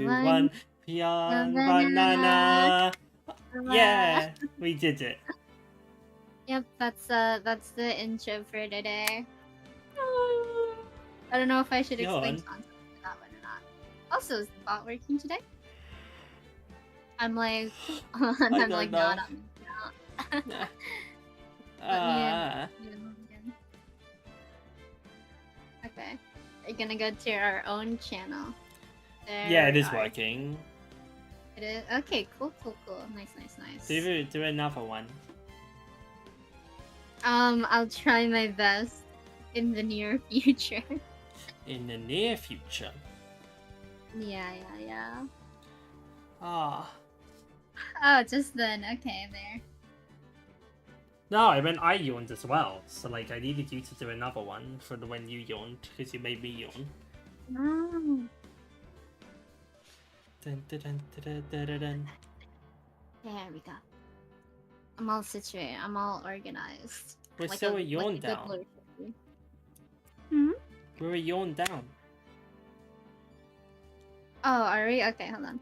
2, 1. Young banana. Yeah, we did it. Yep, that's the intro for today. I don't know if I should explain content for that one or not. Also, is the bot working today? I'm like, I'm like not on. No. Okay, we're gonna go to our own channel. There yeah, it is working. It is? Okay, cool. Nice. Do another one. I'll try my best in the near future. In the near future? Yeah. Ah. Oh, just then. Okay, there. No, I meant I yawned as well. So, like, I needed you to do another one for the when you yawned, because you made me yawn. No. Dun. There we go. I'm all situated. I'm all organized. We're like still a yawn down. We're a yawn down. Oh, are we? Okay, hold on.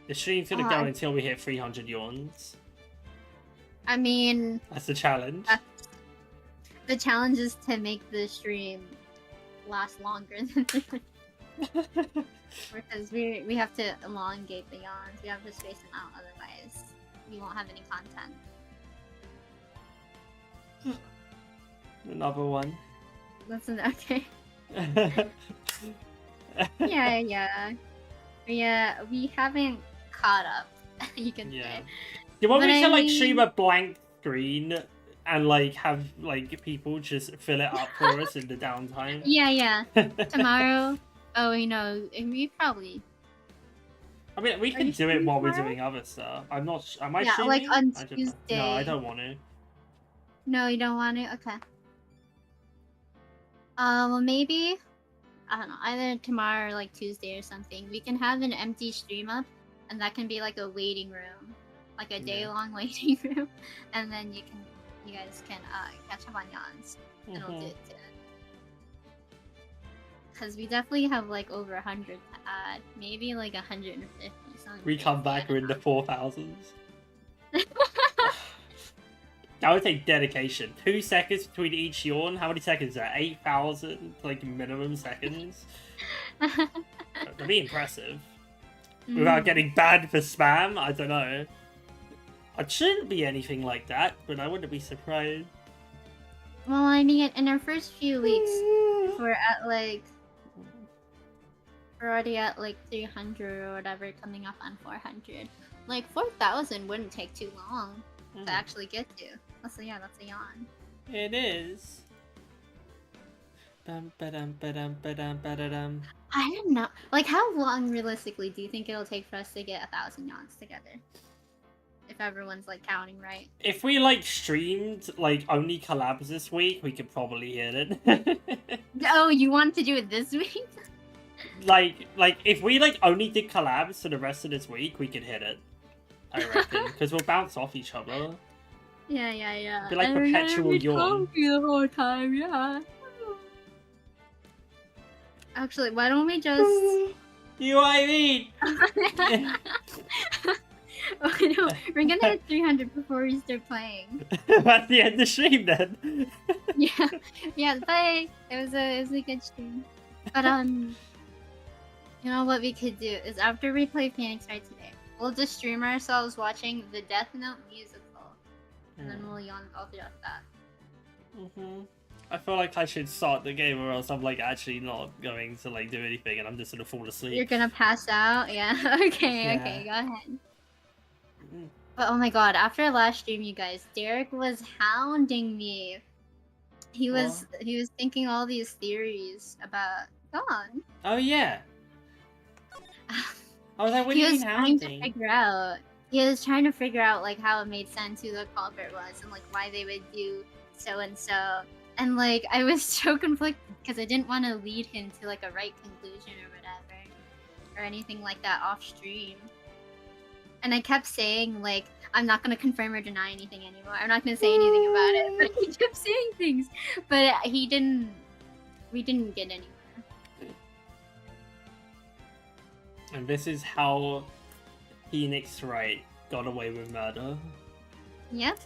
The stream's gonna go until we hit 300 yawns. I mean... That's the challenge. The challenge is to make the stream last longer than because we have to elongate the yawns. We have to space them out, otherwise we won't have any content. Another one. That's okay. Yeah, we haven't caught up. You can say. You want me to like stream a blank screen and like have like people just fill it up for us in the downtime? Yeah. Tomorrow. Oh, you know, we probably. I mean, we can do it while we're doing other stuff. I'm not. Am I streaming? Like on Tuesday. No, I don't want to. No, you don't want to. Okay. Well, maybe. I don't know. Either tomorrow or like Tuesday or something. We can have an empty stream up, and that can be like a waiting room, like a day-long waiting room, and then you guys can catch up on yawns, and we'll do it too. Because we definitely have like over 100 to add, maybe like 150 something. We come back, we're in the 4,000s. That would take dedication. 2 seconds between each yawn. How many seconds is that? 8,000 like minimum seconds. That'd be impressive. Without getting banned for spam, I don't know. It shouldn't be anything like that, but I wouldn't be surprised. Well, I mean, in our first few weeks, we're already at like 300 or whatever, coming up on 400. Like 4,000 wouldn't take too long to actually get to. That's a yawn. It is. I don't know. Like, how long realistically do you think it'll take for us to get 1,000 yawns together? If everyone's like counting right. If we like streamed like only collabs this week, we could probably hit it. Oh, you want to do it this week? like if we like only did collabs for the rest of this week, we could hit it. I reckon, because we'll bounce off each other. Yeah. Be like perpetual yawn. The whole time, yeah. Actually, why don't we just... You know what I mean? Oh no, we're gonna hit 300 before we start playing. At the end of the stream, then. Yeah. Bye. It was a good stream. But you know what we could do is after we play Phoenix Wright today, we'll just stream ourselves watching the Death Note musical, and then we'll yawn all throughout that. I feel like I should start the game, or else I'm like actually not going to like do anything, and I'm just gonna fall asleep. You're gonna pass out? Yeah. Okay, go ahead. But oh my god, after last stream, you guys, Derek was hounding me. He was thinking all these theories about Dawn. Oh yeah. I was like, what do you mean hounding? He was trying to figure out like how it made sense who the culprit was and like why they would do so and so. And like I was so conflicted because I didn't want to lead him to like a right conclusion or whatever, or anything like that off stream. And I kept saying like, I'm not gonna confirm or deny anything anymore. I'm not gonna say anything about it. But he kept saying things. But we didn't get anywhere. And this is how Phoenix Wright got away with murder. Yep.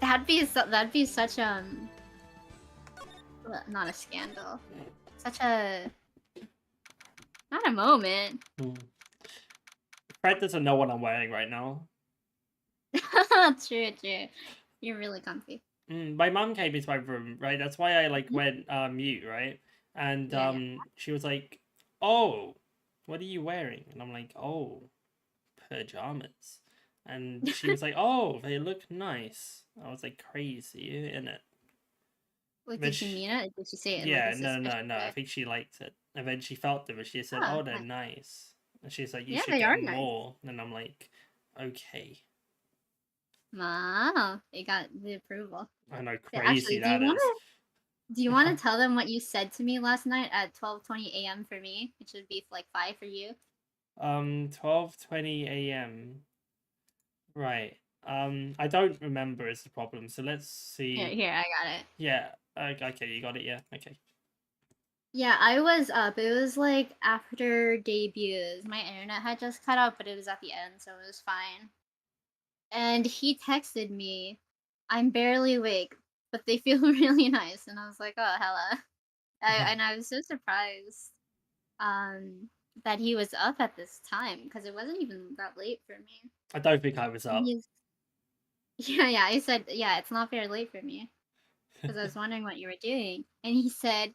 that'd be such not a scandal. Such a not a moment. Fred doesn't know what I'm wearing right now. True. You're really comfy. My mom came into my room, right? That's why I like went mute, right? And she was like, "Oh, what are you wearing?" And I'm like, "Oh, pajamas." And she was like, "Oh, they look nice." I was like, "Crazy, innit?" Like, did she mean it? Did she say it? Yeah, like, no. I think she liked it. And then she felt them, and she said, "Oh, they're nice." And she's like, "You should get more." Nice. And I'm like, "Okay." Wow, they got the approval. I know, crazy. Actually, do you want to tell them what you said to me last night at 12:20 a.m. for me, which would be like 5 for you? 12:20 a.m. Right. I don't remember is the problem. So let's see. Here, I got it. Yeah. Okay, you got it. Yeah. Okay. Yeah, I was up. It was like after debuts. My internet had just cut out, but it was at the end, so it was fine. And he texted me, "I'm barely awake, but they feel really nice." And I was like, "Oh, hella." And I was so surprised that he was up at this time because it wasn't even that late for me. I don't think I was up. Yeah, I said, yeah, it's not very late for me because I was wondering what you were doing. And he said,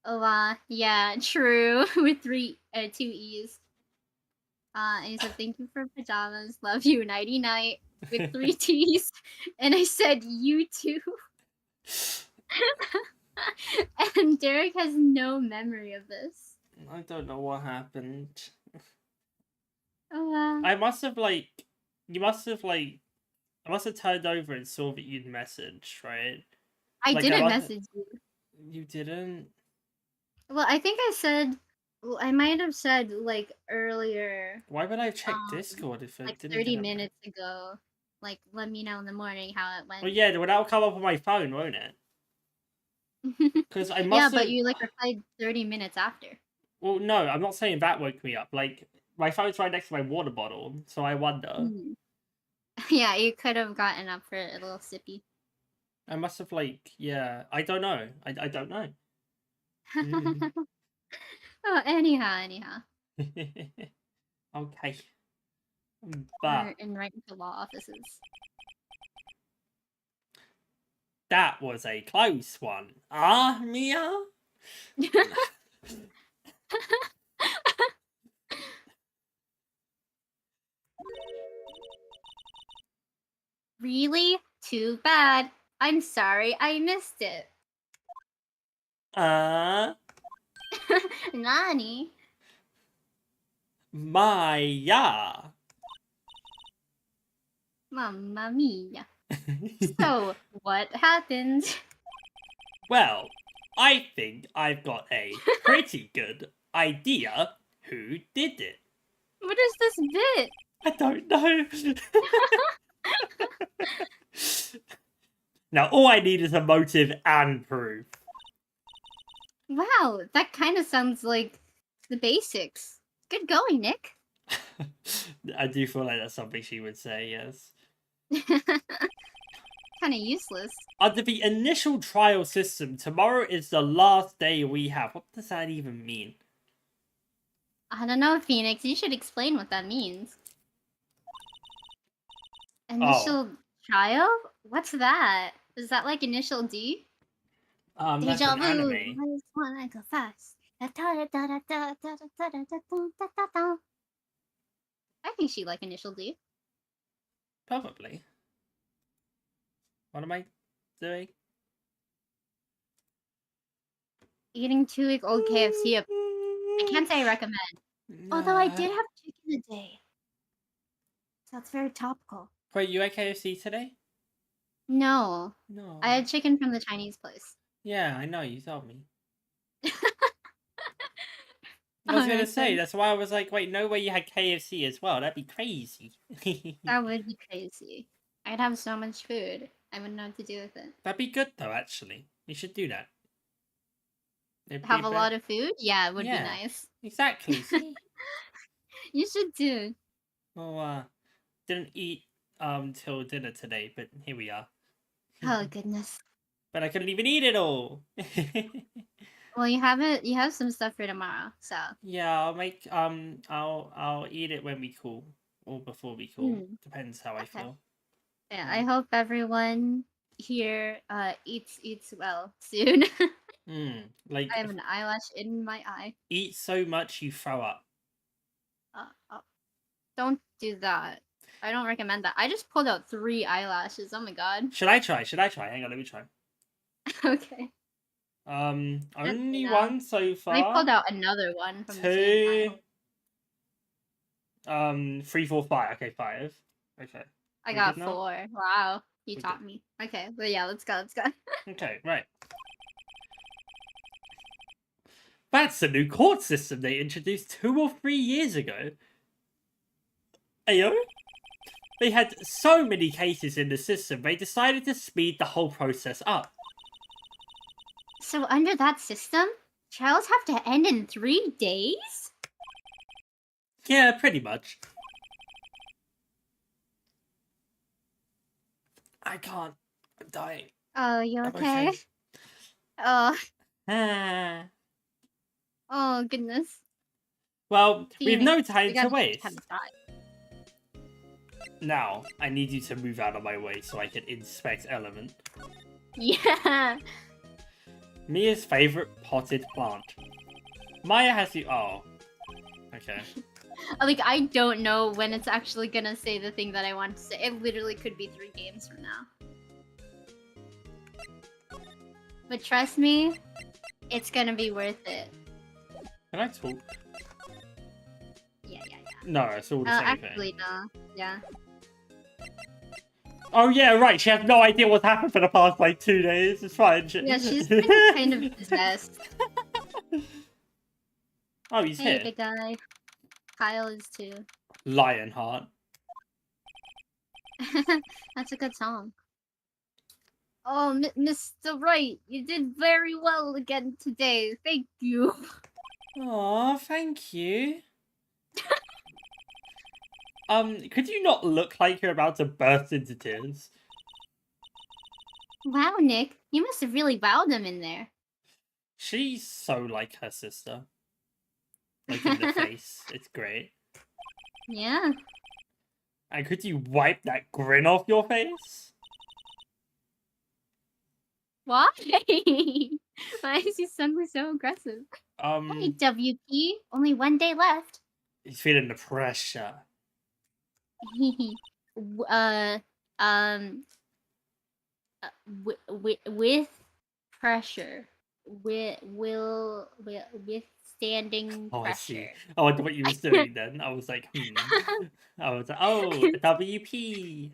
"Oh, yeah, true," with 2 E's. And he said, "Thank you for pajamas. Love you, nighty night," with 3 T's. And I said, "You too." And Derek has no memory of this. I don't know what happened. Oh, I must have I must have turned over and saw that you'd messaged, right? I didn't message you. You didn't? Well, I think I said, I might have said like earlier. Why would I check Discord if it like didn't 30 minutes ago? Like, let me know in the morning how it went. Well, yeah, that'll come up on my phone, won't it? Because I must. Yeah, but you like replied 30 minutes after. Well, no, I'm not saying that woke me up. Like, my phone's right next to my water bottle, so I wonder. Yeah, you could have gotten up for a little sippy. I must have yeah. I don't know. I don't know. Oh, anyhow. Okay. But we're in right into law offices. That was a close one. Mia? Really? Too bad. I'm sorry I missed it. Nani? Maya. Mamma mia. So, what happened? Well, I think I've got a pretty good idea who did it. What is this bit? I don't know. Now, all I need is a motive and proof. Wow, that kind of sounds like the basics. Good going, Nick. I do feel like that's something she would say, yes. Kind of useless. Under the initial trial system, tomorrow is the last day we have. What does that even mean? I don't know, Phoenix. You should explain what that means. Initial trial? What's that? Is that like initial D? That's an anime. I just wanna go fast. I think she like initial D. Probably. What am I doing? Eating 2-week-old KFC. I can't say I recommend. No. Although I did have chicken today. So it's very topical. Wait, you ate KFC today? No. No. I had chicken from the Chinese place. Yeah, I know, you told me. I was gonna say, that's why I was like, wait, no way you had KFC as well. That'd be crazy. That would be crazy. I'd have so much food. I wouldn't know what to do with it. That'd be good though, actually. You should do that. It'd Have be a lot of food? Yeah, it would be Yeah, nice. exactly. See? You should do. Well, didn't eat till dinner today, but here we are. Oh goodness. But I couldn't even eat it all. Well, you have some stuff for tomorrow, so. Yeah, I'll make I'll eat it when we call or before we call. Depends how I Okay. feel. Yeah, I hope everyone here eats well soon. Like I have an eyelash in my eye. eat so much you throw up. Don't do that. I don't recommend that. I just pulled out 3 eyelashes. Oh my god. Should I try? Hang on, let me try. Okay. Only No. one so far. I pulled out another one from the same pile. 3, 4, 5. Okay, 5. Okay. I got 4. Wow. You taught me. Okay, but yeah, let's go. Okay, right. That's the new court system they introduced 2 or 3 years ago. Ayo? They had so many cases in the system, they decided to speed the whole process up. So under that system, trials have to end in 3 days? Yeah, pretty much. I can't. I'm dying. Oh, you okay? Oh. Oh, goodness. Well, we've no time to waste. Kind of Now, I need you to move out of my way so I can inspect Element. Yeah. Mia's favorite potted plant. Maya has to. Oh. Okay. Like, I don't know when it's actually gonna say the thing that I want to say. It literally could be 3 games from now. But trust me, it's gonna be worth it. Can I talk? Yeah. No, it's all the same actually, thing. no. Yeah. Oh yeah, right. She has no idea what's happened for the past like 2 days. It's fine. Yeah, she's been kind of possessed. Oh, he's here. Hey, big guy. Kyle is too. Lionheart. That's a good song. Oh, Mr. Wright, you did very well again today. Thank you. Aw, thank you. Could you not look like you're about to burst into tears? Wow, Nick, you must have really wowed them in there. She's so like her sister. Like in the face. It's great. Yeah. And could you wipe that grin off your face? Why? Why is he suddenly so aggressive? Hey, WP, only 1 day left. He's feeling the pressure. With pressure, withstanding Oh, pressure. I see. I wonder what you was doing then. I was like, I was like, oh, WP.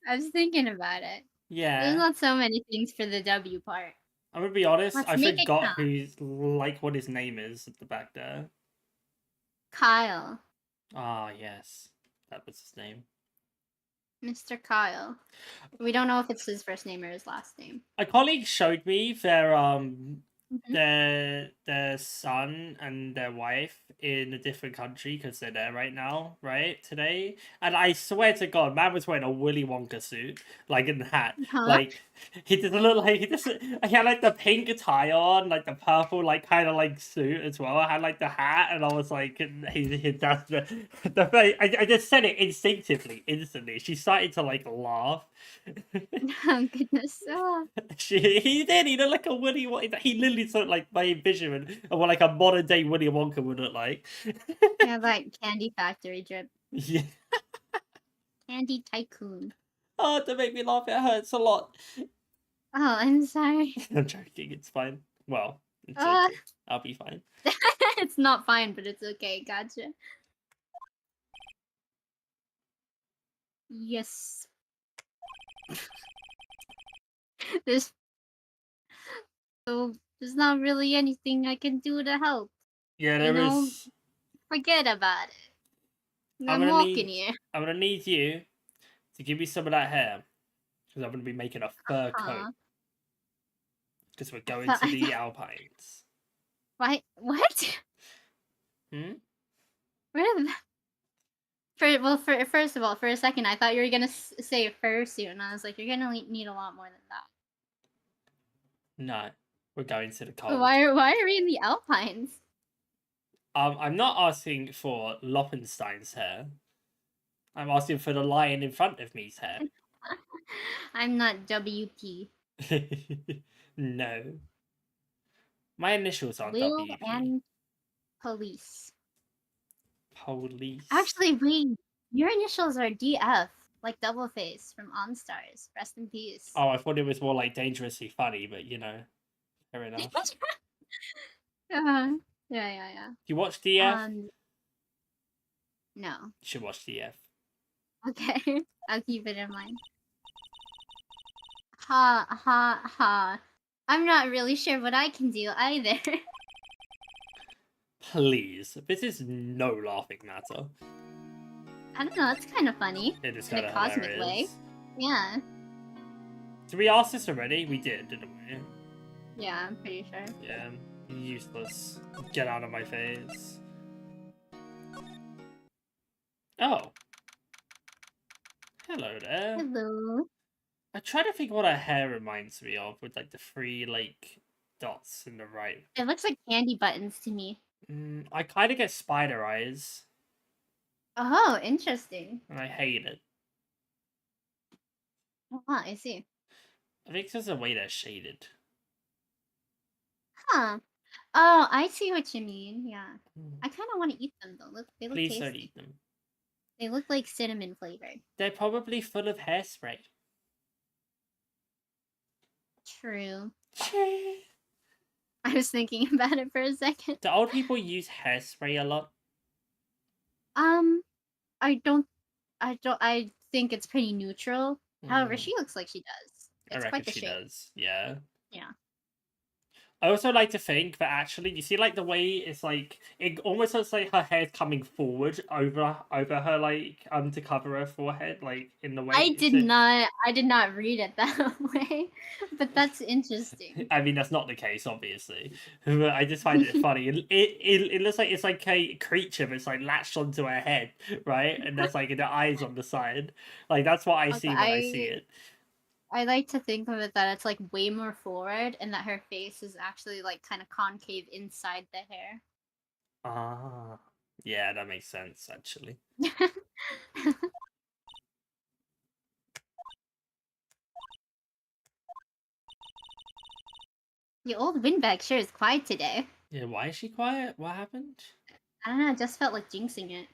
I was thinking about it. Yeah. There's not so many things for the W part. I'm gonna be honest, I forgot who's what his name is at the back there. Kyle. Ah, yes. That was his name. Mr. Kyle. We don't know if it's his first name or his last name. A colleague showed me their son and their wife in a different country because they're there right now, right? Today. And I swear to God, man was wearing a Willy Wonka suit, like in the hat. Huh? Like he did a little he had like the pink tie on, like the purple like kind of like suit as well. I had like the hat and I was like that's I just said it instinctively, instantly. She started to like laugh. Oh goodness. He did. He looked like a Willy Wonka. He literally looked like my envisionment of what like a modern day Willy Wonka would look like. Yeah, like Candy Factory drip. Yeah. Candy Tycoon. Oh, don't make me laugh. It hurts a lot. Oh, I'm sorry. I'm joking. It's fine. Well, it's okay. I'll be fine. It's not fine, but it's okay. Gotcha. Yes. There's not really anything I can do to help. Yeah, there is. Forget about it. I'm walking here. I'm gonna need you to give me some of that hair because I'm gonna be making a fur coat because we're going to the Alpines. Why? What? Hmm? Where did that... First of all, for a second, I thought you were gonna say fursuit, and I was like, you're gonna need a lot more than that. No, we're going to the But cold. why are we in the Alpines? I'm not asking for Loppenstein's hair. I'm asking for the lion in front of me's hair. I'm not WP. No. My initials are Will WP. and police. Police. Actually, wait. Your initials are DF, like Double Face from OnStars. Rest in peace. Oh, I thought it was more like dangerously funny, but you know, fair enough. Yeah, yeah. You watch DF? No. You should watch DF. Okay, I'll keep it in mind. Ha ha ha. I'm not really sure what I can do either. Please, this is no laughing matter. I don't know, it's kind of funny. It is In kind a of cosmic hilarious. way. Yeah. Did we ask this already? We did, didn't we? Yeah, I'm pretty sure. Yeah, useless. Get out of my face. Oh. Hello there. Hello. I try to think what her hair reminds me of with like the three like dots in the right. It looks like candy buttons to me. I kind of get spider eyes. Oh, interesting. And I hate it. Oh, I see. I think it's just the way they're shaded. Huh. Oh, I see what you mean. Yeah. I kind of want to eat them though. Look, they look Please tasty. don't eat them. They look like cinnamon flavored. They're probably full of hairspray. True. I was thinking about it for a second. Do old people use hairspray a lot? I think it's pretty neutral. However, she looks like she does. I It's reckon quite the she shape. does. Yeah. Yeah. I also like to think that actually, you see, like the way it's like it almost looks like her hair's coming forward over her like to cover her forehead, like in the way. I did not read it that way, but that's interesting. I mean, that's not the case, obviously. But I just find it funny. It looks like it's like a creature that's like latched onto her head, right? And that's like the eyes on the side. Like that's what I see when I see it. I like to think of it that it's like way more forward and that her face is actually like kind of concave inside the hair. Ah, yeah, that makes sense actually. The old windbag sure is quiet today. Yeah, why is she quiet? What happened? I don't know, I just felt like jinxing it.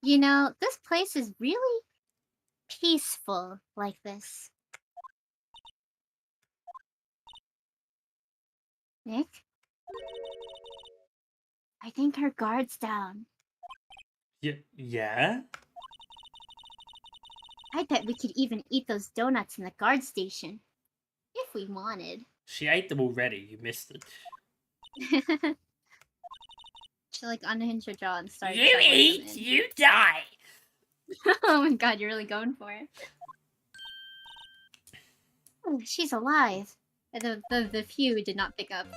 You know, this place is really peaceful like this. Nick? I think her guard's down. Yeah? I bet we could even eat those donuts in the guard station. If we wanted. She ate them already, you missed it. She like unhinged her jaw and started. You eat, you die! Oh my god, you're really going for it. Oh, she's alive. The few did not pick up.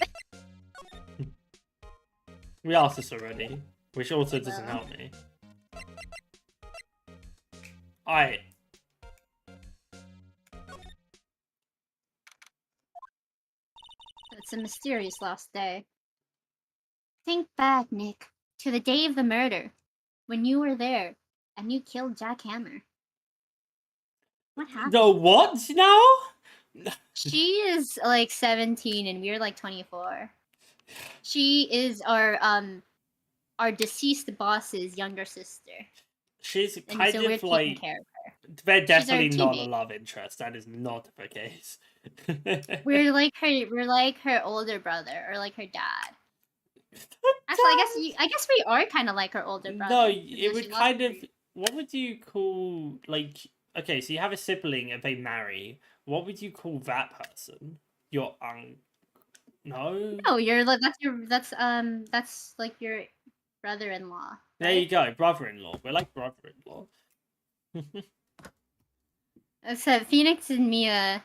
We asked this already, which also doesn't help me. Alright. It's a mysterious lost day. Think back, Nick, to the day of the murder, when you were there, and you killed Jack Hammer. What happened? The what now? She is like 17 and we're like 24. She is our deceased boss's younger sister. She's And kind so of like care of her. they're definitely not a love interest. That is not the case. We're like her older brother or like her dad. Actually, I guess we are kind of like her older brother. No, it would kind of. What would you call like? Okay, so you have a sibling and they marry. What would you call that person? Your No. No, you're like that's like your brother-in-law. Right? There you go, brother-in-law. We're like brother-in-law. Except Phoenix and Mia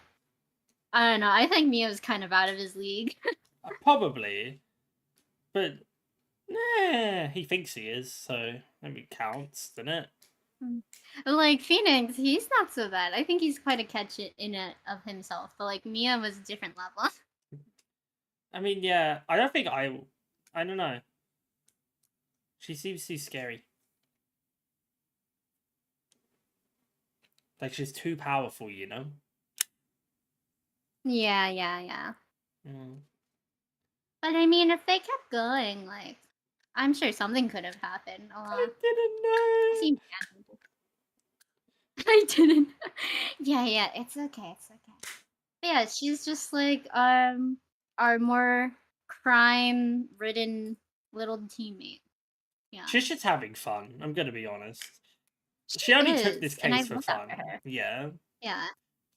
I don't know. I think Mio's kind of out of his league. Probably. But, he thinks he is, so maybe it counts, doesn't it? Like Phoenix, he's not so bad. I think he's quite a catch in it of himself. But like Mia was a different level. I mean, yeah, I don't think I don't know. She seems too scary. Like, she's too powerful, you know? Yeah. Mm. But I mean, if they kept going, like, I'm sure something could have happened. I didn't know. Seems I didn't. Yeah, it's okay. But yeah, she's just like our more crime-ridden little teammate. Yeah. She's just having fun, I'm gonna be honest. She She only took this is, and I case for love that fun. for her. Yeah. Yeah.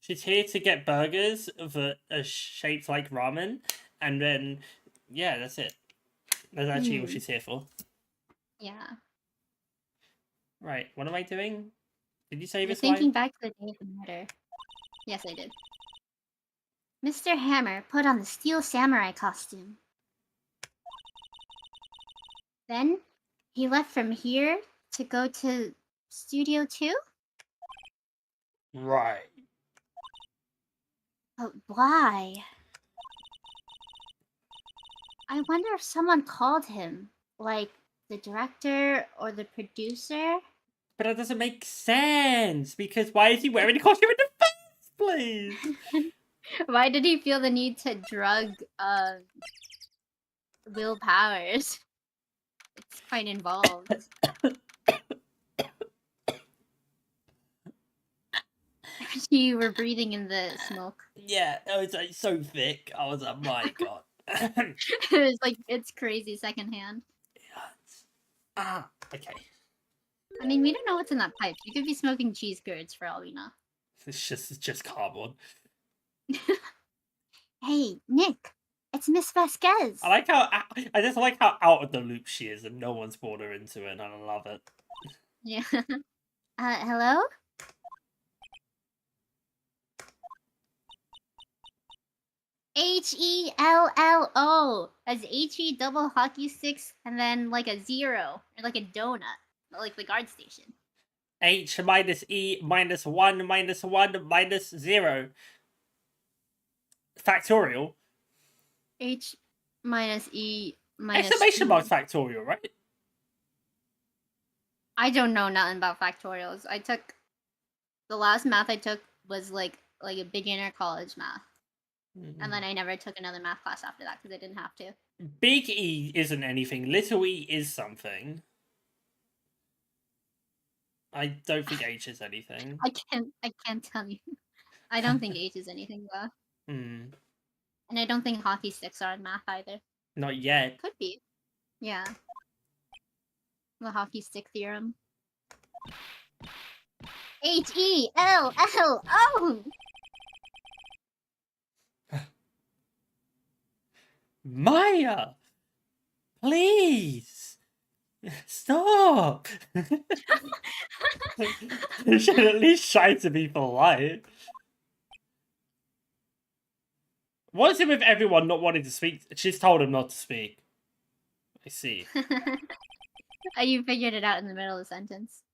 She's here to get burgers that are shaped like ramen, and then, yeah, that's it. That's actually what she's here for. Yeah. Right, what am I doing? Did you say You're this thinking line? back to the day of the murder. Yes, I did. Mr. Hammer put on the steel samurai costume. Then he left from here to go to Studio 2? Right. But why? I wonder if someone called him, like the director or the producer. But that doesn't make sense, because why is he wearing the costume in the first place? Why did he feel the need to drug Will Powers? It's quite involved. You were breathing in the smoke. Yeah, it was like so thick. I was like, my god. It's like, it's crazy secondhand. Okay. I mean, we don't know what's in that pipe. You could be smoking cheese curds for all we know. It's just cardboard. Hey, Nick, it's Miss Vasquez. I just like how out of the loop she is, and no one's brought her into it, and I love it. Yeah. Hello? HELLO. As HE double hockey sticks and then like a 0 or like a donut, like the guard station. H minus E minus 1 minus 1 minus 0. Factorial. H minus E minus Exclamation 2. mark factorial, right? I don't know nothing about factorials. I took the last math I took was like a beginner college math. And then I never took another math class after that because I didn't have to. Big E isn't anything. Little E is something. I don't think H is anything. I can't tell you. I don't think H is anything though. Hmm. And I don't think hockey sticks are in math either. Not yet. Could be. Yeah. The hockey stick theorem. HELLO. Maya! Please! Stop! You should at least try to be polite. What's it with everyone not wanting to speak? She's told him not to speak. I see. You figured it out in the middle of the sentence.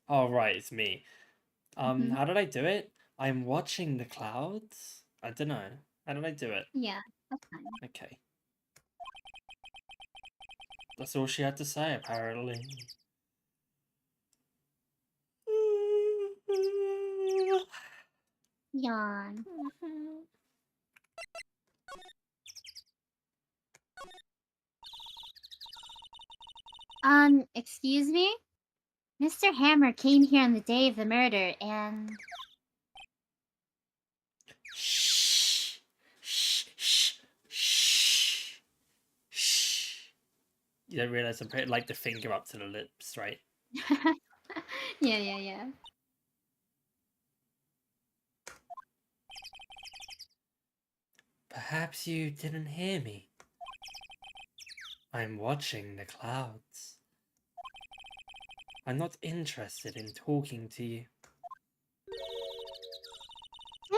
Oh, right, it's me. How did I do it? I'm watching the clouds? I don't know. How did I do it? Yeah, that's fine. Okay. That's all she had to say, apparently. Yawn. Excuse me? Mr. Hammer came here on the day of the murder and... Shh. Shh. Shh. Shh. Shh. You don't realize I'm putting like the finger up to the lips, right? Yeah. Perhaps you didn't hear me. I'm watching the clouds. I'm not interested in talking to you.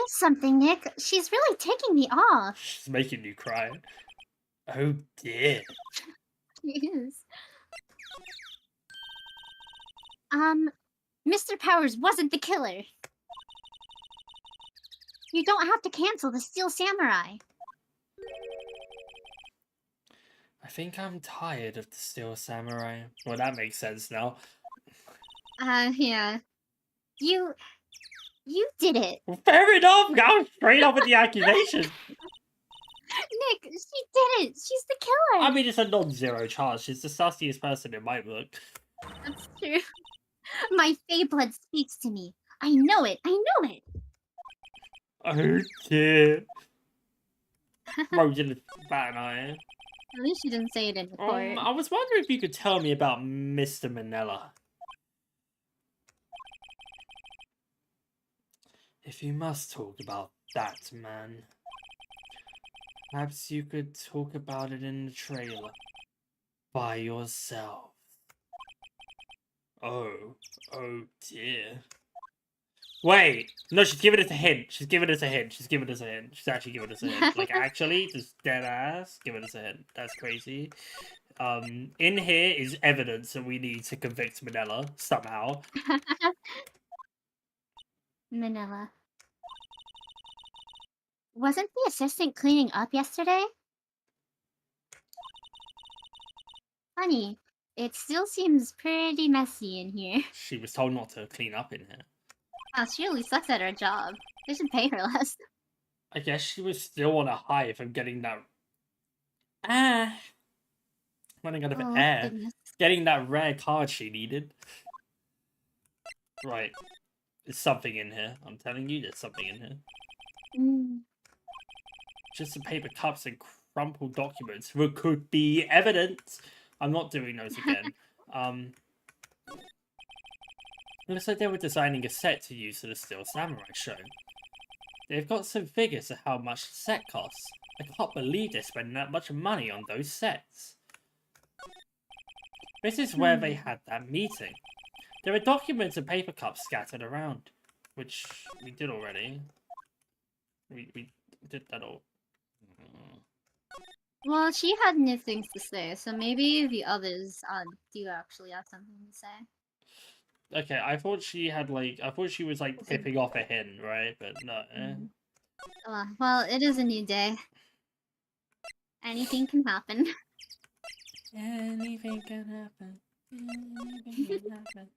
is something, Nick. She's really taking me off. She's making you cry. Oh dear. She is. Mr. Powers wasn't the killer. You don't have to cancel the Steel Samurai. I think I'm tired of the Steel Samurai. Well, that makes sense now. Yeah. You did it. Well, fair enough. Go straight up with the accusation. Nick, she did it. She's the killer. I mean, it's a non-zero chance. She's the sussiest person in my book. That's true. My Fey blood speaks to me. I know it. I know it. Oh dear. Rose in the bat and I. At least she didn't say it in the court. I was wondering if you could tell me about Mr. Manila. If you must talk about that man, perhaps you could talk about it in the trailer by yourself. Oh dear. Wait, no, she's giving us a hint. She's giving us a hint. She's giving us a hint. She's actually giving us a hint. Like, actually, just dead ass giving us a hint. That's crazy. In here is evidence that we need to convict Manila somehow. Manila. Wasn't the assistant cleaning up yesterday? Funny, it still seems pretty messy in here. She was told not to clean up in here. Wow, she really sucks at her job. They should pay her less. I guess she was still on a high from getting that... running out of air. Goodness. Getting that rare card she needed. Right. There's something in here. I'm telling you, there's something in here. Just some paper cups and crumpled documents. What could be evidence? I'm not doing those again. Looks like they were designing a set to use for the Steel Samurai show. They've got some figures of how much the set costs. I can't believe they're spending that much money on those sets. This is where they had that meeting. There are documents and paper cups scattered around, which we did already. We did that all. Well, she had new things to say, so maybe the others do actually have something to say. Okay, I thought she had she was like tipping off a hint, right? But no. Well, it is a new day. Anything can happen. Anything can happen. Anything can happen.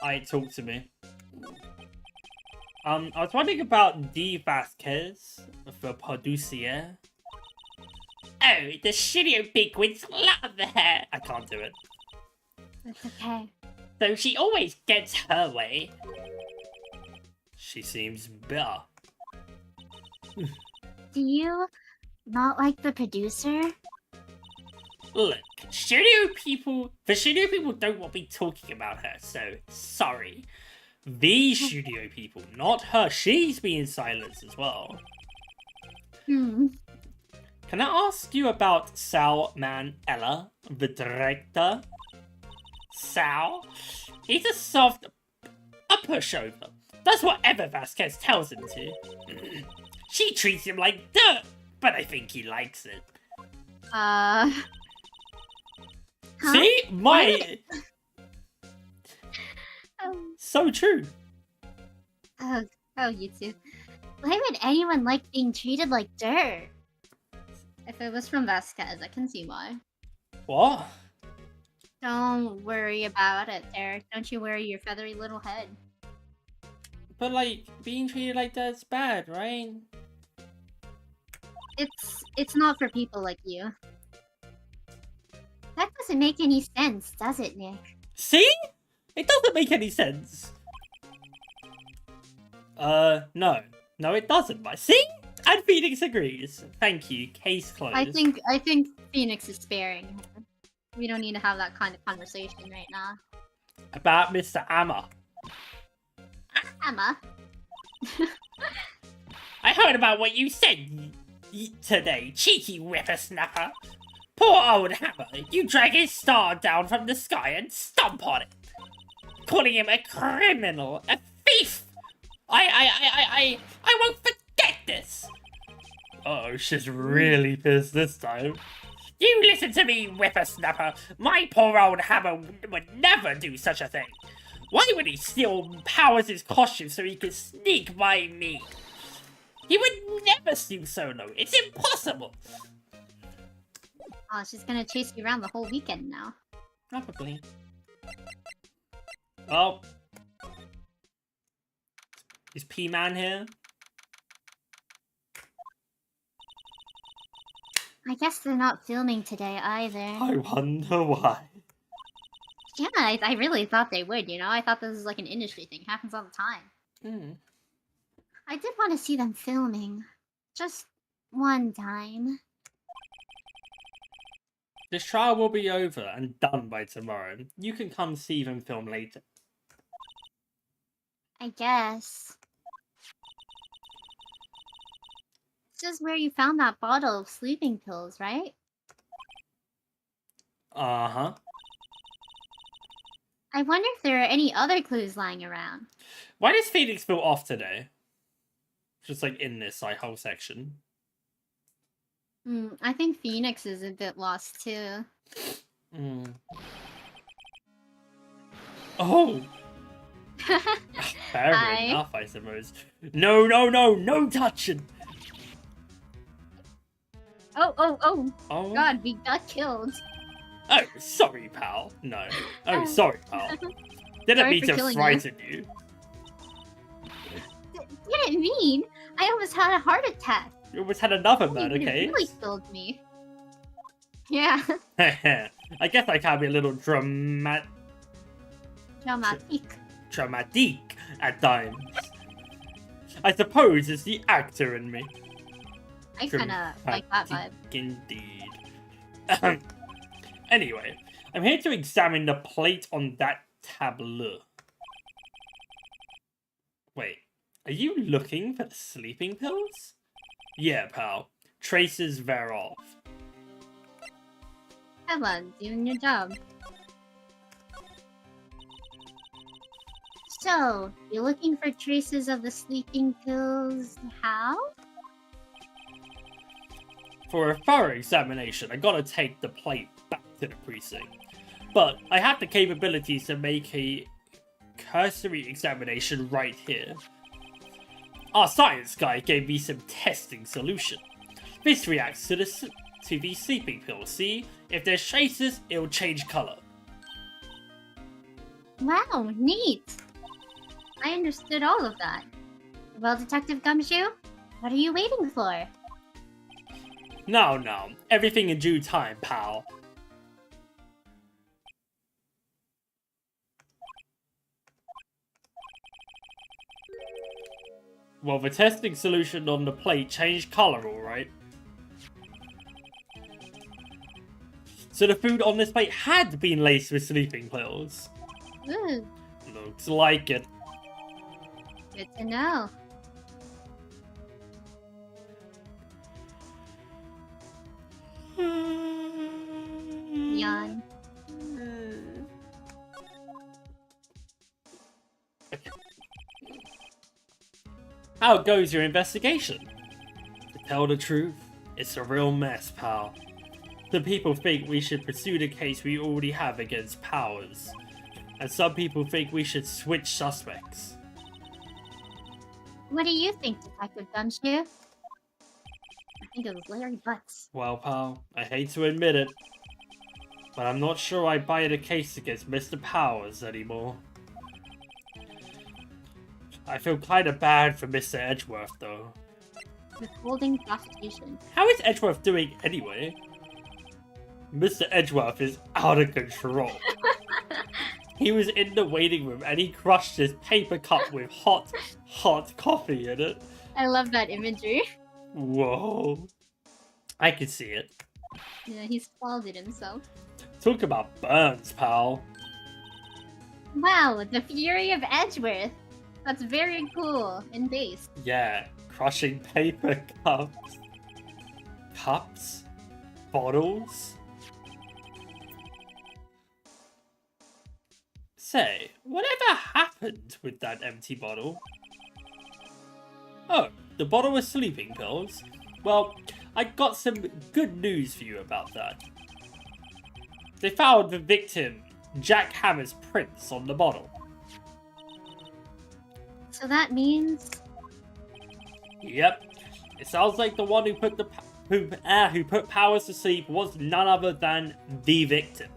Alright, talk to me. I was wondering about D. Vasquez for Producier. Oh, the studio bigwigs love her. I can't do it. It's okay. Though she always gets her way. She seems bitter. Do you not like the producer? Look, the studio people don't want me talking about her, so sorry. The studio people, not her. She's being silenced as well. Can I ask you about Sal Manella, the director? Sal? He's a soft... a pushover. Does whatever Vasquez tells him to. She treats him like dirt, but I think he likes it. Huh? See? My... So true. Oh, you two. Why would anyone like being treated like dirt? If it was from Vasquez, I can see why. What? Don't worry about it, Derek. Don't you worry your feathery little head. But, like, being treated like that's bad, right? It's not for people like you. That doesn't make any sense, does it, Nick? See? It doesn't make any sense. No. No, it doesn't. But see? And Phoenix agrees. Thank you. Case closed. I think Phoenix is sparing her. We don't need to have that kind of conversation right now. About Mr. Amma. Emma? I heard about what you said today, cheeky whippersnapper. Poor old Hammer, you drag his star down from the sky and stomp on it. Calling him a criminal, a thief. I won't forget this! Uh-oh, she's really pissed this time. You listen to me, whippersnapper. My poor old hammer would never do such a thing. Why would he steal Powers' costume so he could sneak by me? He would never steal Solo. It's impossible. Oh, she's gonna chase you around the whole weekend now. Probably. Oh. Is P-Man here? I guess they're not filming today either. I wonder why. Yeah, I really thought they would, you know? I thought this was like an industry thing. It happens all the time. I did want to see them filming. Just one time. This trial will be over and done by tomorrow. You can come see them film later. I guess. This is where you found that bottle of sleeping pills, right? Uh-huh. I wonder if there are any other clues lying around. Why does Phoenix feel off today? Just like in this like whole section. I think Phoenix is a bit lost too. Oh! Fair enough, I suppose. No touching! Oh, God, we got killed. Oh, sorry, pal. No. Oh, sorry, pal. Didn't mean to frighten you. Didn't mean? I almost had a heart attack. You almost had another murder case. It really killed me. Yeah. I guess I can be a little dramatic at times. I suppose it's the actor in me. I kinda like that vibe. Indeed. Anyway, I'm here to examine the plate on that tableau. Wait, are you looking for the sleeping pills? Yeah, pal. Traces thereof. Come on, doing your job. So, you're looking for traces of the sleeping pills. How? For a thorough examination, I gotta take the plate back to the precinct. But I have the capabilities to make a cursory examination right here. Our science guy gave me some testing solution. This reacts to the sleeping pill. See? If there's traces, it'll change color. Wow, neat. I understood all of that. Well, Detective Gumshoe, what are you waiting for? No. Everything in due time, pal. Well, the testing solution on the plate changed color, alright? So the food on this plate had been laced with sleeping pills. Ooh. Looks like it. Good to know. Yawn. How goes your investigation? To tell the truth, it's a real mess, pal. Some people think we should pursue the case we already have against Powers, and some people think we should switch suspects. What do you think, Detective Gumshoe? I think it was Larry Butts. Well, pal, I hate to admit it, but I'm not sure I buy the case against Mr. Powers anymore. I feel kinda bad for Mr. Edgeworth, though. Withholding prosecution. How is Edgeworth doing anyway? Mr. Edgeworth is out of control. He was in the waiting room and he crushed his paper cup with hot coffee in it. I love that imagery. Whoa. I can see it. Yeah, he scalded himself. Talk about burns, pal. Wow, the fury of Edgeworth. That's very cool and based. Yeah, crushing paper cups. Cups? Bottles? Say, whatever happened with that empty bottle? Oh, the bottle with sleeping pills? Well, I got some good news for you about that. They found the victim, Jack Hammer's prints on the bottle. So that means... Yep. It sounds like the one who put who put Powers to sleep was none other than the victim.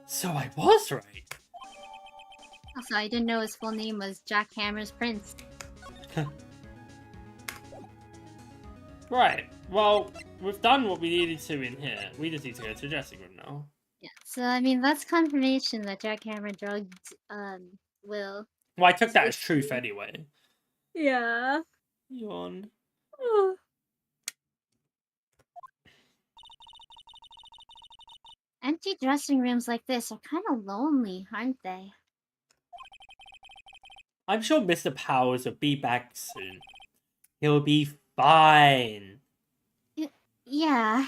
So I was right. Also, I didn't know his full name was Jack Hammer's Prince. Right. Well, we've done what we needed to in here. We just need to go to the dressing room now. Yeah. So I mean, that's confirmation that Jack Hammer drugged Will. Well, I took that as truth anyway. Yeah. Yawn. Empty dressing rooms like this are kind of lonely, aren't they? I'm sure Mr. Powers will be back soon. He'll be fine. Yeah.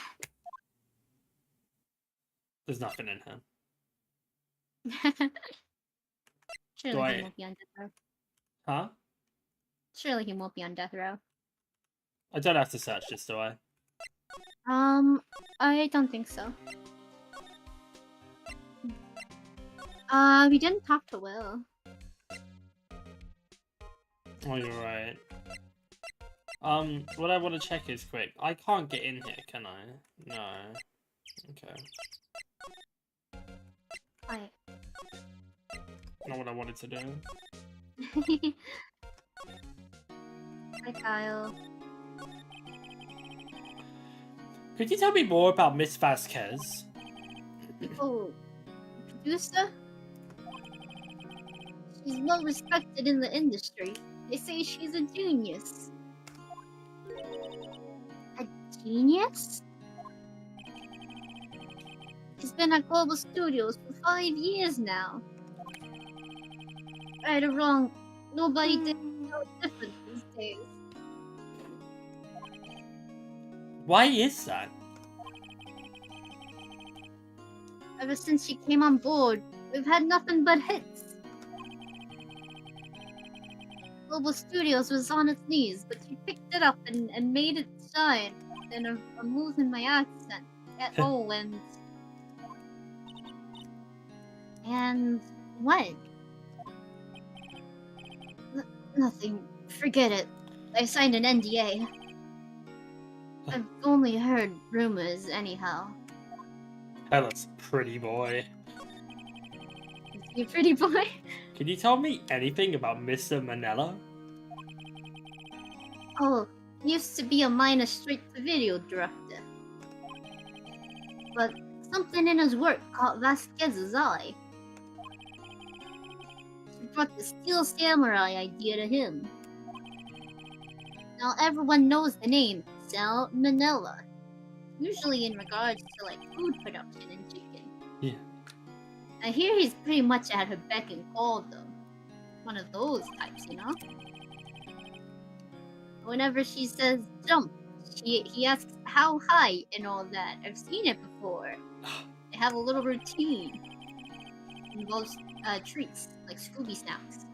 There's nothing in him. Surely he won't be on death row. Huh? Surely he won't be on death row. I don't have to search this, do I? I don't think so. We didn't talk to Will. Oh, you're right. What I want to check is quick. I can't get in here, can I? No. Okay. Wait. Not what I wanted to do. Hi, Kyle. Could you tell me more about Miss Vasquez? Oh, producer? She's well respected in the industry. They say she's a genius. A genius? She's been at Global Studios for 5 years now. Right or wrong, nobody did know different these days. Why is that? Ever since she came on board, we've had nothing but hits. Global Studios was on its knees, but she picked it up and made it shine. And I'm losing my accent. Oh, and what? Nothing. Forget it. I signed an NDA. I've only heard rumors, anyhow. That's pretty boy. Is he a pretty boy? Can you tell me anything about Mr. Manila? Oh, he used to be a minor straight-to-video director. But something in his work caught Vasquez's eye. She brought the Steel Samurai idea to him. Now everyone knows the name Sal Manila. Usually in regards to like food production and chicken. Yeah. I hear he's pretty much at her beck and call though. One of those types, you know? Whenever she says jump, he asks how high and all that. I've seen it before. They have a little routine. Involves treats, like Scooby snacks.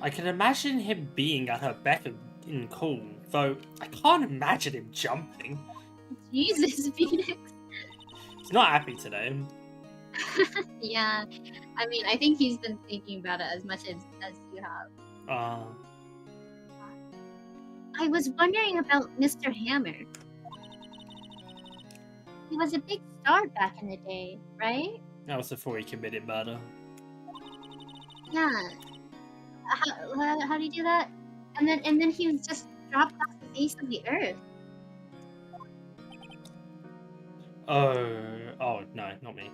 I can imagine him being at her beck and call, though I can't imagine him jumping. Jesus, Phoenix. He's not happy today. Yeah, I mean, I think he's been thinking about it as much as you have. I was wondering about Mr. Hammer. He was a big star back in the day, right? That was before he committed murder. Yeah. How do you do that? And then he was just dropped off the face of the earth. Oh no, not me.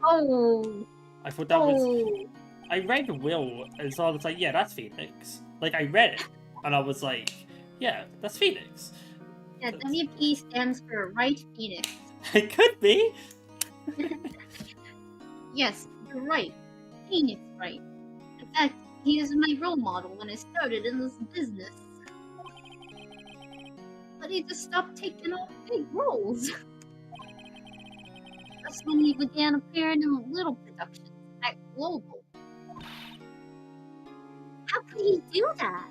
Oh. I thought that was. I read Will, and so I was like, yeah, that's Phoenix. Like, I read it, and I was like, yeah, that's Phoenix. Yeah, WP stands for Wright Phoenix. It could be. Yes, you're right. Phoenix Wright. In fact, he is my role model when I started in this business. But he just stopped taking on big roles. That's when he began appearing in little productions at Global. How could he do that?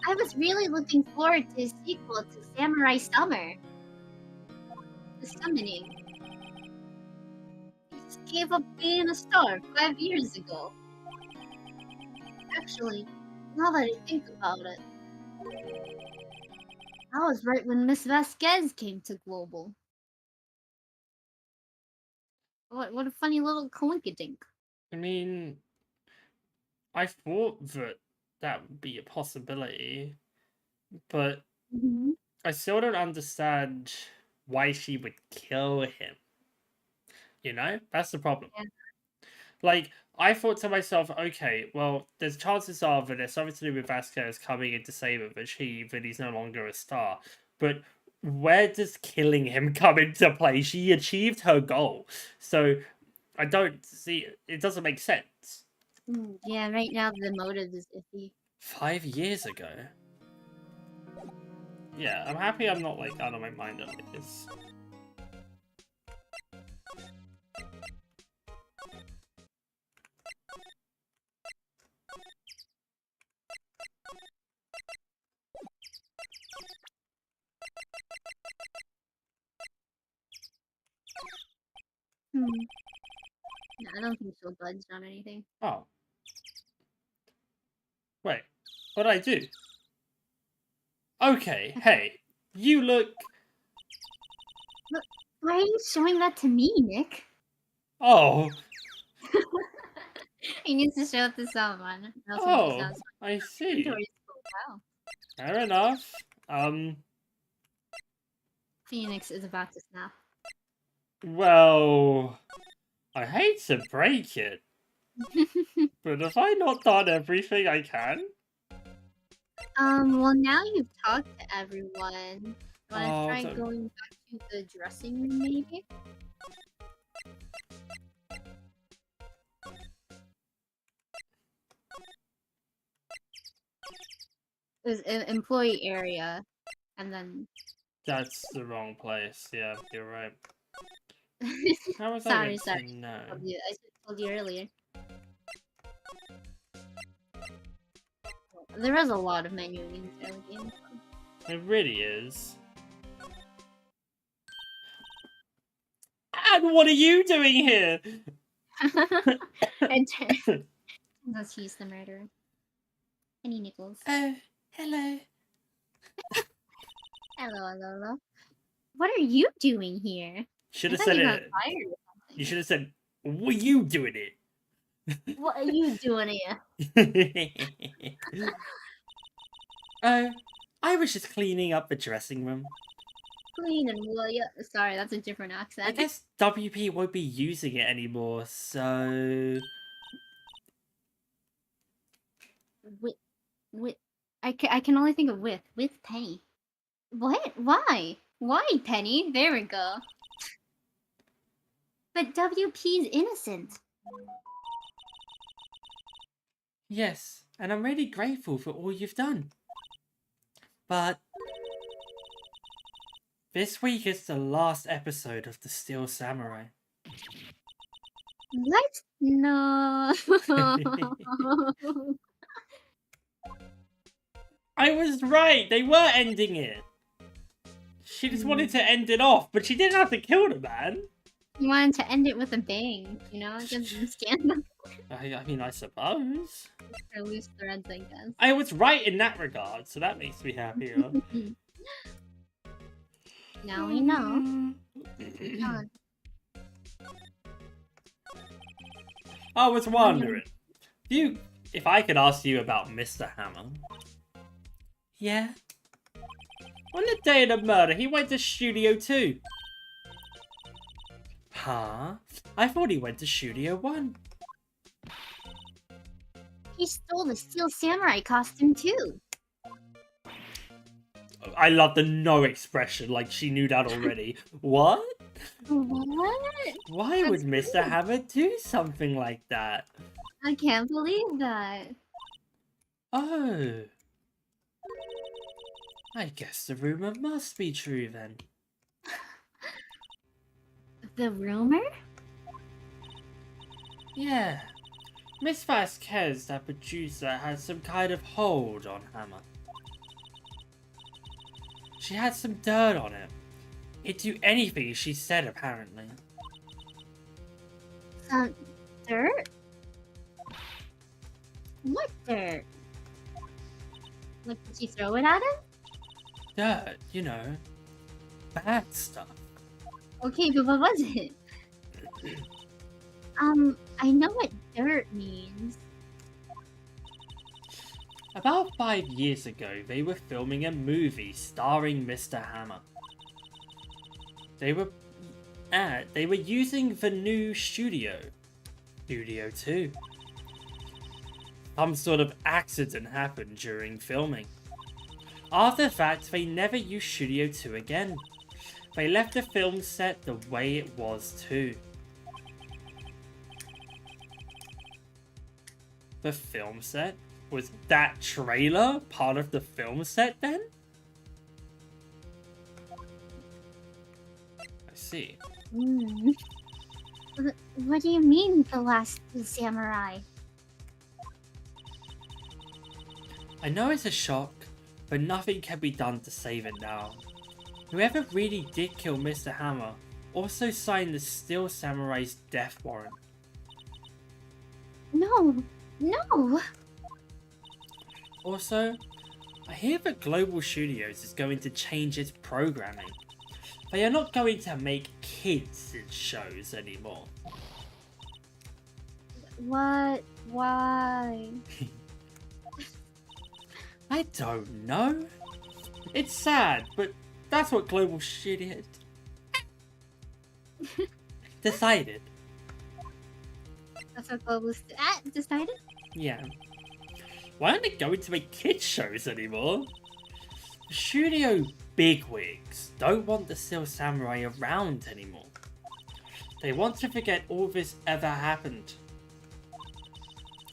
I was really looking forward to a sequel to Samurai Summer. The Summoning. He just gave up being a star 5 years ago. Actually, now that I think about it, I was right when Miss Vasquez came to Global. What a funny little coinkydink. I mean, I thought that would be a possibility, but I still don't understand why she would kill him. You know? That's the problem. Yeah. Like, I thought to myself, okay, well, there's chances are that there's something to do with Vasquez coming in to save him, that he's no longer a star. But where does killing him come into play? She achieved her goal. So I don't see it doesn't make sense. Yeah, right now the motive is iffy. 5 years ago. Yeah, I'm happy I'm not like out of my mind on this. No, I don't think she'll budge on anything. Oh. Wait, what'd I do? Okay, hey, you look... Why are you showing that to me, Nick? Oh. He needs to show it to someone. Oh, I see. Wow. Fair enough. Phoenix is about to snap. Well, I hate to break it, but have I not done everything I can? Well, now you've talked to everyone. Wanna try don't- going back to the dressing room, maybe? There's an employee area, and then... That's the wrong place. Yeah, you're right. How was I sorry, meant sorry. to know? I told you earlier. There is a lot of menuing in this early game. It really is. And what are you doing here? Unless he's the murderer. Any Nichols. Oh, hello. Hello. What are you doing here? Should have I thought said you got it. fired or something. You should have said, "What are you doing it?" What are you doing here? Oh, I was just cleaning up the dressing room. Clean and well, yeah. Sorry, that's a different accent. I guess WP won't be using it anymore, so... With I can only think of with Penny. What? Why? Why, Penny? There we go. But WP's innocent. Yes, and I'm really grateful for all you've done. But... this week is the last episode of The Steel Samurai. What? No. I was right, they were ending it. She just wanted to end it off, but she didn't have to kill the man. You wanted to end it with a bang, you know? Against the scandal. I mean, I suppose. Or loose threads, I guess. I was right in that regard, so that makes me happier. Now we know. I was wondering, if I could ask you about Mr. Hammer. Yeah? On the day of the murder, he went to Studio 2. Huh? I thought he went to Studio 1. He stole the Steel Samurai costume too. I love the no expression, like she knew that already. What? What? Why would Mr. Hammer do something like that? I can't believe that. Oh. I guess the rumor must be true then. The rumor? Yeah. Miss Vasquez, that producer, had some kind of hold on Hammer. She had some dirt on it. He'd do anything she said, apparently. Some dirt? What dirt? Like, did she throw it at him? Dirt, you know. Bad stuff. Okay, but what was it? I know what dirt means. About 5 years ago, they were filming a movie starring Mr. Hammer. They were using the new Studio 2. Some sort of accident happened during filming. After that, they never used Studio 2 again. They left the film set the way it was too. The film set? Was that trailer part of the film set then? I see. What do you mean, The Last Samurai? I know it's a shock, but nothing can be done to save it now. Whoever really did kill Mr. Hammer also signed the Steel Samurai's death warrant. No! Also, I hear that Global Studios is going to change its programming. They are not going to make kids' shows anymore. What? Why? I don't know. It's sad, but that's what Global Studios decided. That's what Global decided? Yeah. Why aren't they going to make kids shows anymore? The studio bigwigs don't want the Steel Samurai around anymore. They want to forget all this ever happened.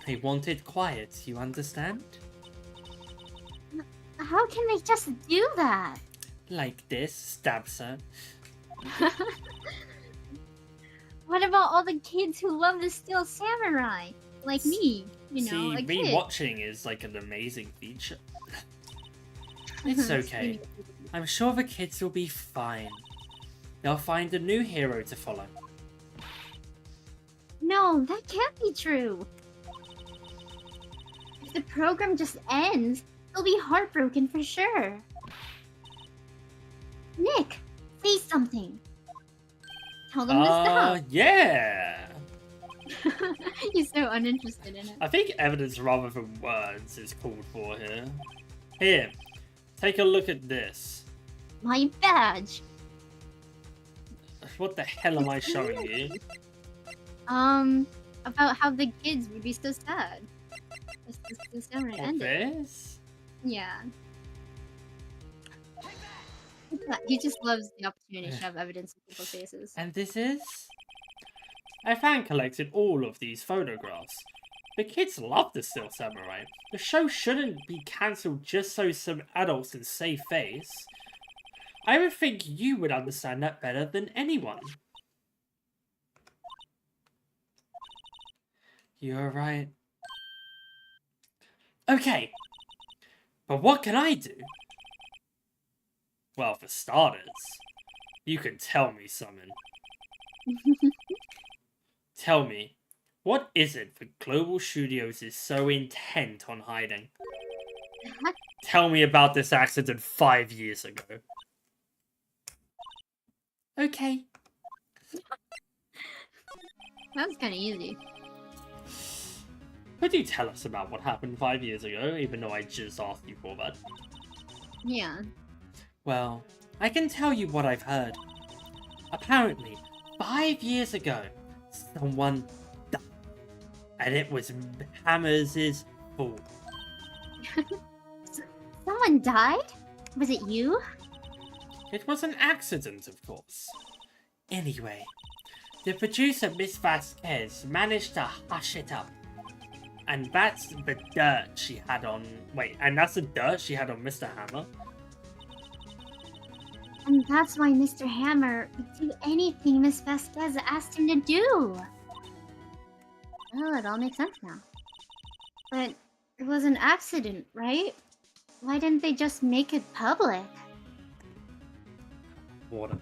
They wanted quiet, you understand? How can they just do that? Like this, stabs her. What about all the kids who love the Steel Samurai? Like me, you know, See, a kid. rewatching is like an amazing feature. It's okay. I'm sure the kids will be fine. They'll find a new hero to follow. No, that can't be true. If the program just ends, they'll be heartbroken for sure. Nick, say something. Tell them to stop. Yeah! He's so uninterested in it. I think evidence rather than words is called for here. Here, take a look at this. My badge. What the hell am I showing you? About how the kids would be so sad. The samurai What, ended. this? Yeah. He just loves the opportunity to have evidence in people's faces. And this is? I fan collected all of these photographs. The kids love the Steel Samurai. The show shouldn't be cancelled just so some adults can save face. I would think you would understand that better than anyone. You're right. Okay. But what can I do? Well, for starters, you can tell me something. Tell me, what is it that Global Studios is so intent on hiding? Tell me about this accident 5 years ago. Okay. That was kind of easy. Could you tell us about what happened 5 years ago, even though I just asked you for that? Yeah. Well, I can tell you what I've heard. Apparently, 5 years ago, someone died. And it was Hammer's fault. Someone died? Was it you? It was an accident, of course. Anyway, the producer, Miss Vasquez, managed to hush it up. And that's the dirt she had on... Wait, and that's the dirt she had on Mr. Hammer? And that's why Mr. Hammer would do anything Miss Vasquez asked him to do. Oh, it all makes sense now. But it was an accident, right? Why didn't they just make it public? Water.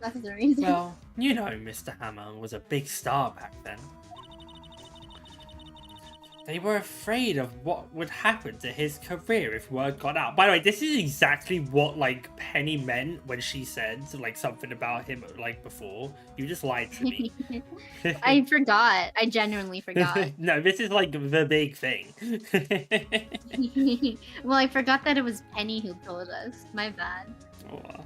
That's the reason. Well, you know Mr. Hammer was a big star back then. They were afraid of what would happen to his career if word got out. By the way, this is exactly what, like, Penny meant when she said, like, something about him, like, before. You just lied to me. I forgot. I genuinely forgot. No, this is, like, the big thing. Well, I forgot that it was Penny who told us. My bad. Oh.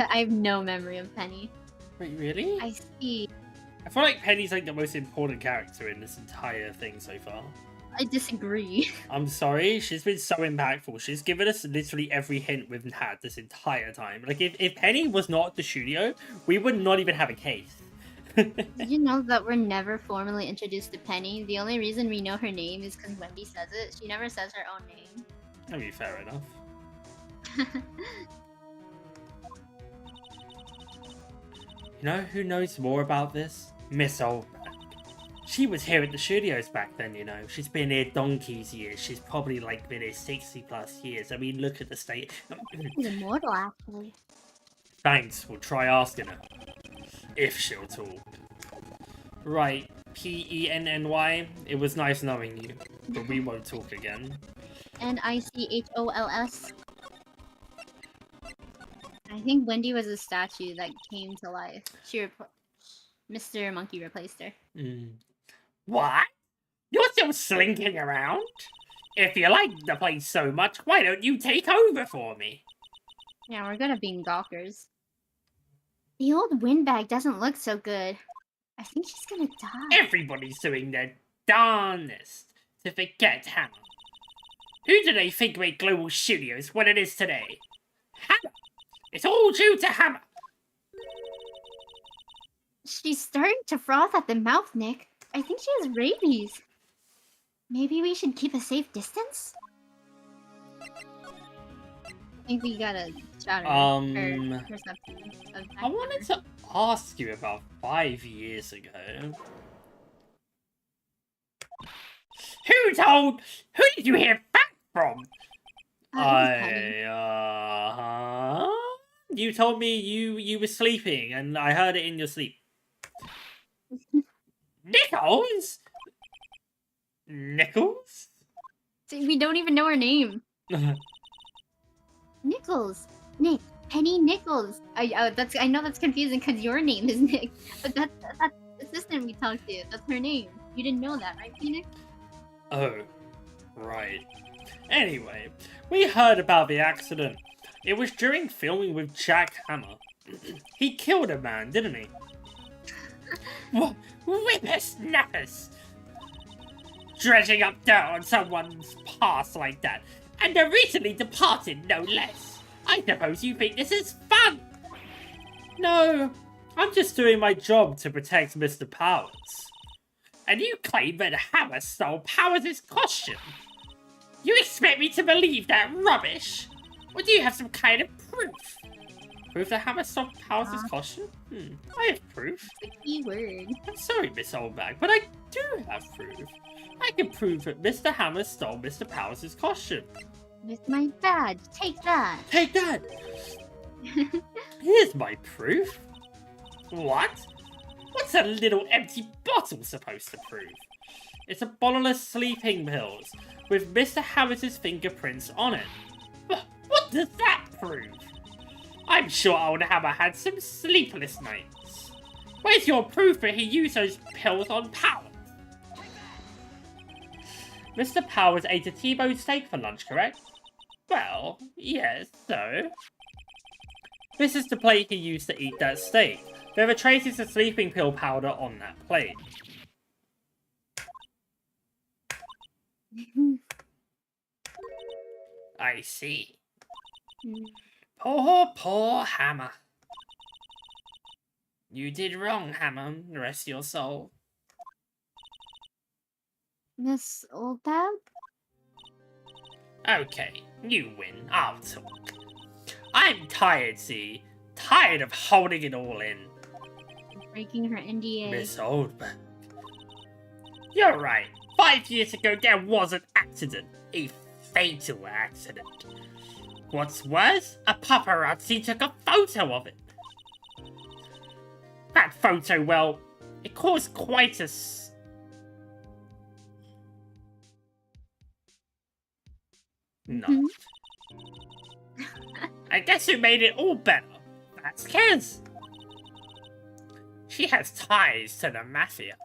I have no memory of Penny. Wait, really? I see. I feel like Penny's, like, the most important character in this entire thing so far. I disagree. I'm sorry, she's been so impactful. She's given us literally every hint we've had this entire time. Like, if Penny was not at the studio, we would not even have a case. Did you know that we're never formally introduced to Penny? The only reason we know her name is because Wendy says it. She never says her own name. I mean, fair enough. You know who knows more about this? Miss Oldback. She was here at the studios back then, you know. She's been here donkey's years. She's probably, like, been here 60 plus years. I mean, look at the state. She's immortal, actually. Thanks, we'll try asking her. If she'll talk. Right, Penny. It was nice knowing you, but we won't talk again. Nichols. I think Wendy was a statue that came to life. Mr. Monkey replaced her. What? You're still slinking around? If you like the place so much, why don't you take over for me? Yeah, we're good at being gawkers. The old windbag doesn't look so good. I think she's gonna die. Everybody's doing their darnest to forget Hammer. Who do they think made Global Studios what it is today? Hammer! It's all due to Hammer! She's starting to froth at the mouth, Nick. I think she has rabies. Maybe we should keep a safe distance? I think we gotta shatter her perception of I wanted to ask you about 5 years ago. Who did you hear that from? You told me you were sleeping, and I heard it in your sleep. Nichols? Nichols? We don't even know her name. Nichols. Nick. Penny Nichols. I know that's confusing because your name is Nick, but that's the assistant we talked to. That's her name. You didn't know that, right, Phoenix? Oh, right. Anyway, we heard about the accident. It was during filming with Jack Hammer. He killed a man, didn't he? Whippersnappers! Dredging up dirt on someone's past like that, and the recently departed, no less. I suppose you think this is fun? No, I'm just doing my job to protect Mr. Powers. And you claim that Hammer stole Powers' costume? You expect me to believe that rubbish? Or do you have some kind of proof? Proof that Hammer stole Powers' costume? I have proof. The key word. I'm sorry, Miss Oldbag, but I do have proof. I can prove that Mr. Hammer stole Mr. Powers' costume. With my badge. Take that. Take that! Here's my proof. What? What's a little empty bottle supposed to prove? It's a bottle of sleeping pills with Mr. Hammer's fingerprints on it. What does that prove? I'm sure old Hammer had some sleepless nights. Where's your proof that he used those pills on Powers? Mr. Powers ate a T-bone steak for lunch, correct? Well, yes, so? This is the plate he used to eat that steak. There are traces of sleeping pill powder on that plate. I see. Poor Hammer. You did wrong, Hammer. Rest your soul. Miss Oldbag? Okay, you win. I'll talk. I'm tired, see? Tired of holding it all in. breaking her NDA. Miss Oldberg. You're right. 5 years ago, there was an accident. A fatal accident. What's worse, a paparazzi took a photo of it. That photo, well, it caused quite a... No. I guess who made it all better? That's Kez. She has ties to the mafia.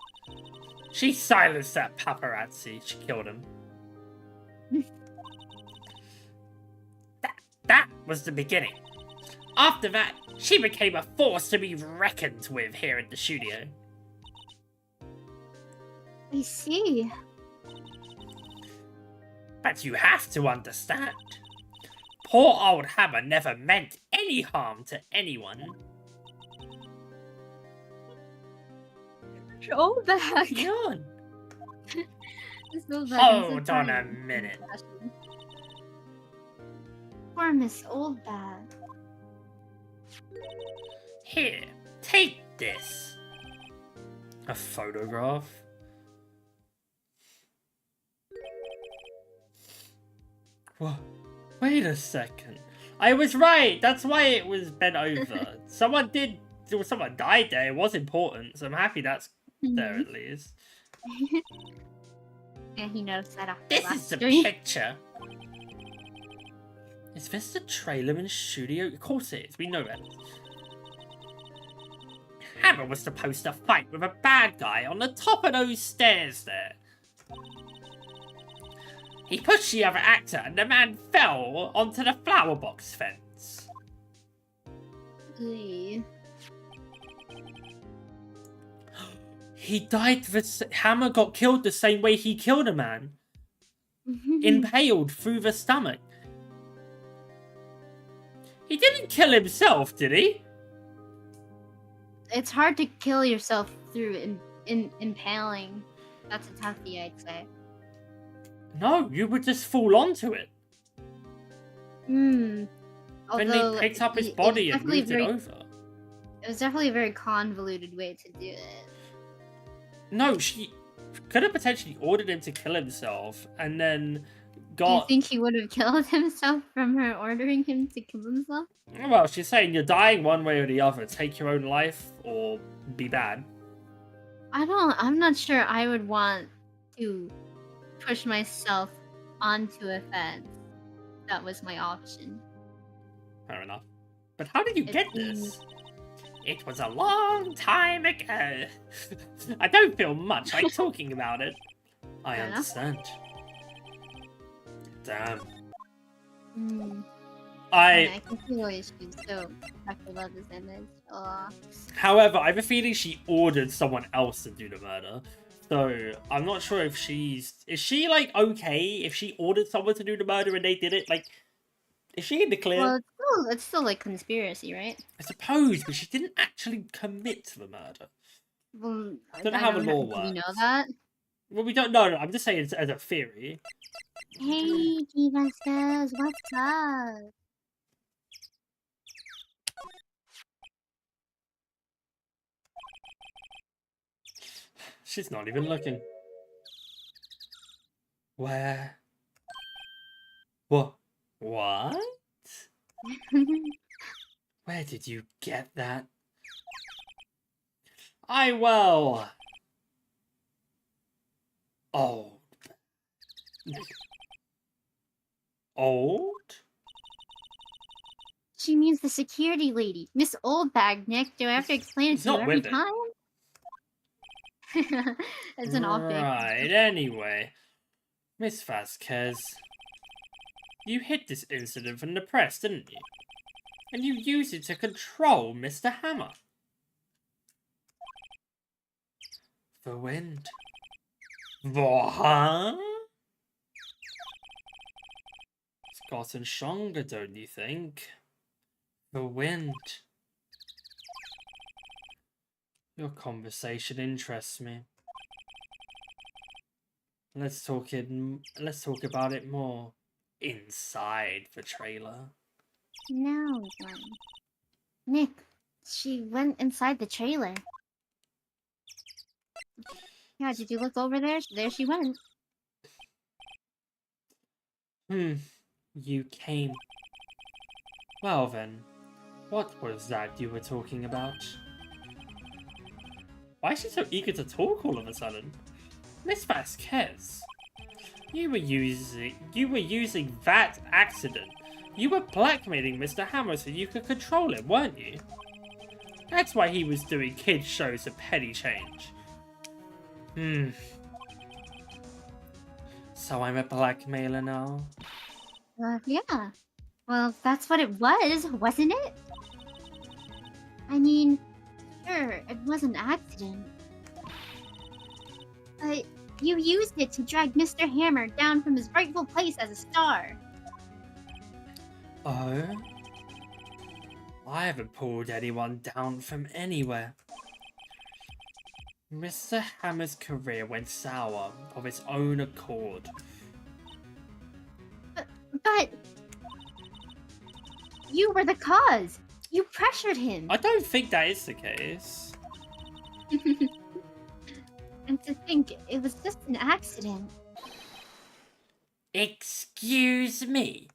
She silenced that paparazzi. She killed him. That was the beginning. After that, she became a force to be reckoned with here at the studio. I see. But you have to understand. Poor old Hammer never meant any harm to anyone. Hold back. Yawn. Hold Hold on a minute. Poor Miss Oldbag. Here, take this. A photograph? Whoa. Wait a second. I was right. That's why it was bent over. Someone died there. It was important, so I'm happy that's there at least. Yeah, he noticed that after This last is the stream. picture. Is this the trailer in studio? Of course it is. We know that. Hammer was supposed to fight with a bad guy on the top of those stairs there. He pushed the other actor and the man fell onto the flower box fence. He died. Hammer got killed the same way he killed a man. Impaled through the stomach. He didn't kill himself, did he? It's hard to kill yourself through impaling. That's a toughie, I'd say. No, you would just fall onto it. Hmm. Then they picked up his body and moved it over. It was definitely a very convoluted way to do it. No, she could have potentially ordered him to kill himself and then got... Do you think he would have killed himself from her ordering him to kill himself? Well, she's saying you're dying one way or the other. Take your own life or be bad. I'm not sure I would want to push myself onto a fence. That was my option. Fair enough. But how did you get this? It was a long time ago. I don't feel much like talking about it. I understand. Damn. I can see why she's so protective of this image. However, I have a feeling she ordered someone else to do the murder. So, I'm not sure if is she, like, okay if she ordered someone to do the murder and they did it? Like, is she in the clear? Well, it's still like conspiracy, right? I suppose, but she didn't actually commit the murder. Well, I don't know how the law works. Do we know that? Well, we don't know. No, I'm just saying it's as a theory. Hey, Divastas, what's up? She's not even looking. Where? What? What? Where did you get that? Old. Old? She means the security lady, Miss Oldbag, Nick. Do I have to explain it to you every time? It's an optic. Right, anyway. Miss Vasquez. You hid this incident from the press, didn't you? And you used it to control Mr. Hammer. The wind. What? It's gotten stronger, don't you think? The wind. Your conversation interests me. Let's talk about it more inside the trailer. Now then. Nick, she went inside the trailer. Yeah, did you look over there? There she went. You came. Well then, what was that you were talking about? Why is she so eager to talk all of a sudden? Miss Vasquez, you were using that accident. You were blackmailing Mr. Hammer so you could control him, weren't you? That's why he was doing kids shows of petty change. So I'm a blackmailer now? Yeah. Well, that's what it was, wasn't it? I mean, sure, it was an accident. But you used it to drag Mr. Hammer down from his rightful place as a star. Oh? I haven't pulled anyone down from anywhere. Mr. Hammer's career went sour of its own accord. But you were the cause. You pressured him. I don't think that is the case. And to think it was just an accident. Excuse me?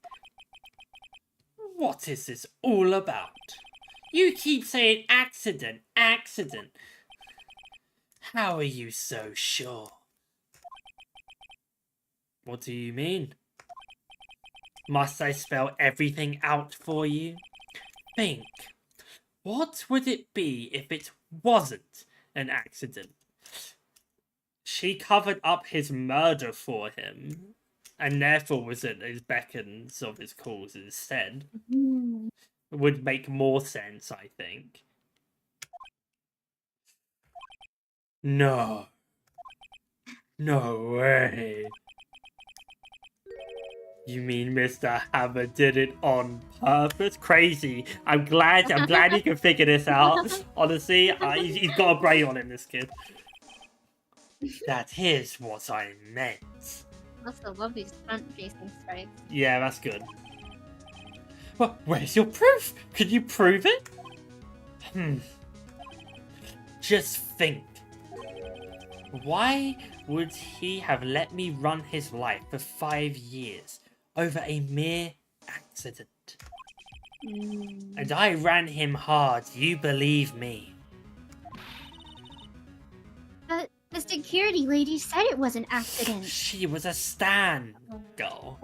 What is this all about? You keep saying accident, accident. How are you so sure? What do you mean? Must I spell everything out for you? Think. What would it be if it wasn't an accident? She covered up his murder for him, and therefore was at his beckons of his calls instead. It would make more sense, I think. No. No way. You mean Mr. Hammer did it on purpose? Crazy. I'm glad he can figure this out. Honestly, he's got a brain on him, this kid. That is what I meant. Also, love these front-facing stripes. Yeah, that's good. Well, where's your proof? Could you prove it? Just think. Why would he have let me run his life for 5 years over a mere accident? And I ran him hard, you believe me. But the security lady said it was an accident. She was a stan girl.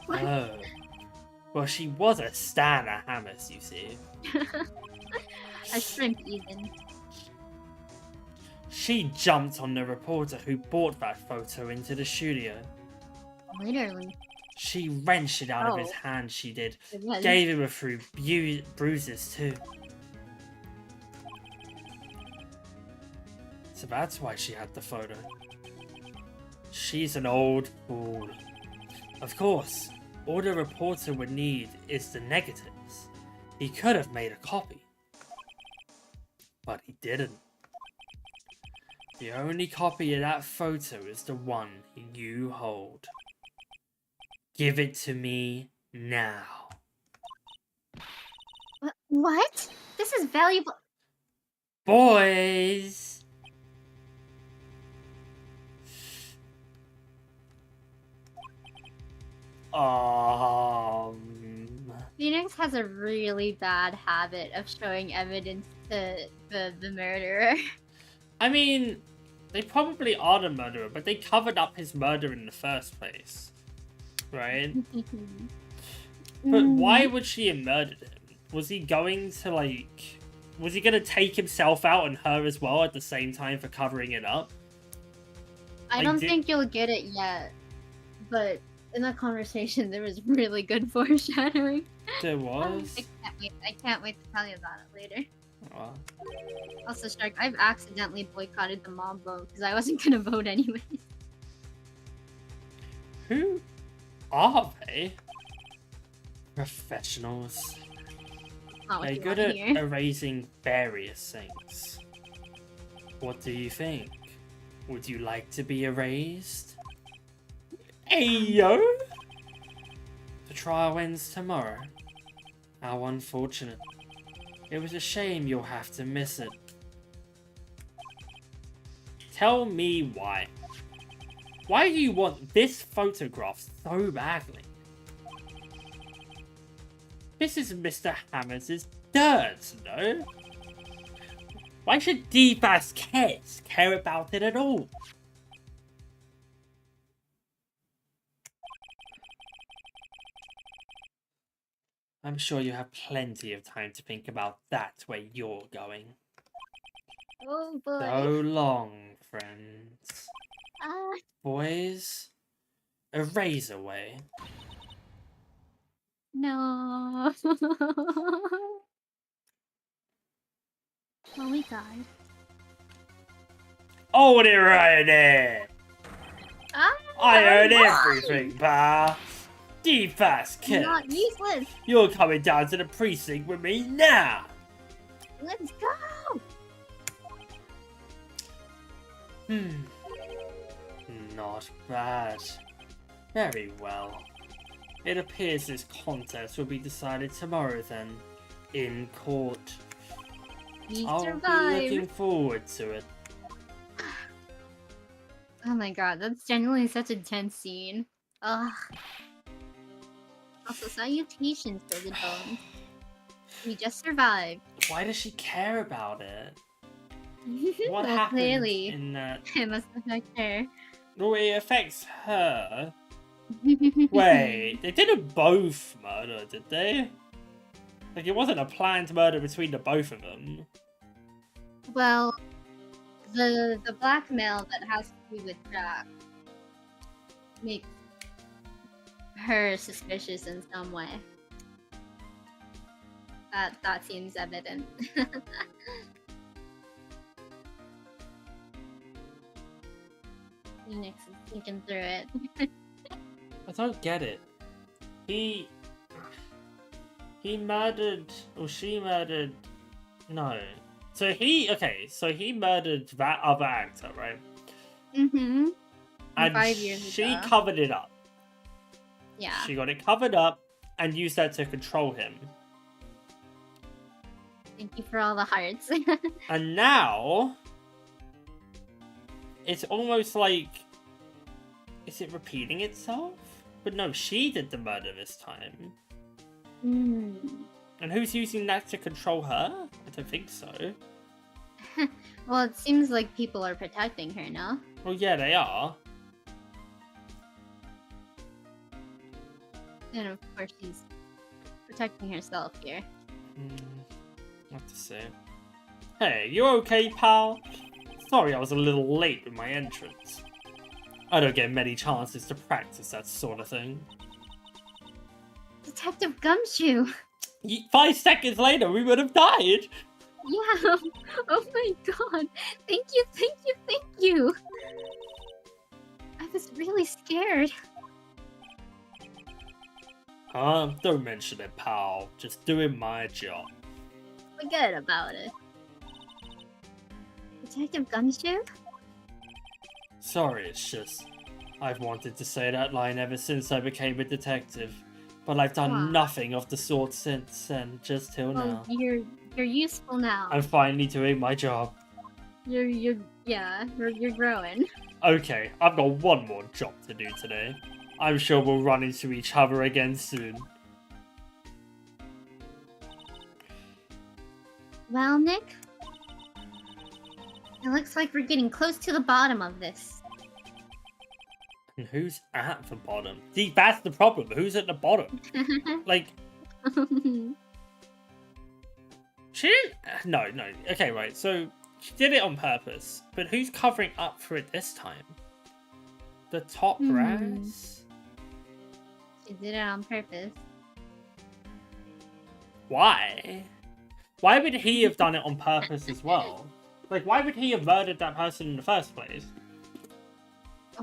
Oh. Well, she was a stan at Hammers, you see. A shrimp, even. She jumped on the reporter who brought that photo into the studio. Literally. She wrenched it out of his hand, she did. It was. Gave him a few bruises, too. So that's why she had the photo. She's an old fool. Of course, all the reporter would need is the negatives. He could have made a copy. But he didn't. The only copy of that photo is the one you hold. Give it to me now. What? This is valuable. Boys! Phoenix has a really bad habit of showing evidence to the murderer. I mean, they probably are the murderer, but they covered up his murder in the first place. Right? But why would she have murdered him? Was he going to, like... Was he going to take himself out and her as well at the same time for covering it up? I don't think you'll get it yet. But in that conversation, there was really good foreshadowing. There was? I can't wait to tell you about it later. Oh. Also, Shark, I've accidentally boycotted the mob vote because I wasn't gonna vote anyways. Who are they? Professionals. They're good at erasing various things. What do you think? Would you like to be erased? Ayo! The trial ends tomorrow. How unfortunate. It was a shame you'll have to miss it. Tell me why. Why do you want this photograph so badly? This is Mr. Hammers' dirt, no? Why should deep-ass kids care about it at all? I'm sure you have plenty of time to think about that where you're going. Oh boy. So long, friends. Boys, a razor way. No. Oh, we died. Hold it right there! I heard why? everything, pal. Deep-ass kids. Not useless. You're coming down to the precinct with me now. Let's go. Not bad. Very well. It appears this contest will be decided tomorrow then, in court. We I'll survived. be looking forward to it. Oh my god, that's genuinely such a tense scene. Ugh. Also, salutations for the bones. We just survived. Why does she care about it? What Well, happened clearly, in that? it must affect her. No, it affects her. Wait, they didn't both murder, did they? Like, it wasn't a planned murder between the both of them. Well, the blackmail that has to do with Jack makes her suspicious in some way. That seems evident. Phoenix is thinking through it. I don't get it. He murdered, or she murdered, no. So he murdered that other actor, right? Mm-hmm. And 5 years she ago. covered it up. Yeah. She got it covered up and used that to control him. Thank you for all the hearts. And now, it's almost like, is it repeating itself? But no, she did the murder this time. And who's using that to control her? I don't think so. Well, it seems like people are protecting her now. Well, yeah, they are. And of course, she's protecting herself here. What to say? Hey, you okay, pal? Sorry I was a little late with my entrance. I don't get many chances to practice that sort of thing. Detective Gumshoe! 5 seconds later, we would have died! Yeah! Oh my god! Thank you, thank you, thank you! I was really scared. Don't mention it, pal. Just doing my job. Forget about it. Detective Gumshoe? Sorry, it's just... I've wanted to say that line ever since I became a detective. But I've done nothing of the sort since then, just till now. You're useful now. I'm finally doing my job. You're growing. Okay, I've got one more job to do today. I'm sure we'll run into each other again soon. Well, Nick? It looks like we're getting close to the bottom of this. And who's at the bottom? See, that's the problem. Who's at the bottom? Like... She didn't... No. Okay, right. So, she did it on purpose. But who's covering up for it this time? The top brass? She did it on purpose. Why? Why would he have done it on purpose as well? Like, why would he have murdered that person in the first place?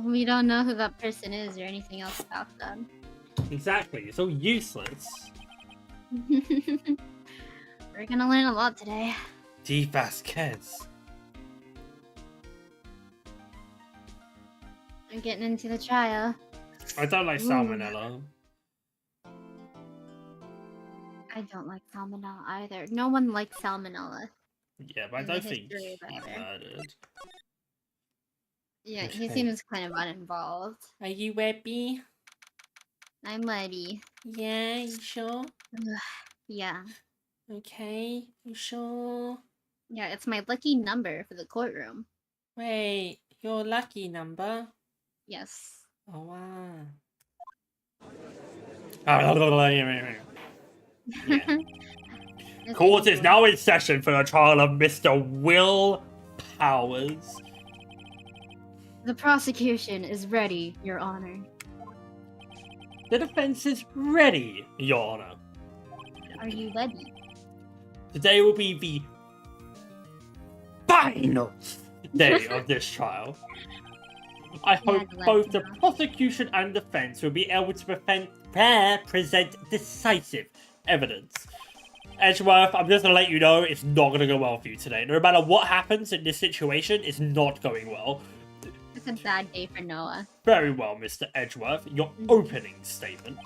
We don't know who that person is or anything else about them. Exactly. It's all useless. We're gonna learn a lot today. Deep-ass kids. We're getting into the trial. I don't like salmonella. I don't like salmonella either. No one likes salmonella. Yeah, but I In the don't think history of he ever. murdered. Yeah, he Okay. seems kind of uninvolved. Are you ready? I'm ready. Yeah, you sure? Yeah. Okay, you sure? Yeah, it's my lucky number for the courtroom. Wait, your lucky number? Yes. Oh, wow. Yeah. Court is now in session for the trial of Mr. Will Powers. The prosecution is ready, Your Honor. The defense is ready, Your Honor. Are you ready? Today will be the final day of this trial. I hope both the prosecution and defense will be able to present decisive evidence. Edgeworth, I'm just going to let you know it's not going to go well for you today. No matter what happens in this situation, it's not going well. It's a bad day for Noah. Very well, Mr. Edgeworth. Your opening statement.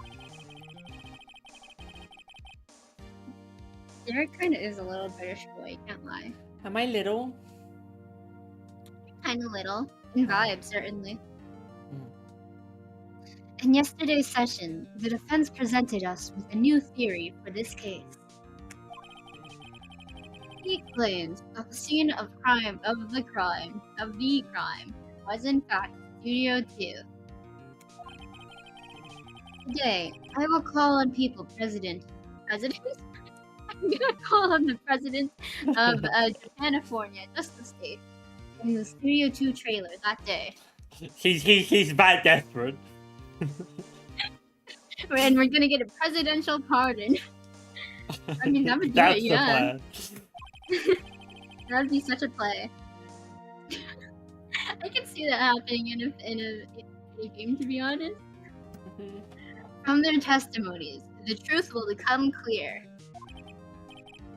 Derek kind of is a little British boy, can't lie. Am I little? Kind of little. In vibe, certainly. In yesterday's session, the defense presented us with a new theory for this case. He claims that the scene of the crime was in fact Studio 2. Today, I will call on President? I'm gonna call on the president of Japanifornia Justice State in the Studio 2 trailer that day. He's that desperate. And we're gonna get a presidential pardon. I mean, that would do That's it, the yeah. plan. That would be such a play. I can see that happening in a game, to be honest. From their testimonies, the truth will become clear.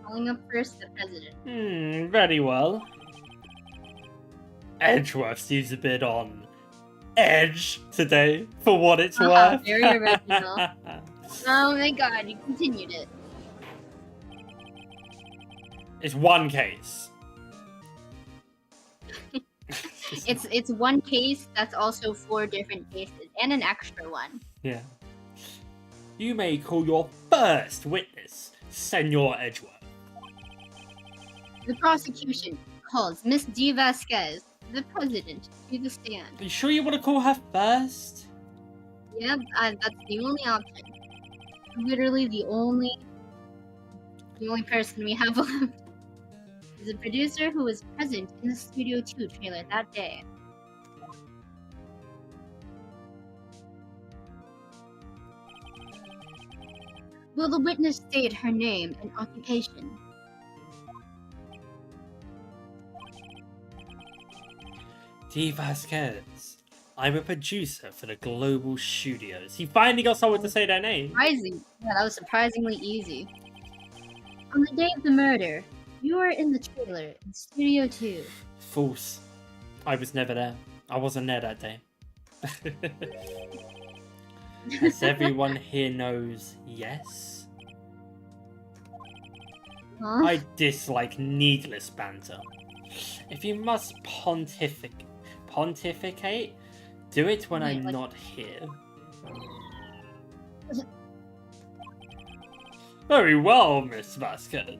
Calling up first the president. Very well. Edgeworth seems a bit on edge today, for what it's worth. Very original. Oh my god, you continued it. It's one case. It's one case that's also 4 different cases, and an extra one. Yeah. You may call your first witness, Senor Edgeworth. The prosecution calls Miss D. Vasquez, the president, to the stand. Are you sure you want to call her first? Yeah, that's the only option. Literally the only person we have left is a producer who was present in the Studio 2 trailer that day. Will the witness state her name and occupation? D. Vasquez. I'm a producer for the Global Studios. He finally got someone to say their name. Surprising. Yeah, that was surprisingly easy. On the day of the murder, you were in the trailer in Studio 2. False. I was never there. I wasn't there that day. As everyone here knows, yes. Huh? I dislike needless banter. If you must pontificate, do it when I'm not here. Very well, Miss Vasquez.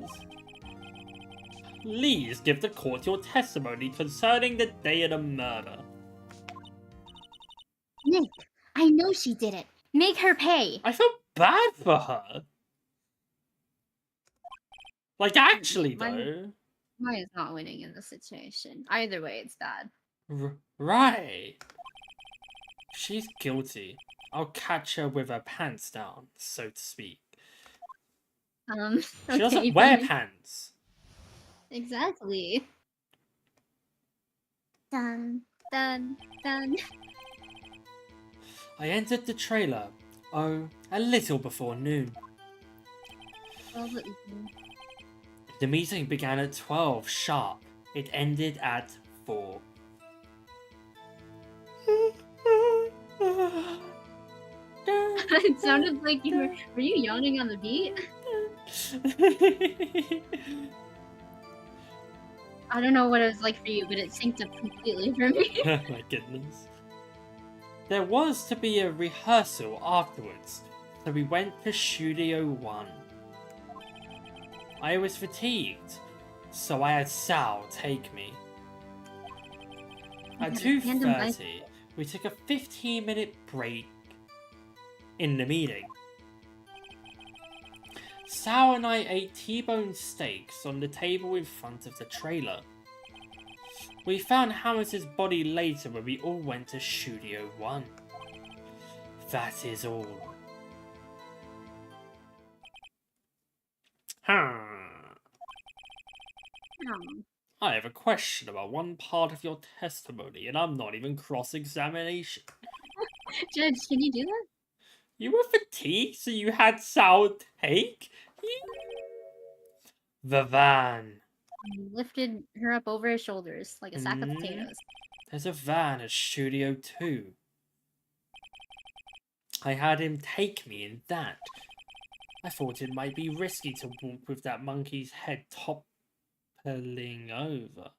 Please give the court your testimony concerning the day of the murder. Nick, I know she did it. Make her pay. I feel bad for her. Like, actually, though. Maya is not winning in this situation. Either way, it's bad. Right. She's guilty. I'll catch her with her pants down, so to speak. She doesn't wear pants. Exactly. Dun, dun, dun. I entered the trailer, a little before noon. The meeting began at 12 sharp. It ended at 4. It sounded like were you yawning on the beat? I don't know what it was like for you, but it synced up completely for me. Oh my goodness. There was to be a rehearsal afterwards, so we went to Studio 1. I was fatigued, so I had Sal take me. At 2:30, we took a 15-minute break in the meeting. Sal and I ate T-bone steaks on the table in front of the trailer. We found Hammer's body later when we all went to Studio 1. That is all. I have a question about one part of your testimony, and I'm not even cross-examination. Judge, can you do that? You were fatigued, so you had Sal take you? The van. He lifted her up over his shoulders like a sack of potatoes. There's a van at Studio 2. I had him take me in that. I thought it might be risky to walk with that monkey's head toppling over.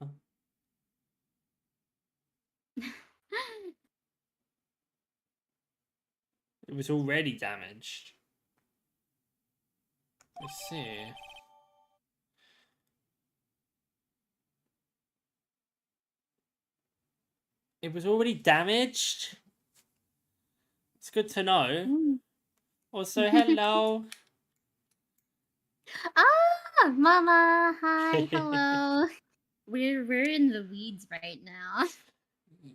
It was already damaged. Let's see. It was already damaged? It's good to know. Also, hello. Ah, Mama, hi, hello. We're in the weeds right now.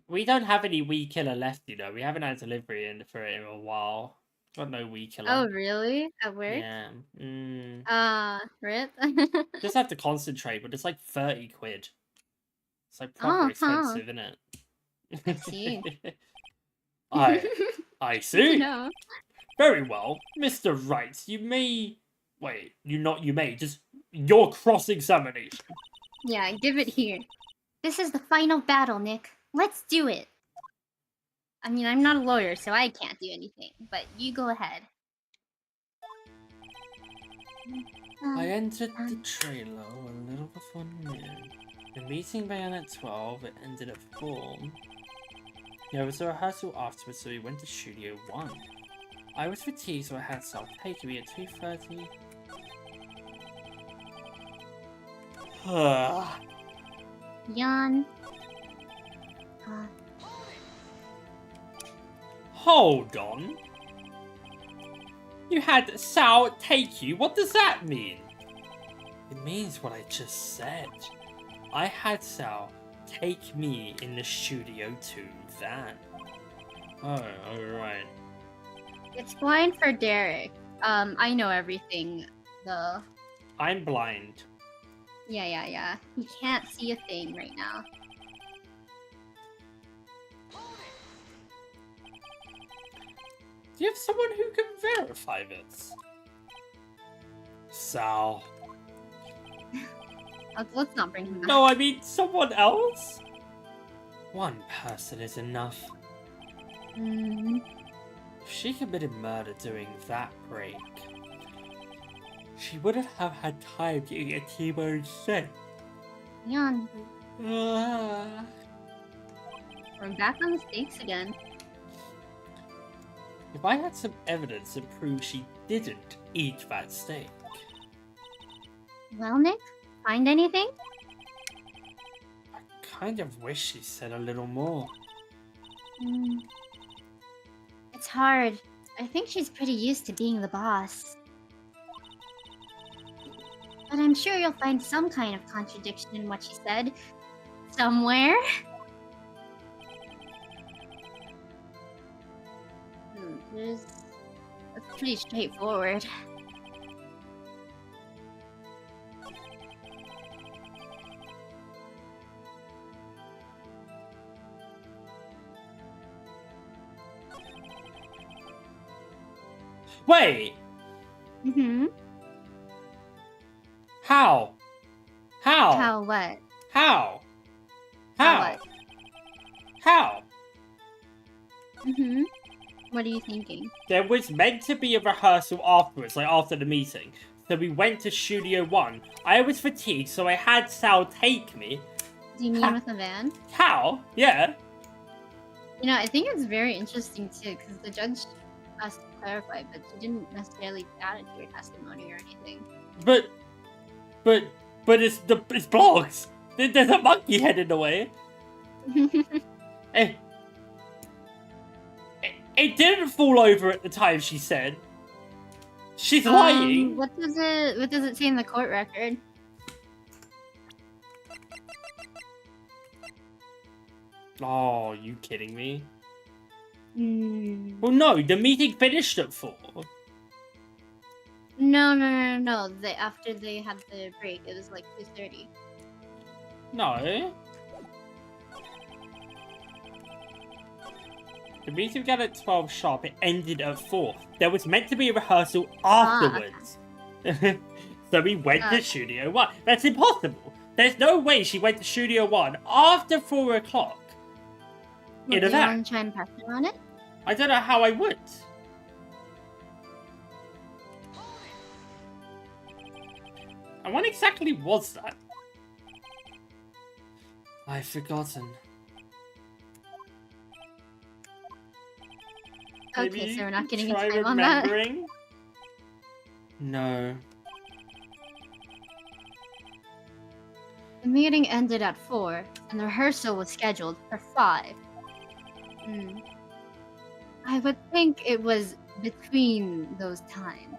We don't have any weed killer left, you know. We haven't had delivery in for it in a while. Got no weed killer. Oh, really? At work? Yeah. Rip. Just have to concentrate, but it's like 30 quid. It's like proper expensive, isn't it? I see. I see. No. Very well. Mr. Wright, you may... Wait, you may. Just your cross-examination. Yeah, give it here. This is the final battle, Nick. Let's do it. I mean, I'm not a lawyer, so I can't do anything, but you go ahead. I entered the trailer a little before noon. The meeting began at 12, it ended at 4. There was a rehearsal afterwards, so we went to Studio 1. I was fatigued, so I had Sal take me at 2:30. Yawn. Hold on. You had Sal take you? What does that mean? It means what I just said. I had Sal take me in the Studio 2 van. Oh, alright. It's blind for Derek. I know everything, though. I'm blind. Yeah. He can't see a thing right now. Do you have someone who can verify this? Sal. Let's not bring him back. No, I mean someone else? One person is enough. If she committed murder during that break, she wouldn't have had time to eat a T-bone steak. Yawn. We're back on the steaks again. If I had some evidence to prove she didn't eat that steak. Well, Nick, find anything? I kind of wish she said a little more. It's hard. I think she's pretty used to being the boss. But I'm sure you'll find some kind of contradiction in what she said. Somewhere. It's pretty straightforward. Wait! How? How what? How? What? How? What are you thinking? There was meant to be a rehearsal afterwards, like after the meeting. So we went to Studio 1. I was fatigued, so I had Sal take me. Do you mean with a van? How? Yeah. You know, I think it's very interesting too, because the judge asked to clarify, but she didn't necessarily add it to your testimony or anything. But it's blocked. There's a monkey head in the way. It didn't fall over at the time, she said. She's lying. What does it say in the court record? Oh, you kidding me? Mm. Well, no, the meeting finished at 4. No. After they had the break, it was like 2:30. No. The meeting began at 12 sharp. It ended at 4. There was meant to be a rehearsal afterwards. So we went to Studio 1. That's impossible. There's no way she went to Studio 1 after 4 o'clock. Do you want to try and pressure on it? I don't know how I would. And when exactly was that? I've forgotten. Okay, so we're not getting any time on that. No. The meeting ended at 4, and the rehearsal was scheduled for 5. I would think it was between those times.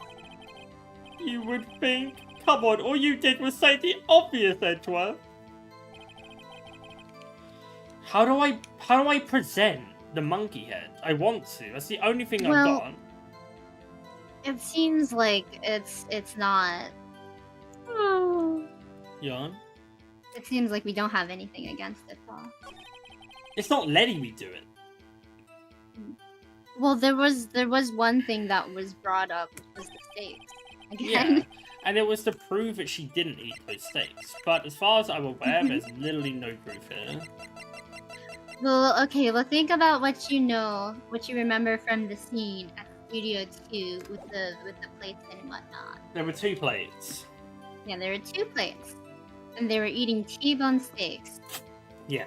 You would think? Come on, all you did was say the obvious, Edgeworth. How do I present the monkey head? I want to. That's the only thing I've got. It seems like it's not. Yeah. It seems like we don't have anything against it, though. It's not letting me do it. Well, there was one thing that was brought up, which was the steaks. Again. Yeah, and it was to prove that she didn't eat those steaks. But as far as I'm aware, there's literally no proof here. Well, okay, well think about what you know, what you remember from the scene at Studio 2 with the plates and whatnot. There were 2 plates. Yeah, there were 2 plates. And they were eating T-bone steaks. Yeah.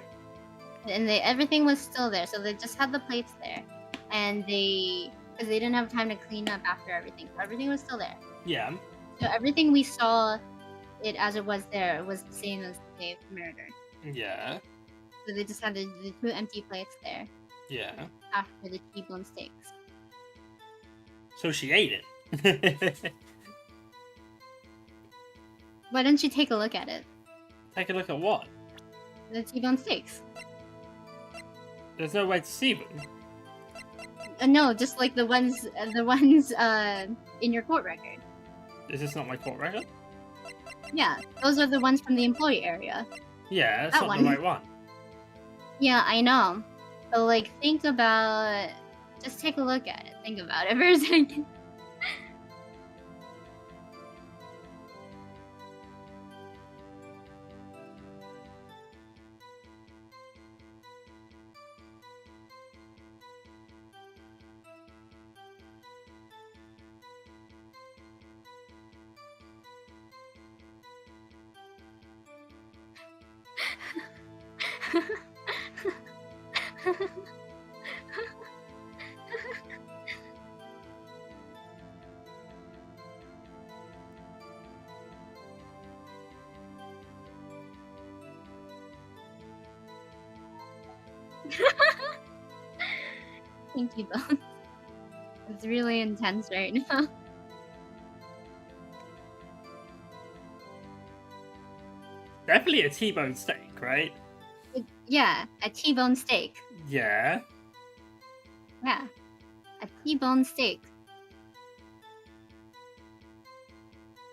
And everything was still there, so they just had the plates there. And because they didn't have time to clean up after everything. So everything was still there. Yeah. So everything we saw it as it was there was the same as the day of the murder. Yeah. So they just had the 2 empty plates there. Yeah. After the T-bone steaks. So she ate it. Why don't you take a look at it? Take a look at what? The T-bone steaks. There's no way to see them. No, just like the ones in your court record. Is this not my court record? Yeah, those are the ones from the employee area. Yeah, that's not the right one. Yeah, I know. But like, just take a look at it. Think about it for a second. Thank you both. It's really intense right now. Definitely a T-bone steak, right? Yeah, a T-bone steak. Yeah. Yeah, a T-bone steak.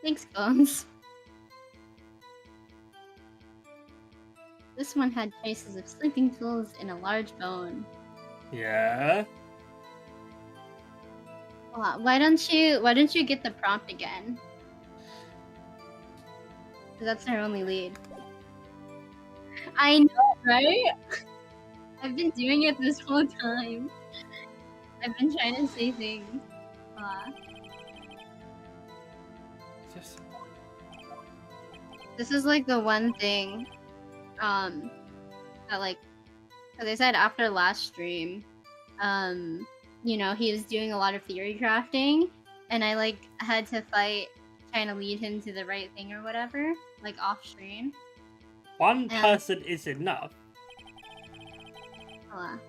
Thanks, Bones. This one had traces of sleeping tools and a large bone. Yeah. Why don't you get the prompt again? 'Cause that's our only lead. I know, right? I've been doing it this whole time. I've been trying to say things. Just... This is like the one thing, that like, as I said after last stream, you know, he was doing a lot of theory crafting, and I like had to fight trying to lead him to the right thing or whatever, like off stream. One person is enough. Hold on.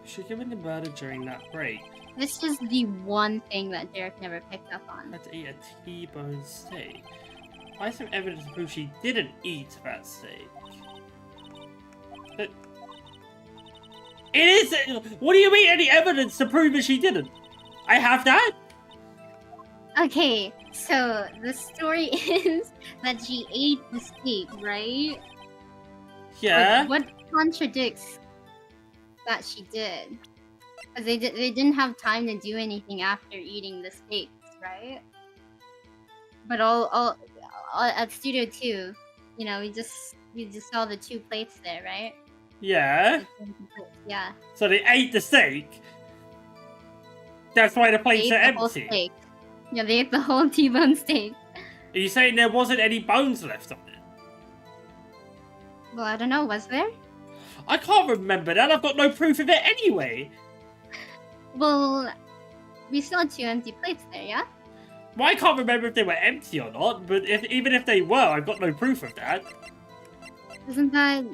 Should give him the murder during that break. This is the one thing that Derek never picked up on. Had to eat a T-bone steak. I have some evidence to prove she didn't eat that steak. But it is. What do you mean? Any evidence to prove that she didn't? I have that. Okay, so the story is that she ate the steak, right? Yeah. But what contradicts that she did? Because they didn't have time to do anything after eating the steaks, right? But all at Studio 2, you know, we just saw the 2 plates there, right? Yeah. Yeah. So they ate the steak. That's why the plates They are ate the whole empty. steak. Yeah, they ate the whole T-bone steak. Are you saying there wasn't any bones left on it? Well, I don't know, was there? I can't remember that. I've got no proof of it anyway. Well, we saw 2 empty plates there, yeah? Well, I can't remember if they were empty or not, but even if they were, I've got no proof of that. Isn't that...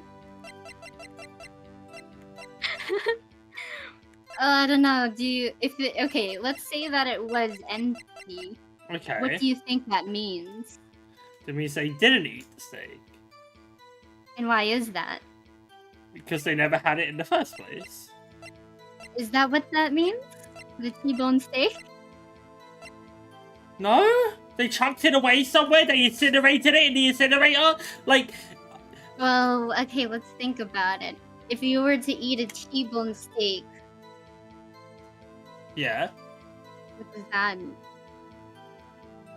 I don't know, okay, let's say that it was empty. Okay. What do you think that means? That means they didn't eat the steak. And why is that? Because they never had it in the first place. Is that what that means? The T-bone steak? No? They chucked it away somewhere? They incinerated it in the incinerator? Like... Well, okay, let's think about it. If you were to eat a T-bone steak... Yeah. What does that mean?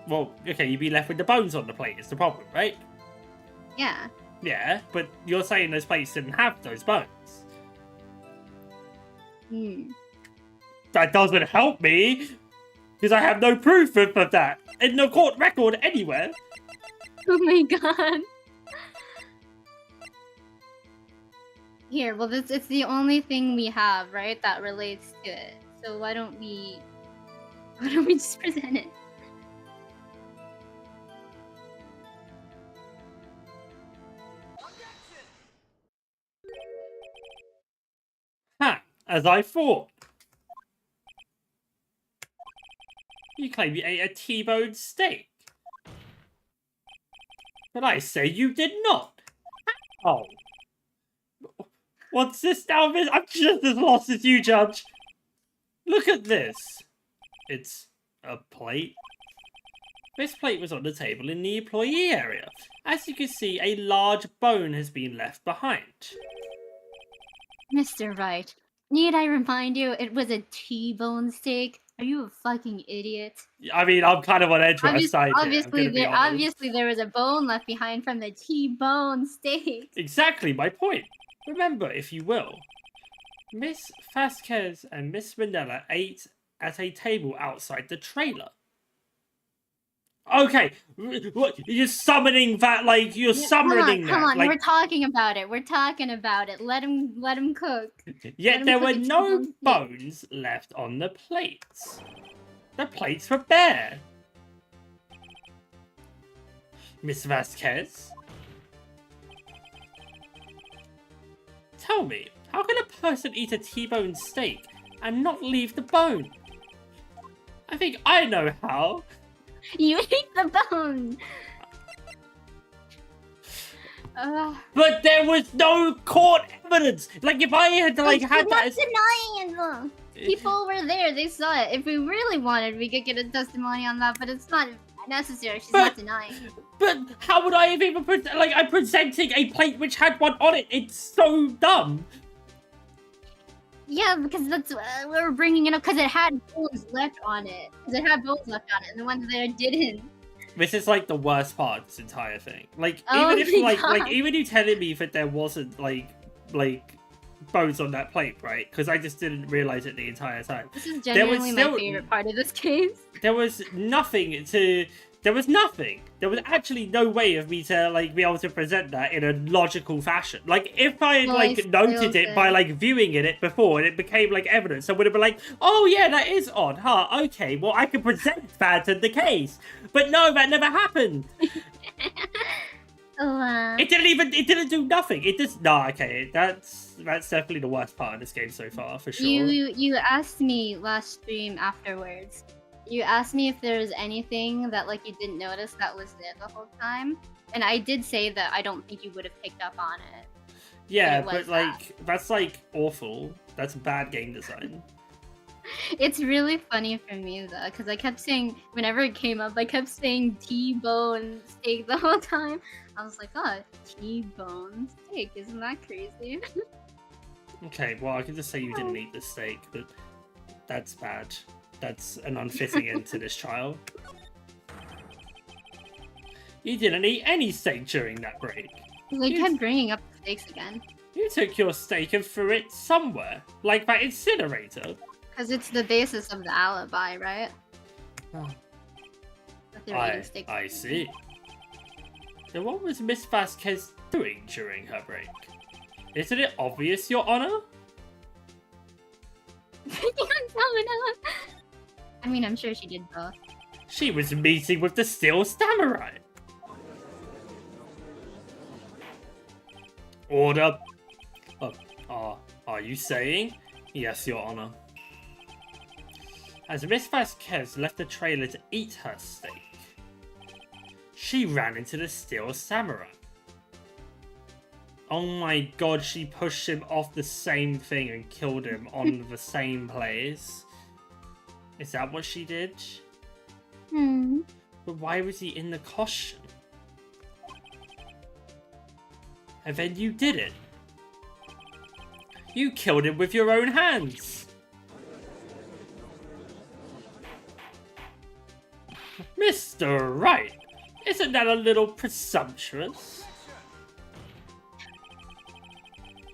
Well, okay, you'd be left with the bones on the plate, is the problem, right? Yeah. Yeah, but you're saying those plates didn't have those bones. That doesn't help me, because I have no proof of that in the court record anywhere. Oh my god. Here, well, it's the only thing we have, right, that relates to it. So why don't we just present it? Ha! As I thought. You claim you ate a T-bone steak. But I say you did not. Oh. What's this now? I'm just as lost as you, Judge. Look at this. It's a plate. This plate was on the table in the employee area. As you can see, a large bone has been left behind. Mr. Wright, need I remind you, it was a T-bone steak? Are you a fucking idiot? I mean, I'm kind of on edge when I side here. Obviously, there was a bone left behind from the T-bone steak. Exactly my point. Remember, if you will, Miss Vasquez and Miss Manila ate at a table outside the trailer. Okay, what, you're summoning that, like, you're summoning that. Come on, like, we're talking about it. We're talking about it. Let him cook. Yet there were no bones left on the plates. The plates were bare. Miss Vasquez? Tell me, how can a person eat a T-bone steak and not leave the bone? I think I know how. You ate the bone! But there was no court evidence! Like, if I had, like, had that... Denying it, though! People were there, they saw it. If we really wanted, we could get a testimony on that, but it's not necessary, she's not denying. But how would I have even... Like, I'm presenting a plate which had one on it! It's so dumb! Yeah, because that's we were bringing it up because it had bones left on it. Because it had bones left on it, and the ones there didn't. This is like the worst part of this entire thing. Like, Oh even if my God. even you telling me that there wasn't like bones on that plate, right? Because I just didn't realize it the entire time. This is genuinely my favorite part of this case. There was nothing to There was nothing. There was actually no way of me to like be able to present that in a logical fashion. Like if I had like noted it by like viewing it before and it became like evidence, I would have been like, oh yeah, that is odd, huh? Okay, well I can present that in the case. But no, that never happened. It didn't do nothing. It just okay. That's definitely the worst part of this game so far, for sure. You asked me last stream afterwards. You asked me if there was anything that like you didn't notice that was there the whole time, and I did say that I don't think you would have picked up on it. Yeah, but like that's like awful. That's bad game design. It's really funny for me though, because I kept saying whenever it came up, I kept saying T-bone steak the whole time. I was like, oh, T-bone steak, isn't that crazy? Okay, well I can just say you didn't eat the steak, but that's bad. That's an unfitting end to this trial. You didn't eat any steak during that break. They kept bringing up the steaks again. You took your steak and threw it somewhere, like that incinerator. Because it's the basis of the alibi, right? Oh. Steaks. I see. Then what was Miss Vasquez doing during her break? Isn't it obvious, Your Honor? You can't tell me now. I mean, I'm sure she did both. She was meeting with the Steel Samurai. Order. Are you saying? Yes, Your Honor. As Miss Vasquez left the trailer to eat her steak, she ran into the Steel Samurai. Oh my god, she pushed him off the same thing and killed him on the same place. Is that what she did? But why was he in the costume? And then you did it. You killed him with your own hands. Mr. Wright, isn't that a little presumptuous?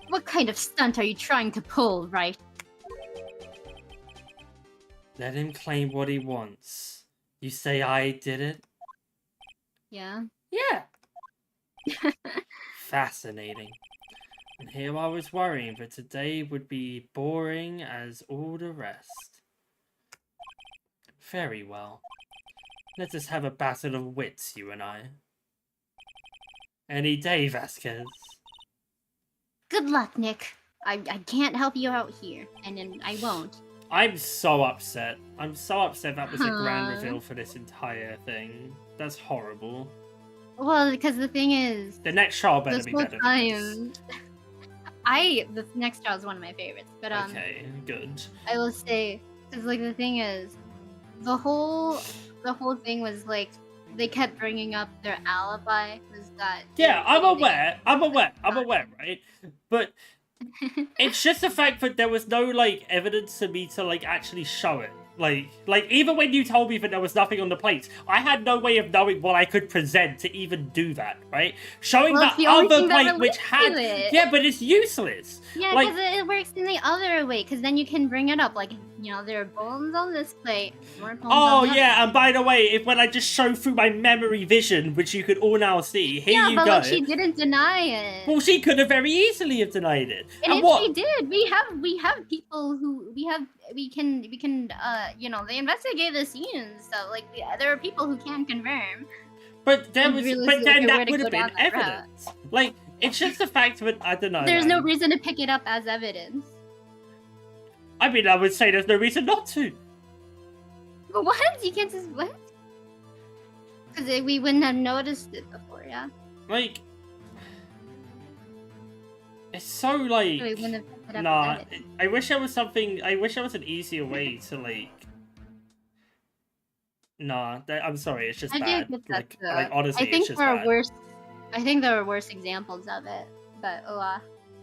What kind of stunt are you trying to pull, Wright? Let him claim what he wants. You say I did it? Yeah. Yeah. Fascinating. And here I was worrying that today would be boring as all the rest. Very well. Let us have a battle of wits, you and I. Any day, Vasquez. Good luck, Nick. I can't help you out here, and then I won't. I'm so upset. I'm so upset that was a grand reveal for this entire thing. That's horrible. Well, because the thing is... The next trial better be better than this. The next trial is one of my favorites, but okay, good. I will say, because like the thing is, the whole thing was like, they kept bringing up their alibi, was that... Yeah, I'm aware, right? But it's just the fact that there was no, like, evidence for me to, like, actually show it. Like, even when you told me that there was nothing on the plates, I had no way of knowing what I could present to even do that, right? Showing that other plate which had... Yeah, but it's useless. Yeah, because it works in the other way, because then you can bring it up, like, you know, there are bones on this plate, more bones on that and by the way, when I just show through my memory vision, which you could all now see, here you go. Yeah, but she didn't deny it. Well, she could have very easily have denied it. And if she did, we have people who, we can, you know, they investigate the scene and stuff, like, there are people who can confirm. But then that would have been evidence. Like, it's just the fact that, I don't know. There's no reason to pick it up as evidence. I mean, I would say there's no reason not to. What? You can't just, what? Because we wouldn't have noticed it before, yeah? Like, it's so, like... We wouldn't have picked it up nah, I wish there was something, I wish there was an easier way to, like... Nah, I'm sorry, it's just bad. Like, honestly, it's just bad. I think there are worse examples of it, but,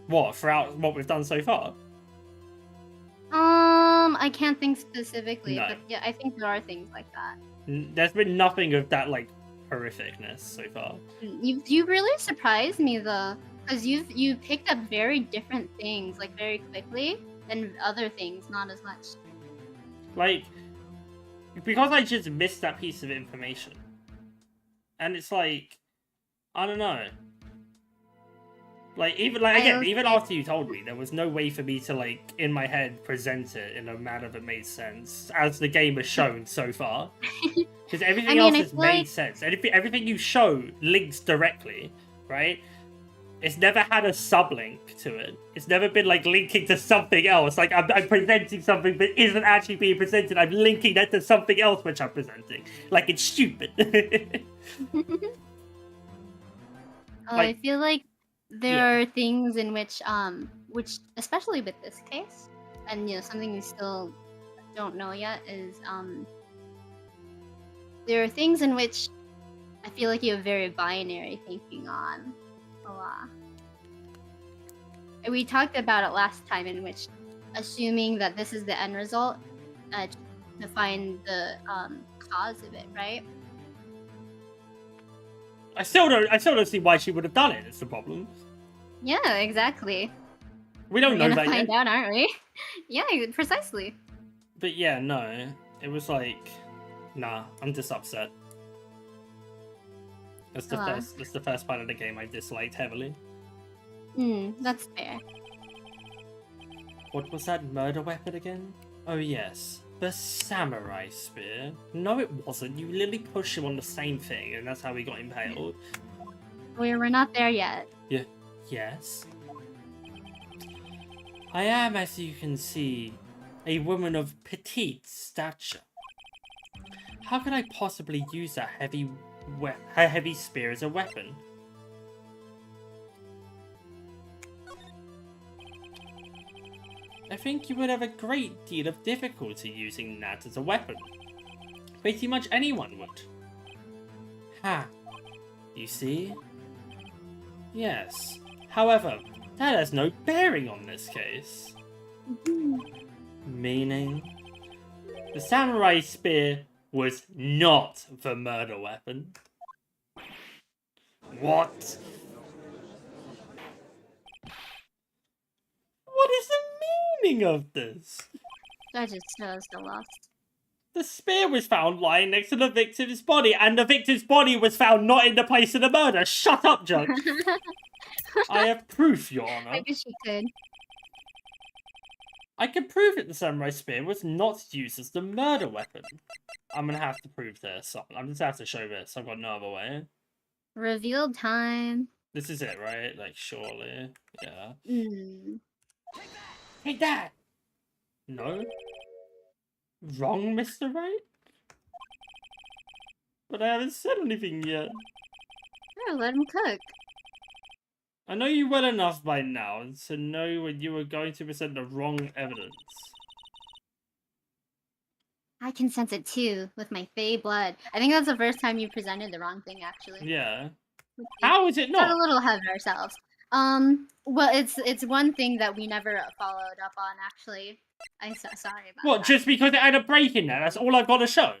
What, throughout what we've done so far? I can't think specifically, but yeah, I think there are things like that. There's been nothing of that, like, horrificness so far. You really surprised me, though, because you picked up very different things, like, very quickly, and other things not as much. Like, because I just missed that piece of information. And it's like, I don't know. Like, even after you told me, there was no way for me to, like, in my head, present it in a manner that made sense, as the game has shown so far. Because everything else has made sense. Everything you show links directly, right? It's never had a sublink to it. It's never been, like, linking to something else. Like, I'm presenting something that isn't actually being presented. I'm linking that to something else which I'm presenting. Like, it's stupid. I feel like there are things in which especially with this case, and something we still don't know yet is there are things in which I feel like you have very binary thinking on a lot. And we talked about it last time, in which assuming that this is the end result to find the cause of it, right? I still don't see why she would have done it. It's the problem. Yeah, exactly. We don't know that yet. We're gonna find out, aren't we? Yeah, precisely. But yeah, no. It was like, nah, I'm just upset. That's the first part of the game I disliked heavily. That's fair. What was that murder weapon again? Oh yes, the samurai spear. No, it wasn't. You literally pushed him on the same thing, and that's how he got impaled. We're not there yet. Yeah. Yes. I am, as you can see, a woman of petite stature. How could I possibly use a heavy spear as a weapon? I think you would have a great deal of difficulty using that as a weapon. Pretty much anyone would. Ha. You see? Yes. However, that has no bearing on this case. Meaning? The samurai spear was not the murder weapon. What? What is the meaning of this? I just so lost. The spear was found lying next to the victim's body, and the victim's body was found not in the place of the murder. Shut up, Judge. I have proof, Your Honor. I wish you could. I can prove that the samurai spear was not used as the murder weapon. I'm gonna have to prove this. I'm just gonna have to show this. I've got no other way. Reveal time. This is it, right? Like, surely. Yeah. Hey, Dad! No? Wrong, Mr. Wright? But I haven't said anything yet. Yeah, let him cook. I know you well enough by now to know when you were going to present the wrong evidence. I can sense it too, with my fey blood. I think that's the first time you presented the wrong thing, actually. Yeah. How is it not? Got a little ahead of ourselves. Well, it's one thing that we never followed up on, actually. I'm so sorry about that. What, just because it had a break in there? That's all I've got to show.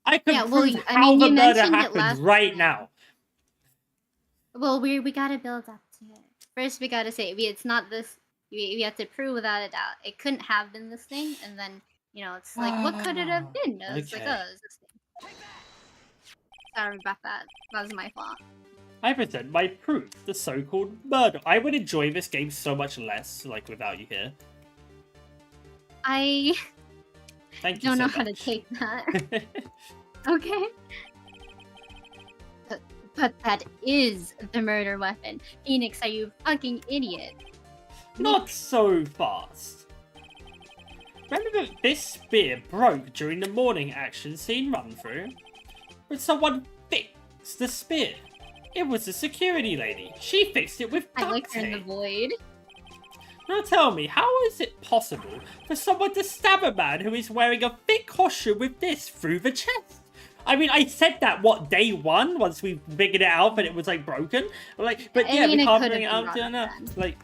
I can prove I how mean, the you murder mentioned it happened last right time. now. Well, we gotta build up to it. First, we gotta say it's not this. We have to prove without a doubt it couldn't have been this thing, and then it's like, what could it have been? It's like, oh, it's this thing. Sorry about that. That was my fault. I present my proof, the so-called murder. I would enjoy this game so much less, like, without you here. I Thank you don't so know much. how to take that. Okay. But that is the murder weapon. Phoenix, are you fucking idiot? Not so fast. Remember that this spear broke during the morning action scene run-through? But someone fixed the spear. It was a security lady. She fixed it with duct I like her in the tape. void. Now tell me, how is it possible for someone to stab a man who is wearing a thick costume with this through the chest? I mean, I said that, day one, once we figured it out, but it was, like, broken? Like, but yeah, we can't bring it up to now. Like,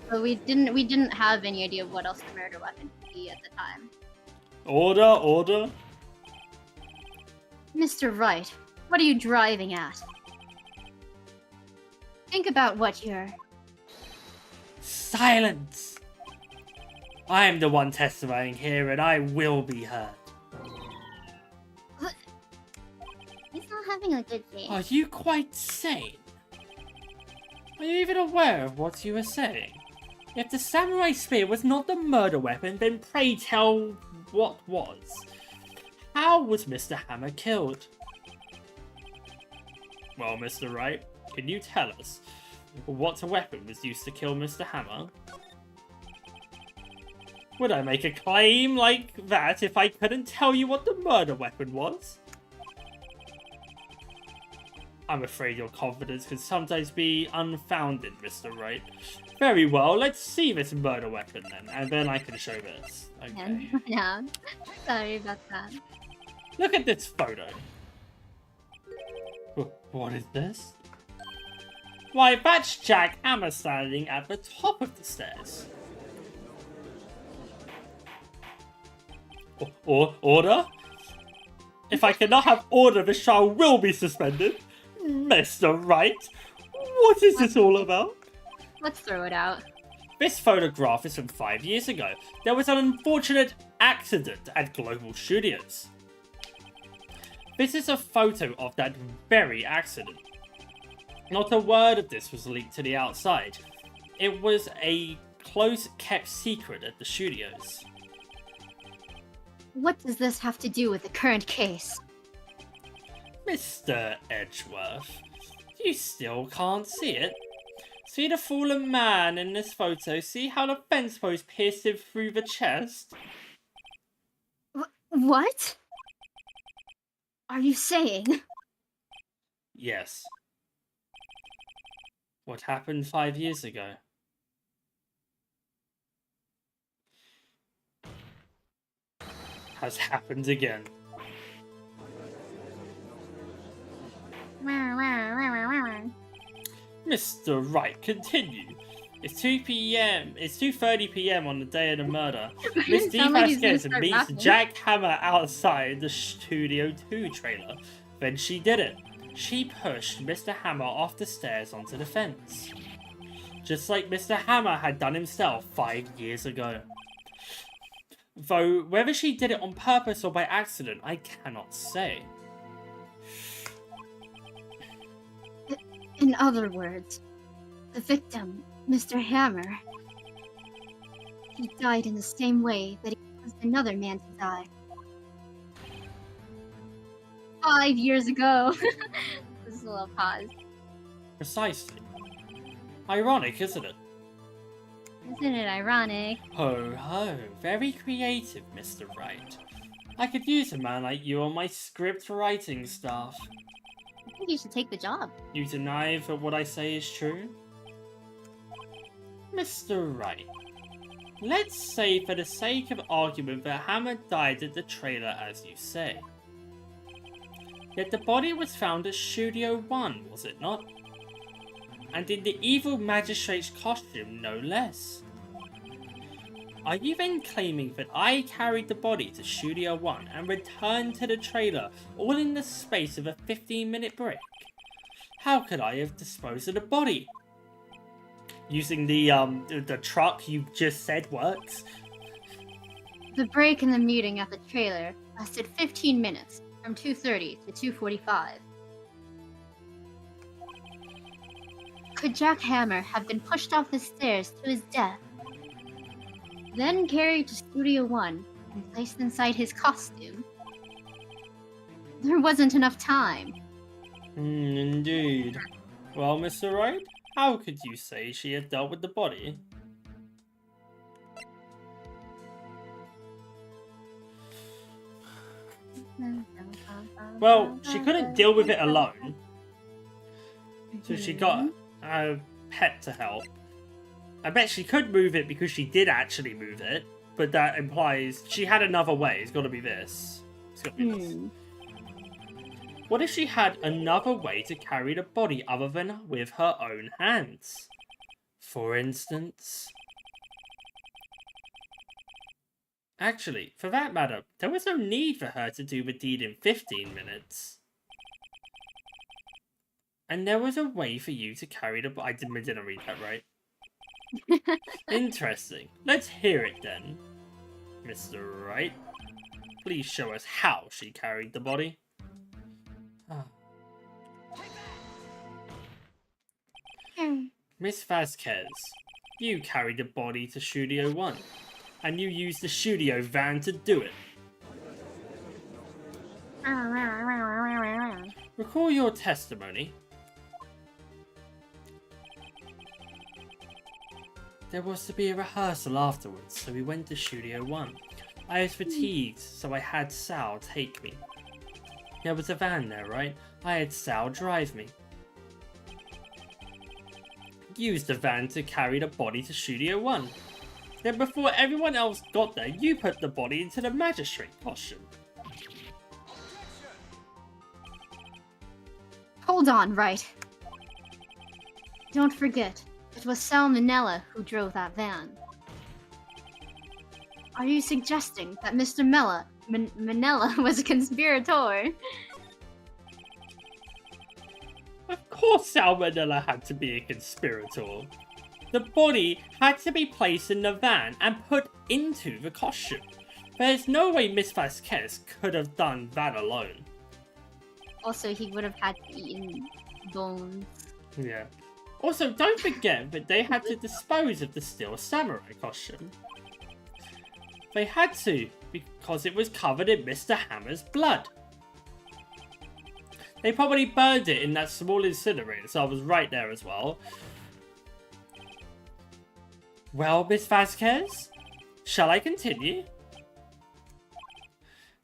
but we didn't have any idea of what else the murder weapon could be at the time. Order. Mr. Wright, what are you driving at? Think about what you're... Silence! I am the one testifying here, and I will be heard. He's not having having a good day. Are you quite sane? Are you even aware of what you were saying? If the samurai spear was not the murder weapon, then pray tell what was. How was Mr. Hammer killed? Well, Mr. Wright, can you tell us what weapon was used to kill Mr. Hammer? Would I make a claim like that if I couldn't tell you what the murder weapon was? I'm afraid your confidence can sometimes be unfounded, Mr. Wright. Very well, let's see this murder weapon then, and then I can show this. Okay. Yeah, sorry about that. Look at this photo. What is this? Why, that's Jack Hammer standing at the top of the stairs. Order? If I cannot have order, the child will be suspended. Mr. Wright, what is this all about? Let's throw it out. This photograph is from 5 years ago. There was an unfortunate accident at Global Studios. This is a photo of that very accident. Not a word of this was leaked to the outside. It was a close-kept secret at the studios. What does this have to do with the current case? Mr. Edgeworth, you still can't see it? See the fallen man in this photo? See how the fence post pierced him through the chest? What? Are you saying? Yes. What happened 5 years ago? Has happened again. Mr. Wright, continue. It's 2 p.m. It's 2:30 p.m. on the day of the murder. Miss D. Vasquez meets Jack Hammer outside the Studio 2 trailer. Then she did it. She pushed Mr. Hammer off the stairs onto the fence. Just like Mr. Hammer had done himself 5 years ago. Though, whether she did it on purpose or by accident, I cannot say. In other words, the victim, Mr. Hammer, he died in the same way that he caused another man to die. 5 years ago. Just a little pause. Precisely. Ironic, isn't it? Isn't it ironic? Ho ho, very creative, Mr. Wright. I could use a man like you on my script writing staff. I think you should take the job. You deny that what I say is true? Mr. Wright, let's say for the sake of argument that Hammer died at the trailer as you say. Yet the body was found at Studio 1, was it not? And in the evil magistrate's costume, no less. Are you then claiming that I carried the body to Studio 1 and returned to the trailer all in the space of a 15-minute break? How could I have disposed of the body? Using the truck you just said works? The break in the meeting at the trailer lasted 15 minutes, from 2:30 to 2:45. Could Jack Hammer have been pushed off the stairs to his death, then carried to Studio 1 and placed inside his costume? There wasn't enough time. Indeed. Well, Mr. Wright, how could you say she had dealt with the body? Well, she couldn't deal with it alone. So she got a pet to help. I bet she could move it because she did actually move it, but that implies she had another way. It's got to be this. It's got to be this. What if she had another way to carry the body other than with her own hands? For instance... Actually, for that matter, there was no need for her to do the deed in 15 minutes. And there was a way for you to carry the body... I didn't read that right. Interesting. Let's hear it then, Mr. Wright. Please show us how she carried the body. Miss Vasquez, you carried the body to Studio 1, and you used the studio van to do it. Recall your testimony. There was to be a rehearsal afterwards, so we went to Studio 1. I was fatigued, so I had Sal take me. There was a van there, right? I had Sal drive me. Used the van to carry the body to Studio 1. Then before everyone else got there, you put the body into the magistrate costume. Hold on, Wright. Don't forget, it was Sal Manella who drove that van. Are you suggesting that Mr. Manella was a conspirator? Of course Sal Manella had to be a conspirator. The body had to be placed in the van and put into the costume. There's no way Miss Vasquez could have done that alone. Also, he would have had to eat bones. Yeah. Also, don't forget that they had to dispose of the Steel Samurai costume. They had to, because it was covered in Mr. Hammer's blood. They probably burned it in that small incinerator, so I was right there as well. Well, Miss Vasquez, shall I continue?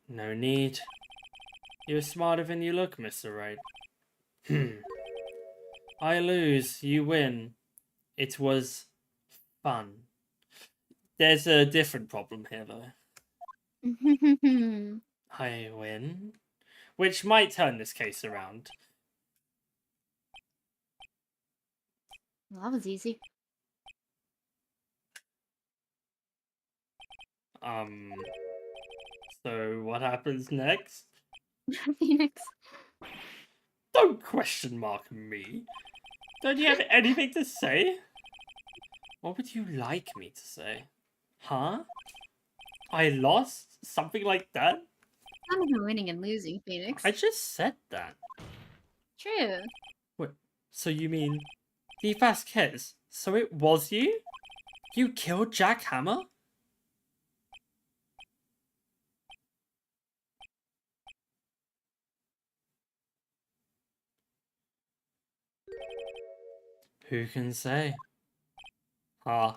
No need. You're smarter than you look, Mr. Wright. I lose, you win. It was fun. There's a different problem here, though. I win. Which might turn this case around. Well, that was easy. So what happens next? Phoenix. Don't question mark me. Don't you have anything to say? What would you like me to say? Huh? I lost? Something like that? None of them winning and losing, Phoenix. I just said that. True. Wait, so you mean... the Vasquez? So it was you? You killed Jack Hammer? Who can say? Huh?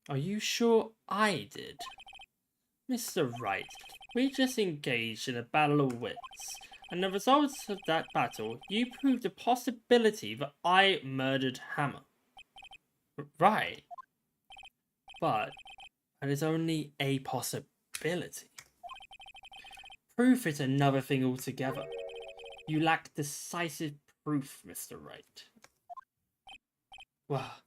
Are you sure I did? Mr. Wright, we just engaged in a battle of wits, and the results of that battle, you proved the possibility that I murdered Hammer. Right. But that is only a possibility. Proof is another thing altogether. You lack decisive proof, Mr. Wright. What?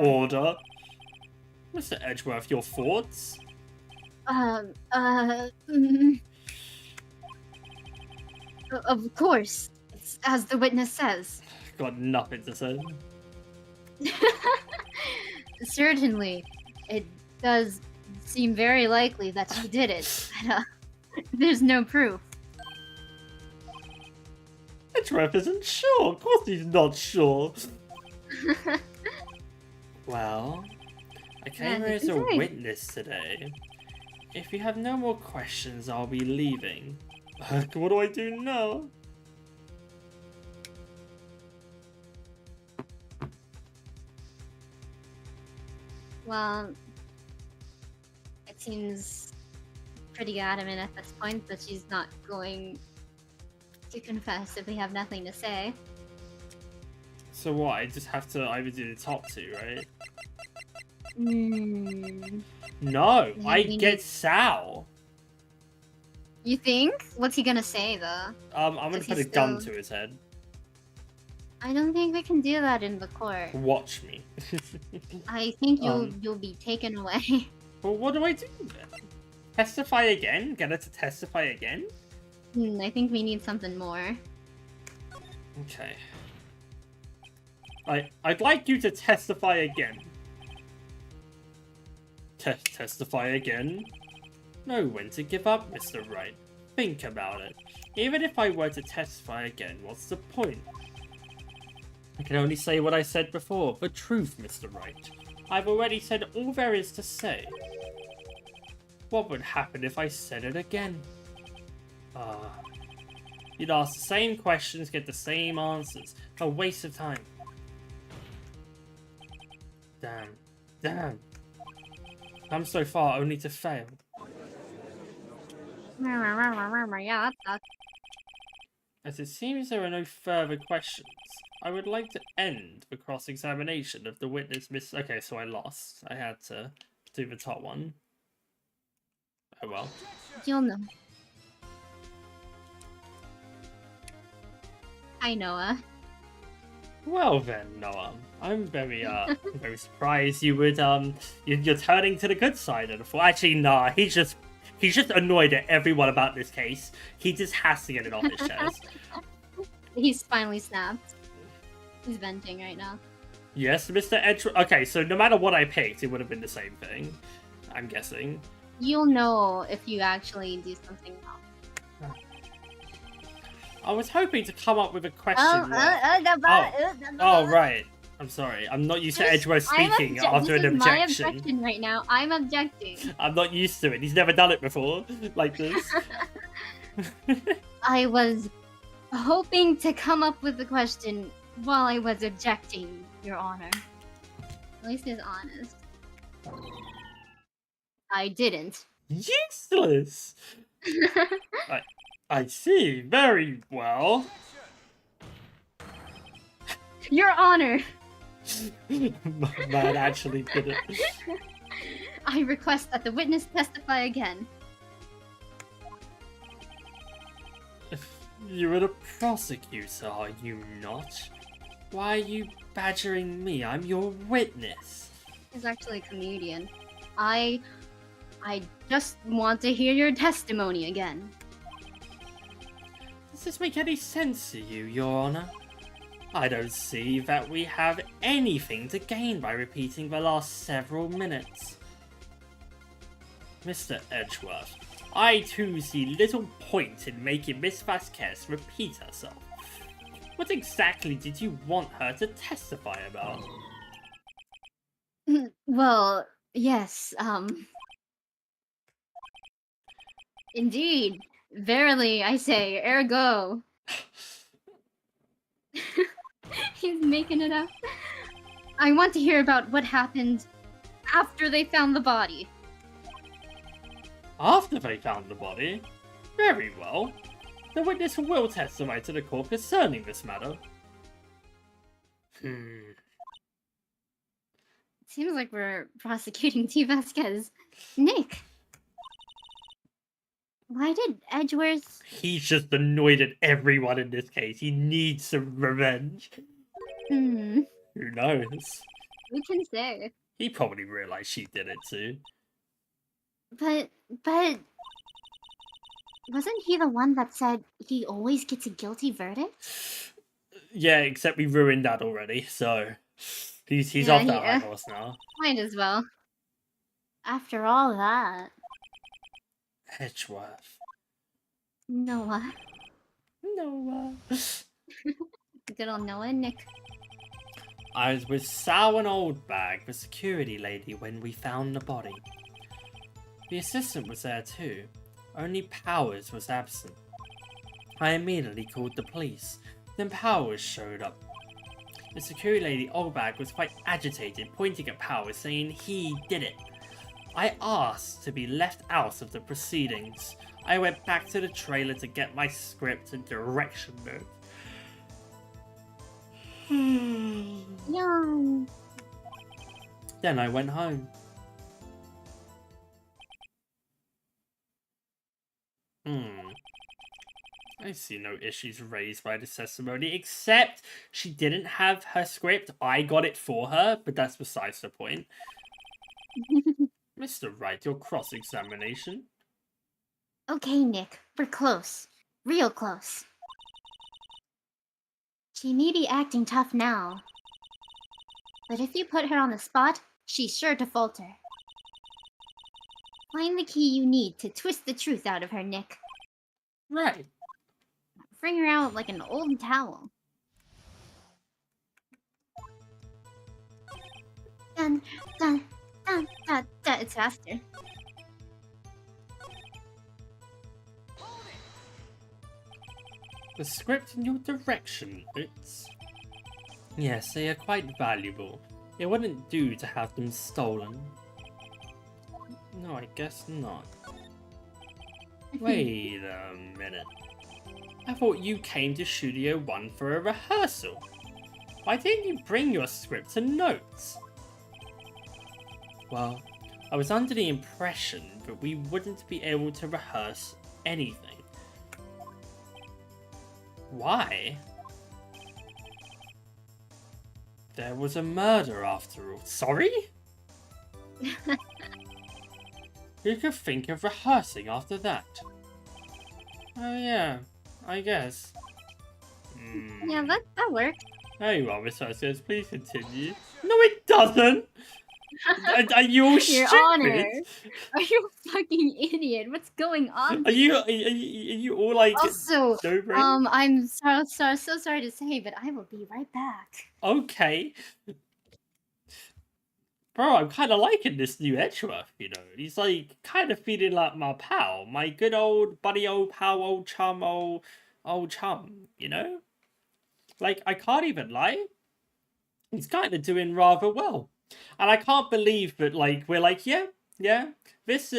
Order. Mr. Edgeworth, your thoughts? Of course. It's as the witness says. Got nothing to say. Certainly. It does seem very likely that he did it, but there's no proof. Edgeworth isn't sure. Of course he's not sure. Well, I came here as a witness today. If you have no more questions, I'll be leaving. What do I do now? Well, it seems pretty adamant at this point that she's not going to confess if we have nothing to say. So what? I just have to either do the top two, right? No, I get Sal. You think? What's he gonna say though? I'm gonna put a gun to his head. I don't think we can do that in the court. Watch me. I think you'll be taken away. Well, what do I do then? Testify again? Get her to testify again? I think we need something more. Okay. I'd like you to testify again. Testify again? Know when to give up, Mr. Wright. think about it. Even if I were to testify again, what's the point? I can only say what I said before. The truth, Mr. Wright. I've already said all there is to say. What would happen if I said it again? You'd ask the same questions, get the same answers. A waste of time. Damn. Come so far only to fail. Yeah, that's As it seems there are no further questions, I would like to end the cross-examination of the witness, Miss... Okay, so I lost. I had to do the top one. Oh well. You'll know. Hi, Noah. Well then, Noah, I'm very very surprised you would you're turning to the good side of the force. Actually, nah, he's just annoyed at everyone about this case. He just has to get it off his chest. He's finally snapped. He's venting right now. Yes, Mr. Edgeworth. Okay, so no matter what I picked, it would have been the same thing. I'm guessing. You'll know if you actually do something wrong. I was hoping to come up with a question. Oh, right. I'm sorry. I'm not used to Edgeworth speaking after an objection. This is my objection right now. I'm objecting. I'm not used to it. He's never done it before like this. I was hoping to come up with a question while I was objecting, Your Honor. At least he's honest. I didn't. Useless! I see. Very well. Your Honor! Man actually did it. I request that the witness testify again. You're the prosecutor, are you not? Why are you badgering me? I'm your witness. He's actually a comedian. I just want to hear your testimony again. Does this make any sense to you, Your Honor? I don't see that we have anything to gain by repeating the last several minutes. Mr. Edgeworth, I too see little point in making Miss Vasquez repeat herself. What exactly did you want her to testify about? Well, yes, indeed. Verily, I say, ergo. He's making it up. I want to hear about what happened after they found the body. After they found the body? Very well. The witness will testify to the court concerning this matter. Seems like we're prosecuting T. Vasquez. Nick! Why did Edgeworth... He's just annoyed at everyone in this case. He needs some revenge. Who knows? Who can say? He probably realized she did it too. But... Wasn't he the one that said he always gets a guilty verdict? Yeah, except we ruined that already, so... He's off that high horse now. Might as well. After all that... Edgeworth. Noah. Good old Noah and Nick. I was with Sal and Oldbag, the security lady, when we found the body. The assistant was there too. Only Powers was absent. I immediately called the police. Then Powers showed up. The security lady, Oldbag, was quite agitated, pointing at Powers, saying he did it. I asked to be left out of the proceedings. I went back to the trailer to get my script and direction note. No. Then I went home. I see no issues raised by this testimony, except she didn't have her script. I got it for her, but that's besides the point. Mr. Wright, your cross-examination. Okay, Nick. We're close. Real close. She may be acting tough now. But if you put her on the spot, she's sure to falter. Find the key you need to twist the truth out of her, Nick. Right. Bring her out like an old towel. Dun, dun, dun, dun, dun. It's faster. The script in your direction, Boots. Yes, they are quite valuable. It wouldn't do to have them stolen. No, I guess not. Wait a minute. I thought you came to Studio 1 for a rehearsal. Why didn't you bring your scripts and notes? Well, I was under the impression that we wouldn't be able to rehearse anything. Why? There was a murder after all. Sorry? Who could think of rehearsing after that? Oh yeah, I guess. Yeah, that worked. Very well, Miss Hurst, please continue. No, it doesn't! Are you all Your stupid? Honor. Are you a fucking idiot? What's going on? Are you all like... Also, no-brain? I'm so sorry to say, but I will be right back. Okay. Bro, I'm kind of liking this new Edgeworth, you know. He's like kind of feeling like my pal, my good old buddy, old pal, old chum, old chum, you know? Like, I can't even lie. He's kind of doing rather well. And I can't believe that, like, we're like, yeah, this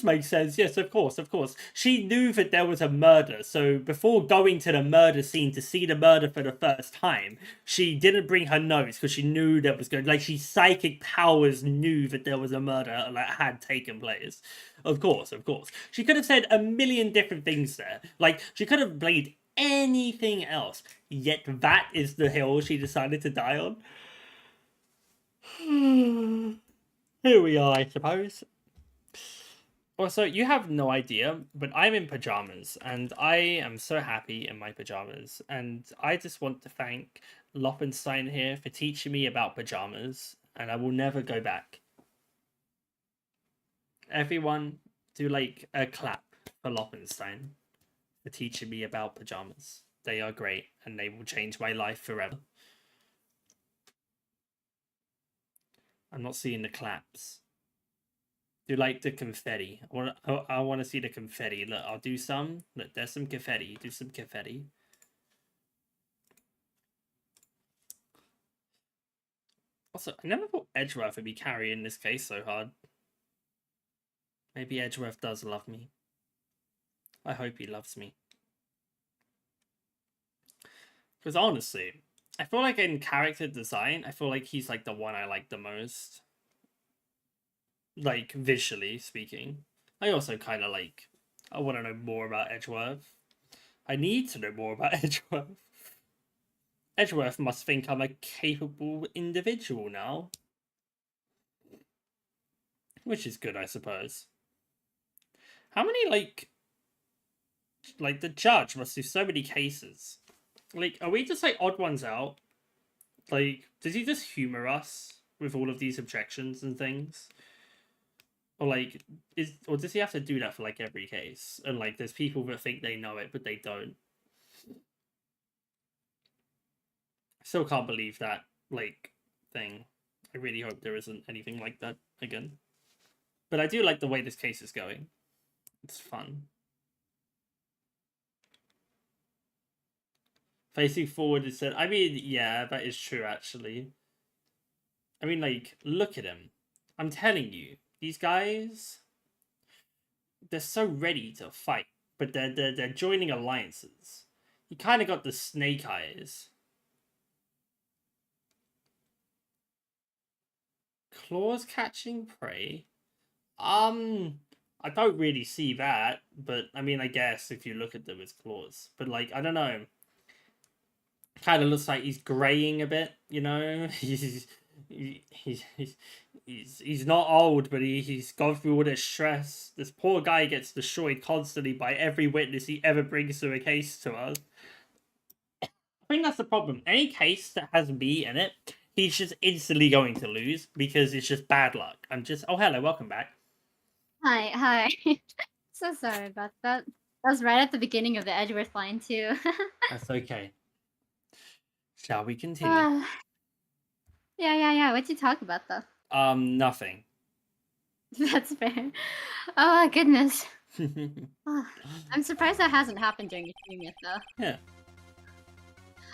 makes sense. Yes, of course. She knew that there was a murder, so before going to the murder scene to see the murder for the first time, she didn't bring her notes because she knew that was going. Like, she psychic powers knew that there was a murder that had taken place. Of course. She could have said a million different things there. Like, she could have blamed anything else. Yet that is the hill she decided to die on. Here we are, I suppose. Also, you have no idea, but I'm in pajamas, and I am so happy in my pajamas. And I just want to thank Loppenstein here for teaching me about pajamas, and I will never go back. Everyone, do like a clap for Loppenstein for teaching me about pajamas. They are great, and they will change my life forever. I'm not seeing the claps. Do like the confetti. I want to see the confetti. Look, I'll do some. Look, there's some confetti. Do some confetti. Also, I never thought Edgeworth would be carrying this case so hard. Maybe Edgeworth does love me. I hope he loves me. Because honestly, I feel like in character design, I feel like he's like the one I like the most. Like, visually speaking. I also kind of like... I want to know more about Edgeworth. I need to know more about Edgeworth. Edgeworth must think I'm a capable individual now. Which is good, I suppose. How many, like, the judge must do so many cases. Like, are we just, like, odd ones out? Like, does he just humor us with all of these objections and things? Or, like, or does he have to do that for, like, every case? And, like, there's people that think they know it, but they don't. I still can't believe that, like, thing. I really hope there isn't anything like that again. But I do like the way this case is going. It's fun. Facing forward is said. I mean, yeah, that is true, actually. I mean, like, look at him. I'm telling you, these guys, they're so ready to fight, but they're joining alliances. He kind of got the snake eyes. Claws catching prey? I don't really see that, but I mean, I guess if you look at them as claws. But, like, I don't know. Kind of looks like he's graying a bit, you know? He's not old, but he's gone through all this stress. This poor guy gets destroyed constantly by every witness he ever brings to a case to us. I think that's the problem. Any case that has me in it, he's just instantly going to lose because it's just bad luck. Oh, hello, welcome back. Hi. So sorry about that. was right at the beginning of the Edgeworth line too. That's okay. Shall we continue? Yeah. What'd you talk about though? Nothing. That's fair. Oh goodness. I'm surprised that hasn't happened during your stream yet though. Yeah.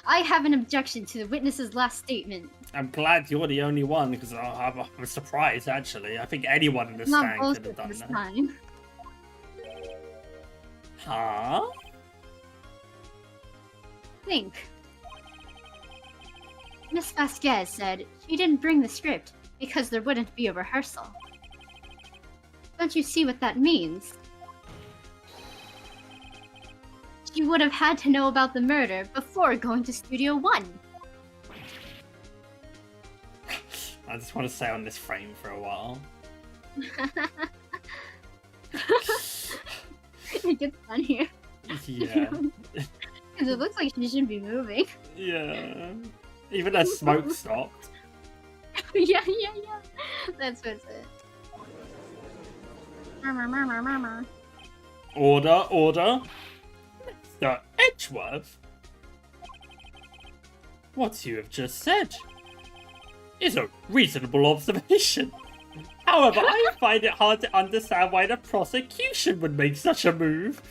I have an objection to the witness's last statement. I'm glad you're the only one, because I'm surprised, actually. I think anyone in the stand could have done this that. time. Huh? Think. Miss Vasquez said she didn't bring the script because there wouldn't be a rehearsal. Don't you see what that means? She would have had to know about the murder before going to Studio One. I just want to stay on this frame for a while. It gets funnier. Yeah. Because it looks like she shouldn't be moving. Yeah. Even as smoke stopped. Yeah. That's what's it. Murmur. Order. Mr. Edgeworth? What you have just said is a reasonable observation. However, I find it hard to understand why the prosecution would make such a move.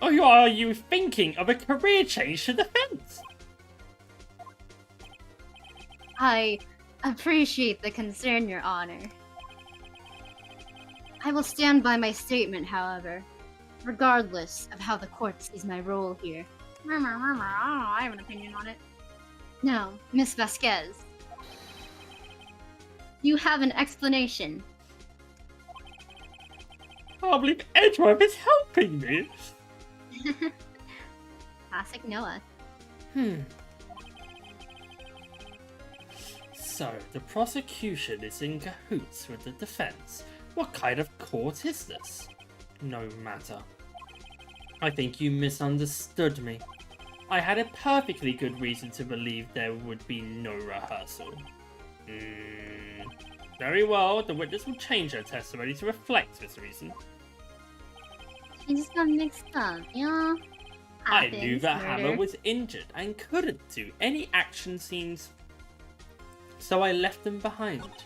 Or are you thinking of a career change to defense? I appreciate the concern, Your Honor. I will stand by my statement, however, regardless of how the court sees my role here. I have an opinion on it. Now, Miss Vasquez, you have an explanation. I can't believe Edgeworth is helping me. Classic Noah. So, the prosecution is in cahoots with the defense. What kind of court is this? No matter. I think you misunderstood me. I had a perfectly good reason to believe there would be no rehearsal. Very well, the witness will change her testimony to reflect this reason. She just got mixed up, yeah? I knew that Hammer was injured and couldn't do any action scenes, so I left them behind.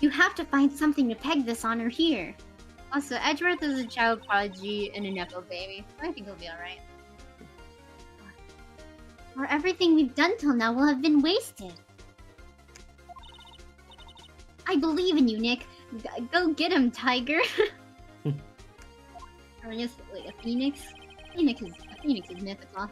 You have to find something to peg this on her here. Also, Edgeworth is a child prodigy and a nepo baby. I think he'll be alright. Or everything we've done till now will have been wasted. I believe in you, Nick. Go get him, Tiger. Or I guess, like, a phoenix? A phoenix is mythical.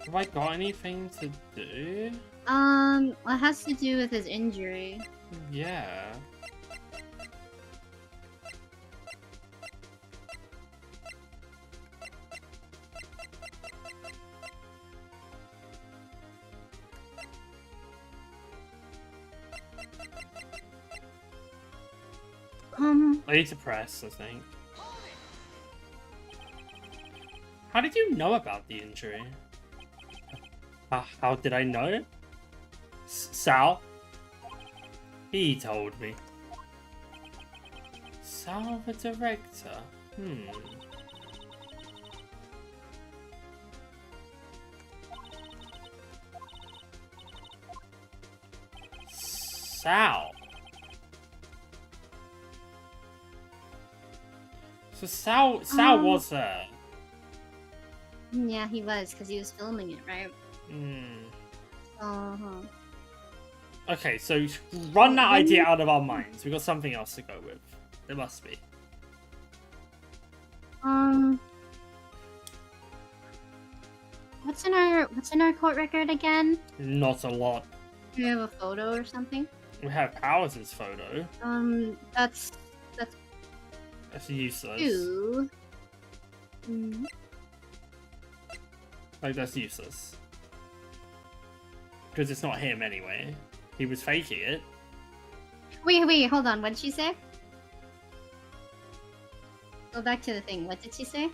Have I got anything to do? It has to do with his injury. Yeah. I need to press, I think. How did you know about the injury? How did I know? Sal? He told me. Sal the director? Sal? So Sal was there. Yeah, he was, because he was filming it, right? Okay, so run that idea out of our minds. We've got something else to go with. There must be. What's in our court record again? Not a lot. Do we have a photo or something? We have Powers' photo. That's useless. two. Like, that's useless. Because it's not him anyway. He was faking it. Wait, hold on. What'd she say? Go back to the thing. What did she say?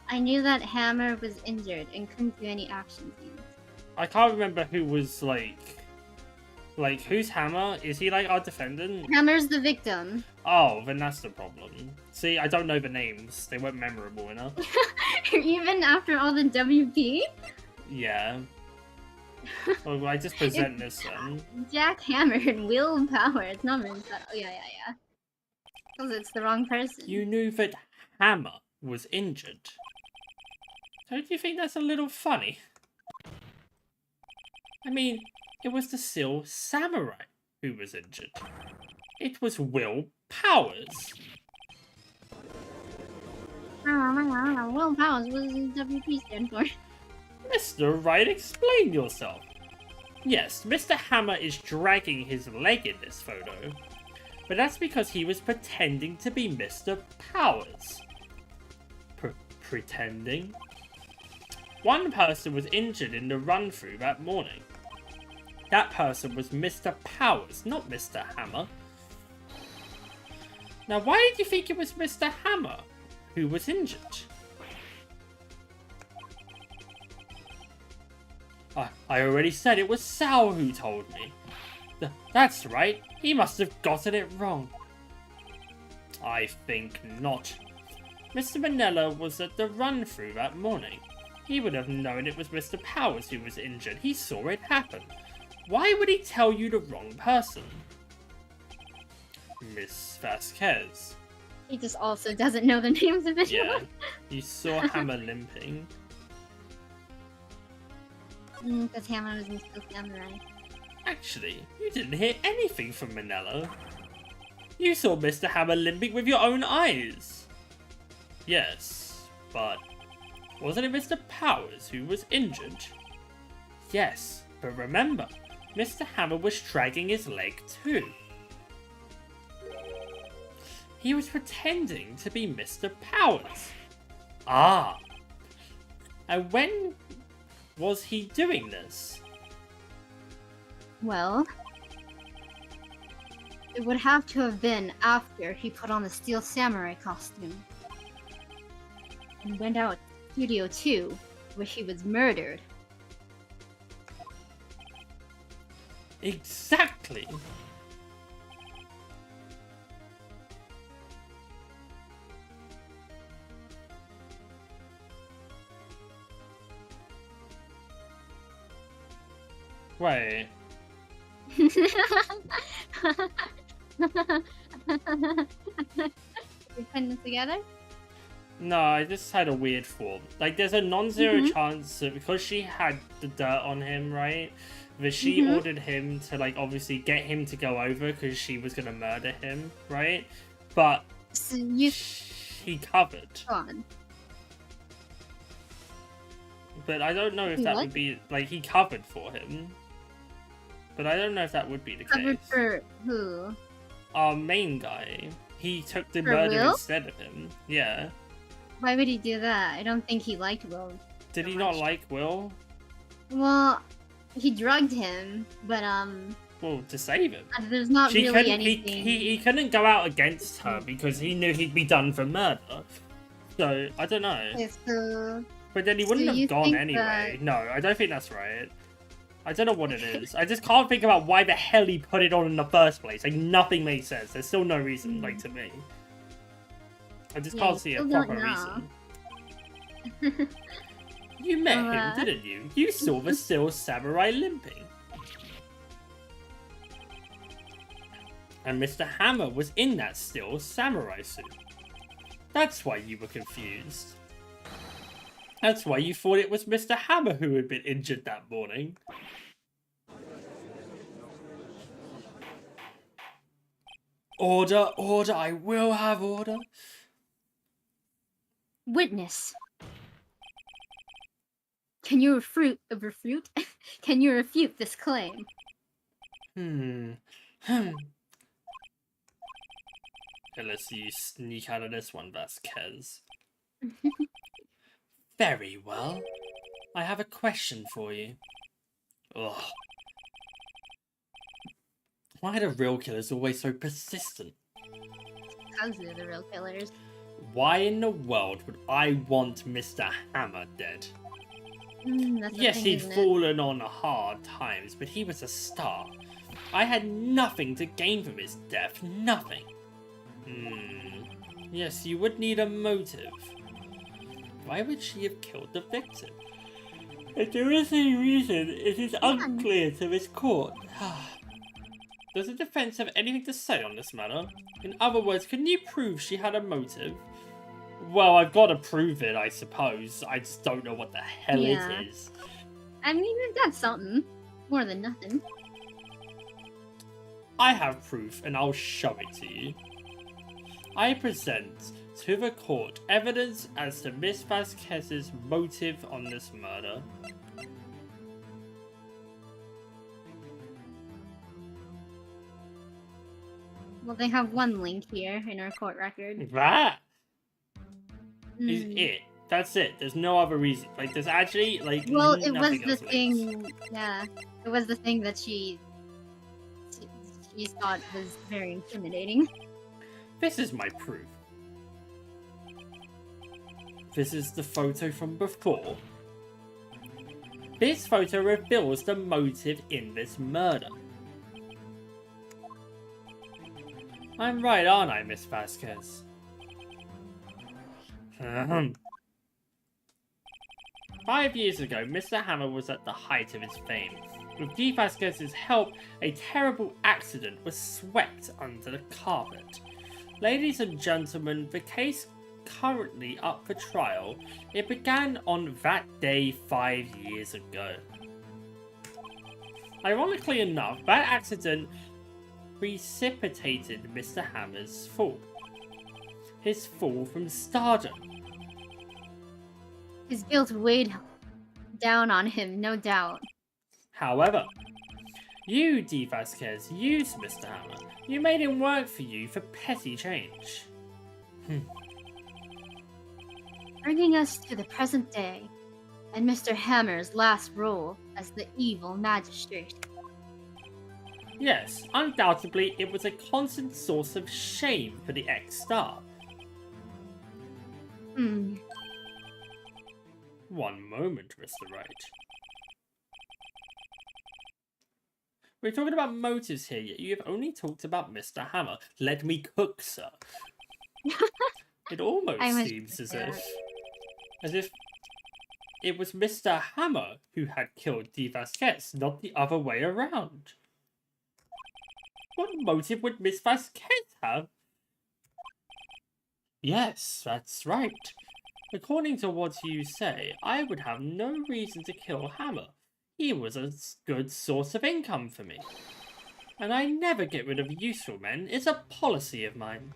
I knew that Hammer was injured and couldn't do any action scenes. I can't remember who was like who's Hammer? Is he like our defendant? Hammer's the victim. Oh, then that's the problem. See, I don't know the names. They weren't memorable enough. Even after all the WP? Yeah. Well, I just present this then. Jack Hammer and Will Power. It's not really that. Oh, yeah. Because it's the wrong person. You knew that Hammer was injured. Don't you think that's a little funny? I mean, it was the Steel Samurai who was injured. It was Will Powers. Will Powers, what does WP stand for? Mr. Wright, explain yourself. Yes, Mr. Hammer is dragging his leg in this photo, but that's because he was pretending to be Mr. Powers. Pretending? One person was injured in the run-through that morning. That person was Mr. Powers, not Mr. Hammer. Now, why did you think it was Mr. Hammer who was injured? I already said it was Sal who told me. That's right, he must have gotten it wrong. I think not. Mr. Manella was at the run-through that morning. He would have known it was Mr. Powers who was injured. He saw it happen. Why would he tell you the wrong person? Miss Vasquez. He just also doesn't know the names of anyone. Yeah, you saw Hammer limping. Because Hammer was in Steel Samurai. Actually, you didn't hear anything from Manella. You saw Mr. Hammer limping with your own eyes. Yes, but wasn't it Mr. Powers who was injured? Yes, but remember, Mr. Hammer was dragging his leg too. He was pretending to be Mr. Powers. Ah. And when was he doing this? Well, it would have to have been after he put on the Steel Samurai costume and went out to Studio 2, where he was murdered. Exactly. Wait. You putting it together? No, I just had a weird thought. Like, there's a non-zero chance that because she had the dirt on him, right? That she ordered him to, like, obviously get him to go over because she was gonna murder him, right? But So he covered. Go on. But I don't know if that would be, like, he covered for him. But I don't know if that would be the Covered case. for who? Our main guy. He took the For murder Will? instead of him. Yeah. Why would he do that? I don't think he liked Will. Did so he not much. like Will? Well, he drugged him, but Well, to save him. there's not She really couldn't, anything. he couldn't go out against her because he knew he'd be done for murder. So, I don't know. Okay, so But then he so wouldn't you have gone think anyway. that- No, I don't think that's right. I don't know what it is. I just can't think about why the hell he put it on in the first place. Like, nothing makes sense. There's still no reason, like, to me. I just Yeah, can't you see a still don't proper know. reason. You met Well, him, didn't you? You saw the Steel Samurai limping. And Mr. Hammer was in that Steel Samurai suit. That's why you were confused. That's why you thought it was Mr. Hammer who had been injured that morning. Order, order, I will have order. Witness. Can you refute? Can you refute this claim? Okay, let's see you sneak out of this one, Vasquez. Very well. I have a question for you. Ugh. Why are the real killers always so persistent? Because they're the real killers. Why in the world would I want Mr. Hammer dead? Yes, he'd fallen on hard times, but he was a star. I had nothing to gain from his death, nothing. Yes, you would need a motive. Why would she have killed the victim? If there is any reason, it is unclear to this court. Does the defense have anything to say on this matter? In other words, can you prove she had a motive? Well, I've got to prove it, I suppose. I just don't know what the hell it is. I mean, that's something. More than nothing. I have proof, and I'll show it to you. I present to the court evidence as to Miss Vasquez's motive on this murder. Well, they have one link here in our court record. That is it. That's it. There's no other reason. Like, there's actually, like, well, it was the thing, links. yeah. It was the thing that she thought was very intimidating. This is my proof. This is the photo from before. This photo reveals the motive in this murder. I'm right, aren't I, Miss Vasquez? 5 years ago, Mr. Hammer was at the height of his fame. With Dee Vasquez's help, a terrible accident was swept under the carpet. Ladies and gentlemen, the case currently up for trial. It began on that day 5 years ago. Ironically enough, that accident precipitated Mr. Hammer's fall. His fall from stardom. His guilt weighed down on him, no doubt. However, you, Dee Vasquez, used Mr. Hammer. You made him work for you for petty change. Bringing us to the present day, and Mr. Hammer's last role as the evil magistrate. Yes, undoubtedly it was a constant source of shame for the ex-star. One moment, Mr. Wright. We're talking about motives here, yet you have only talked about Mr. Hammer. Let me cook, sir. It almost seems as if it was Mr. Hammer who had killed Dee Vasquez, not the other way around. What motive would Miss Vasquez have? Yes, that's right. According to what you say, I would have no reason to kill Hammer. He was a good source of income for me. And I never get rid of useful men. It's a policy of mine.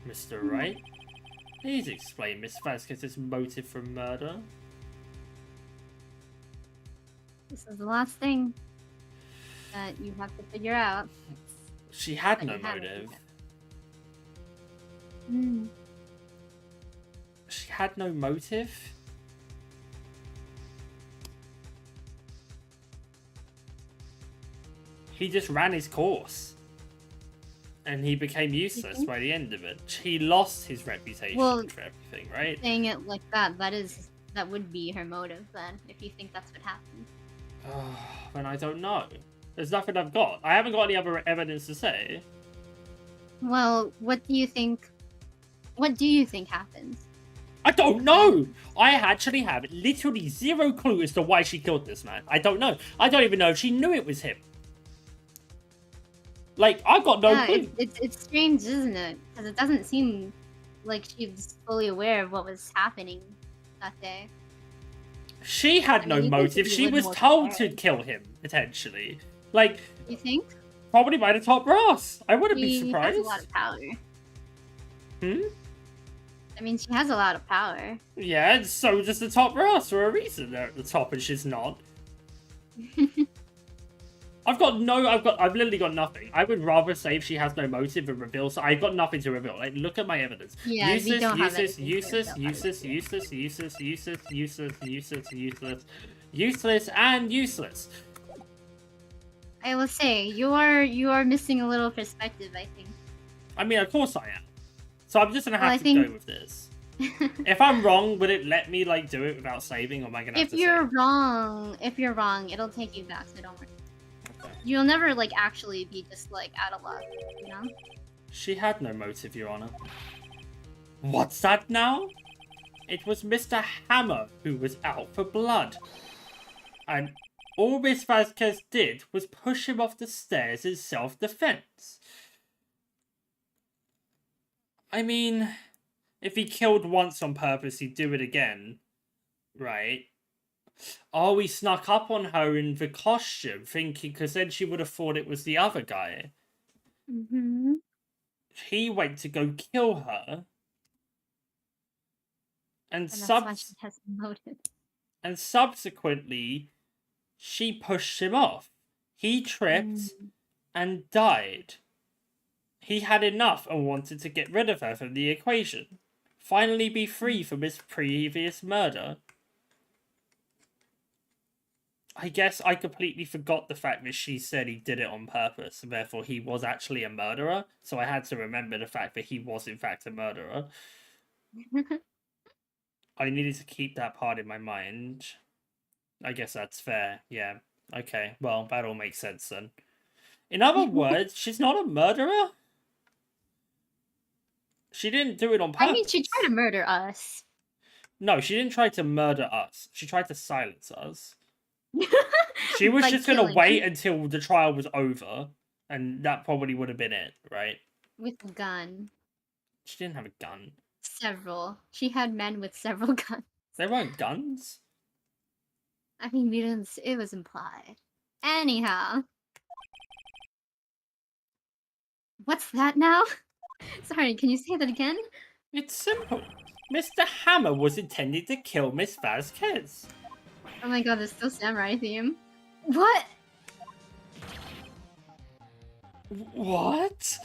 Mr. Wright, please explain Miss Vasquez's motive for murder. This is the last thing that you have to figure out. She had no motive. She had no motive? He just ran his course. And he became useless by the end of it. He lost his reputation for everything, right? Saying it like that, that would be her motive then, if you think that's what happened. Then I don't know. There's nothing I've got. I haven't got any other evidence to say. Well, what do you think happens? I don't know! I actually have literally zero clue as to why she killed this man. I don't know. I don't even know if she knew it was him. Like, I've got no clue. It's strange, isn't it? Because it doesn't seem like she's fully aware of what was happening that day. She had no motive. She was told to kill him, potentially. Like, you think? Probably by the top brass. I wouldn't be surprised. She has a lot of power. I mean, she has a lot of power. Yeah, so does the top brass for a reason. They're at the top and she's not. I've literally got nothing. I would rather say if she has no motive than reveal, so I've got nothing to reveal. Like, look at my evidence. Yeah, useless, we don't have useless, anything to useless, reveal. useless, useless, useless, useless, useless, useless, useless, useless, and useless. I will say, you are missing a little perspective, I think. I mean, of course I am. So I'm just gonna have Well, to go with this. If I'm wrong, would it let me like do it without saving, or am I gonna have to if you're wrong, it'll take you back, so don't worry. Okay. You'll never like actually be just like out of luck, you know? She had no motive, Your Honor. What's that now? It was Mr. Hammer who was out for blood. And all Miss Vasquez did was push him off the stairs in self-defense. I mean, if he killed once on purpose, he'd do it again, right? Oh, he snuck up on her in the costume, thinking, because then she would have thought it was the other guy. Mm-hmm. He went to go kill her. And that's why she has motive. And subsequently, she pushed him off. He tripped and died. He had enough and wanted to get rid of her from the equation. Finally be free from his previous murder. I guess I completely forgot the fact that she said he did it on purpose, and therefore he was actually a murderer. So I had to remember the fact that he was in fact a murderer. I needed to keep that part in my mind. I guess that's fair, yeah. Okay, well, that all makes sense then. In other words, she's not a murderer? She didn't do it on purpose. I mean, she tried to murder us. No, she didn't try to murder us. She tried to silence us. She was just going to wait until the trial was over, and that probably would have been it, right? With a gun. She didn't have a gun. Several. She had men with several guns. They weren't guns. I mean, we didn't. It was implied. Anyhow. What's that now? Sorry, can you say that again? It's simple. Mr. Hammer was intended to kill Miss Vasquez. Oh my god, there's still samurai theme. What? What?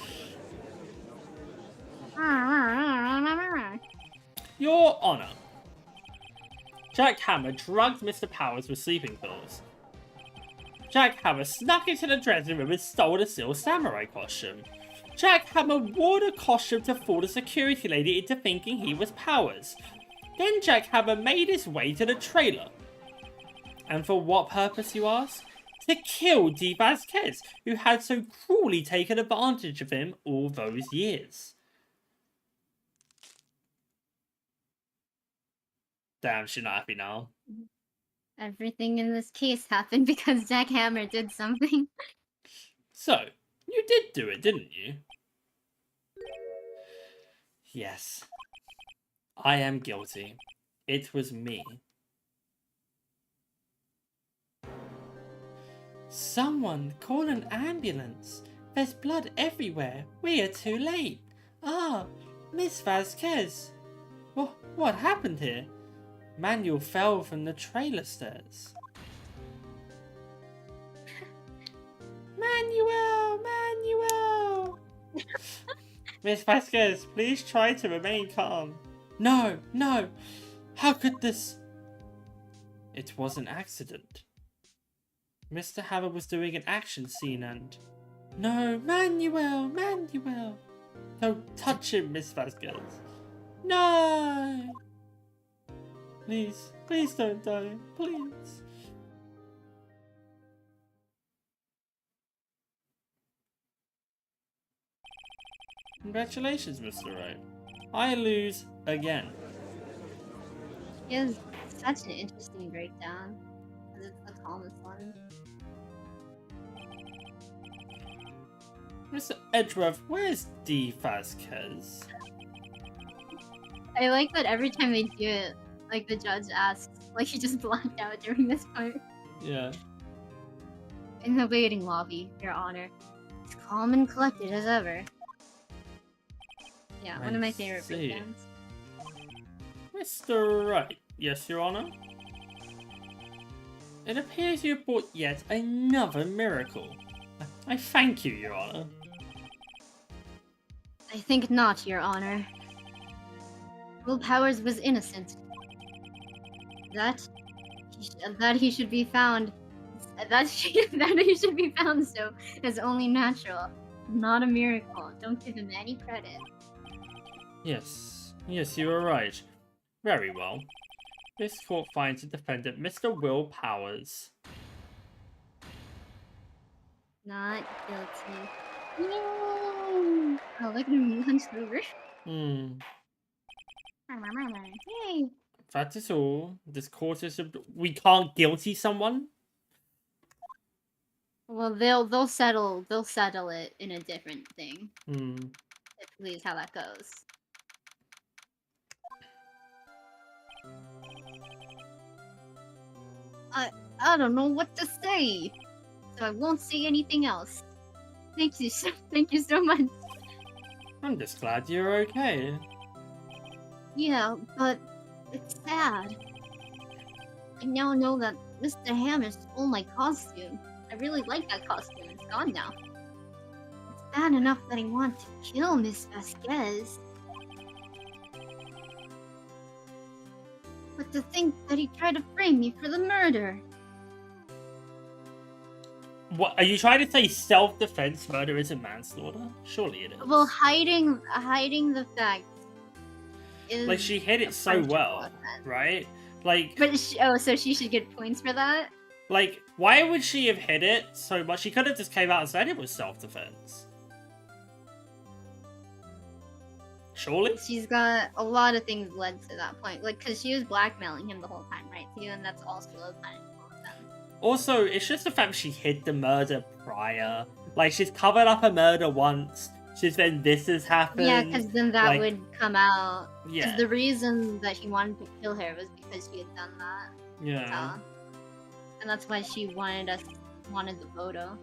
Your Honor. Jack Hammer drugged Mr. Powers with sleeping pills. Jack Hammer snuck into the dressing room and stole a silver samurai costume. Jack Hammer wore the costume to fool the security lady into thinking he was Powers. Then Jack Hammer made his way to the trailer. And for what purpose, you ask? To kill Dee Vasquez, who had so cruelly taken advantage of him all those years. Damn, she's not happy now. Everything in this case happened because Jack Hammer did something. So, you did do it, didn't you? Yes. I am guilty. It was me. Someone call an ambulance. There's blood everywhere. We are too late. Ah, Miss Vasquez. What happened here? Manuel fell from the trailer stairs. Manuel! Miss Vasquez, please try to remain calm. No! How could this... It was an accident. Mr. Hammer was doing an action scene and... No, Manuel! Don't touch him, Miss Vasquez. No! Please don't die, please. Congratulations, Mr. Wright. I lose again. He has such an interesting breakdown. It's the calmest one. Mr. Edgeworth, where's Dee Vasquez? I like that every time they do it, like the judge asks, like he just blacked out during this part. Yeah. In the waiting lobby, Your Honor. As calm and collected as ever. Yeah, one of my favorite breakdowns. Mr. Wright. Yes, Your Honor? It appears you have brought yet another miracle. I thank you, Your Honor. I think not, Your Honor. Will Powers was innocent. That he should be found. That he should be found so is only natural, not a miracle. Don't give him any credit. Yes, you are right. Very well. This court finds the defendant, Mr. Will Powers. Not guilty. No! Oh, look at him hunched over. Hey! That is all. This court is... We can't guilty someone? Well, they'll settle it in a different thing. Typically is how that goes. I don't know what to say, so I won't say anything else. Thank you so much. I'm just glad you're okay. Yeah, but it's sad. I now know that Mr. Hammer stole my costume. I really like that costume. It's gone now. It's bad enough that I want to kill Miss Vasquez. But to think that he tried to frame me for the murder. What, are you trying to say self-defense murder isn't manslaughter? Surely it is. Well, hiding the fact is... Like, she hid it so well, right? Like... But so she should get points for that? Like, why would she have hid it so much? She could have just came out and said it was self-defense. Surely? She's got a lot of things led to that point. Like, because she was blackmailing him the whole time, right? Too, and that's also a kind of... Also, it's just the fact she hid the murder prior. Like, she's covered up a murder once. She's then this has happened. Yeah, because then that would come out. Yeah. Because the reason that he wanted to kill her was because she had done that. Yeah. So, and that's why she wanted the photo.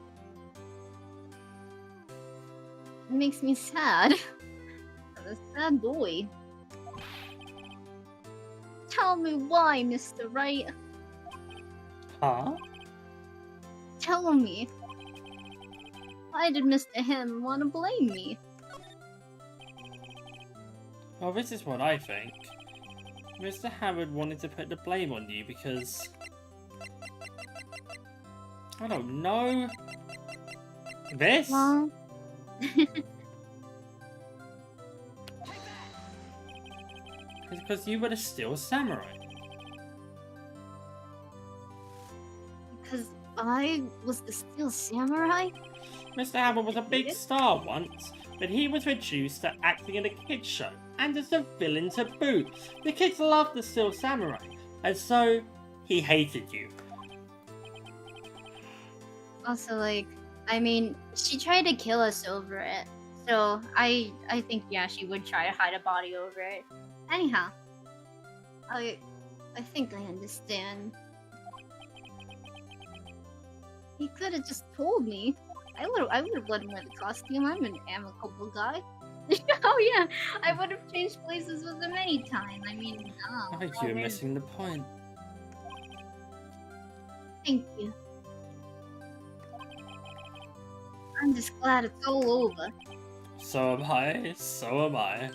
It makes me sad. I'm a sad boy. Tell me why, Mr. Wright. Huh? Tell me. Why did Mr. Ham want to blame me? Well, this is what I think. Mr. Howard wanted to put the blame on you because... I don't know. This? Well... Because you were the steel samurai. Because I was the steel samurai? Mr. Howard was a big star once, but he was reduced to acting in a kids show, and as a villain to boot. The kids loved the steel samurai, and so he hated you. Also, like, I mean, she tried to kill us over it, so I think, yeah, she would try to hide a body over it. Anyhow, I think I understand. He could have just told me. I would have let him wear the costume. I'm an amicable guy. Oh yeah, I would have changed places with him anytime. I mean, I think you're missing the point. Thank you. I'm just glad it's all over. So am I. So am I.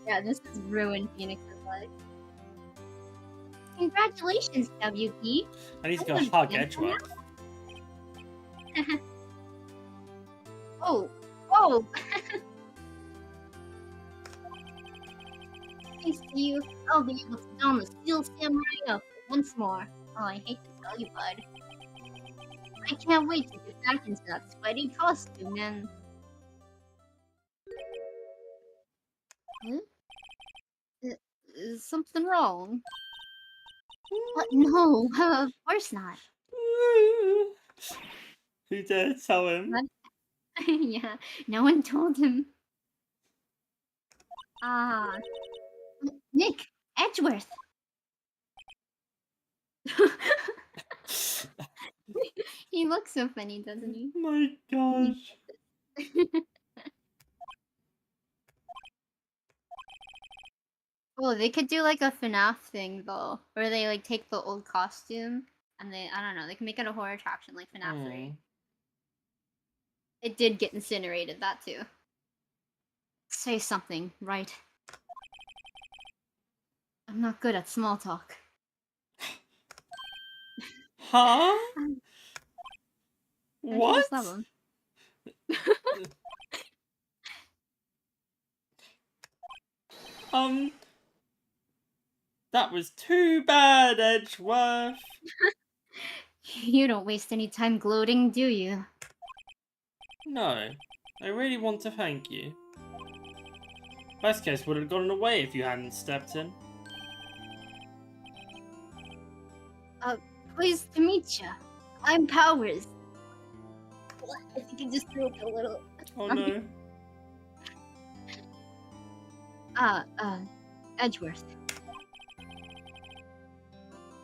Yeah, this has ruined Phoenix's life. Congratulations, WP. I need to go hug Edgeworth. Oh. Thanks to you, I'll be able to don the Steel Samurai outfit once more. Oh, I hate to tell you, bud. I can't wait to get back into that sweaty costume, man. Huh? Is something wrong? What? No, of course not. Who dared tell him? What? Yeah, no one told him. Nick, Edgeworth. He looks so funny, doesn't he? My gosh. Oh, they could do like a FNAF thing though, where they like take the old costume And I don't know, they can make it a horror attraction like FNAF 3. Hmm. It did get incinerated, that too. Say something, right? I'm not good at small talk. Huh? Don't you What? just love him? That was too bad, Edgeworth. You don't waste any time gloating, do you? No, I really want to thank you. Best case would have gotten away if you hadn't stepped in. Pleased to meet ya. I'm Powers. I think it just threw up a little. Oh no. Edgeworth.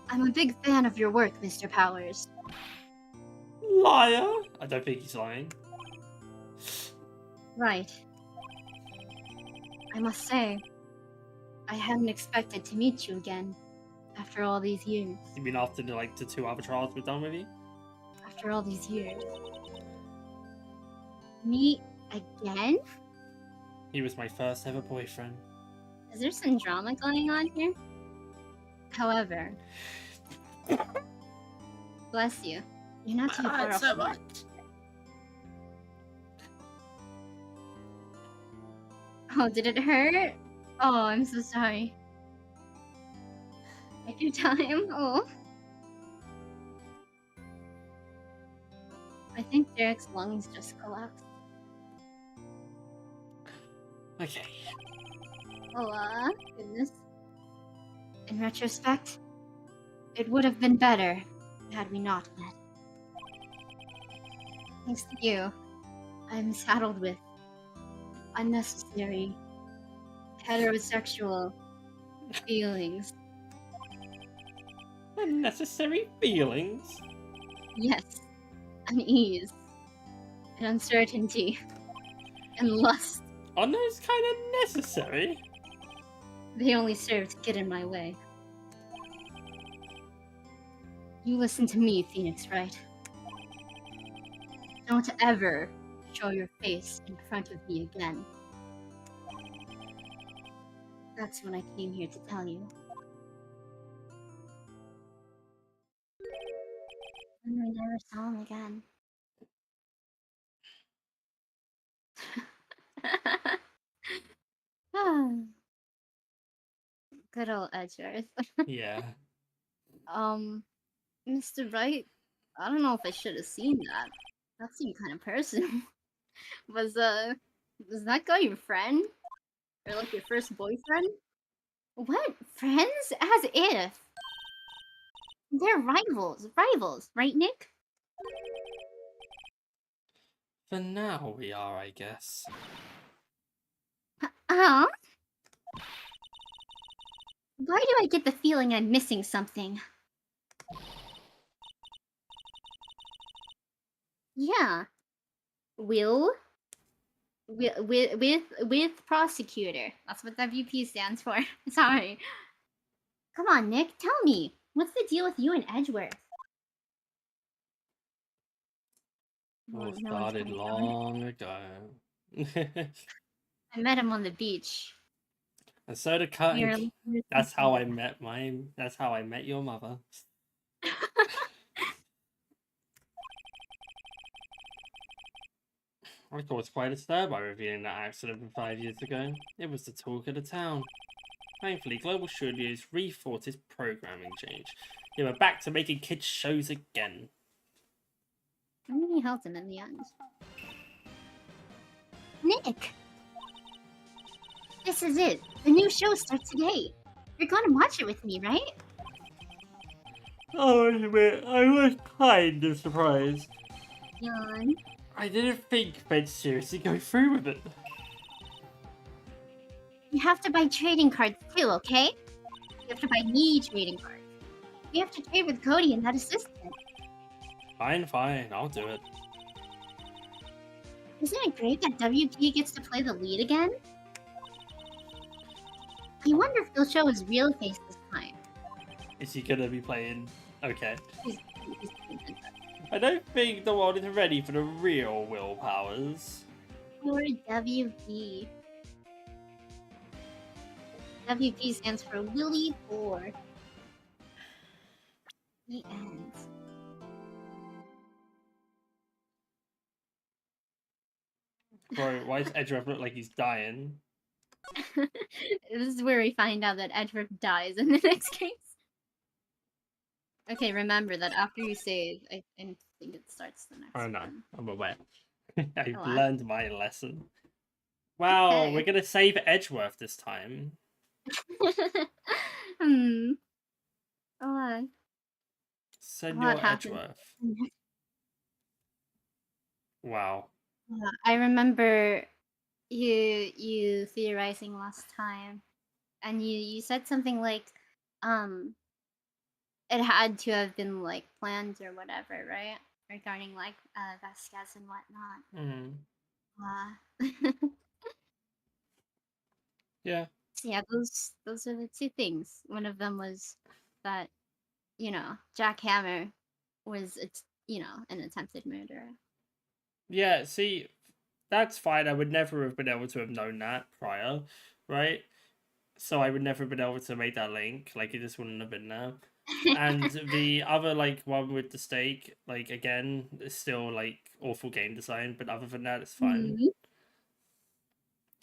I'm a big fan of your work, Mr. Powers. Liar! I don't think he's lying. Right. I must say, I hadn't expected to meet you again after all these years. You mean after the 2 other trials we've done with you? After all these years. Meet again? He was my first ever boyfriend. Is there some drama going on here? However, bless you. You're not too far off. Oh, did it hurt? Oh, I'm so sorry. Take your time. Oh. I think Derek's lungs just collapsed. Okay. Oh, goodness. In retrospect, it would have been better had we not met. Thanks to you, I'm saddled with unnecessary heterosexual feelings. Unnecessary feelings? Yes, unease, and uncertainty, and lust. Aren't those kind of necessary? They only serve to get in my way. You listen to me, Phoenix, Wright? Don't ever show your face in front of me again. That's what I came here to tell you. And I never saw him again. Good old Edgeworth. Yeah. Mr. Wright, I don't know if I should have seen that. That seemed kind of personal. Was that guy your friend? Or like your first boyfriend? What? Friends? As if. They're rivals. Rivals, right, Nick? For now we are, I guess. Huh? Why do I get the feeling I'm missing something? Yeah. With prosecutor. That's what WP stands for. Sorry. Come on, Nick, tell me. What's the deal with you and Edgeworth? All No one's started coming long ago. I met him on the beach. And so the cutting. That's how I met That's how I met your mother. I thought it was quite a stir by revealing that accident from 5 years ago. It was the talk of the town. Thankfully, Global Studios rethought its programming change. They were back to making kids shows again. I mean, he helped him in the end. Nick! This is it. The new show starts today. You're gonna watch it with me, right? Oh, I was kind of surprised. Yawn. I didn't think they'd seriously go through with it. You have to buy trading cards too, okay? You have to buy me trading cards. You have to trade with Cody and that assistant. Fine, I'll do it. Isn't it great that WP gets to play the lead again? I wonder if they'll show his real face this time. Is he gonna be playing Okay. He's doing that. I don't think the world is ready for the real willpowers. Or WP. WP stands for Willy for the end. Bro, why does Edgeworth look like he's dying? This is where we find out that Edgeworth dies in the next case. Okay, remember that after you save, I think it starts the next Oh no, one. I'm aware. I've Oh, learned my lesson. Wow, Okay. we're gonna save Edgeworth this time. Hmm. A Senor lot happened. Edgeworth. Wow. I remember you theorizing last time, and you said something like, it had to have been like planned or whatever, right? Regarding like Vasquez and whatnot. Yeah. So yeah, those are the two things. One of them was that Jack Hammer was an attempted murderer. Yeah, see, that's fine. I would never have been able to have known that prior, right? So I would never have been able to make that link. Like, it just wouldn't have been there. And the other, like, one with the stake, like, again, is still, like, awful game design. But other than that, it's fine.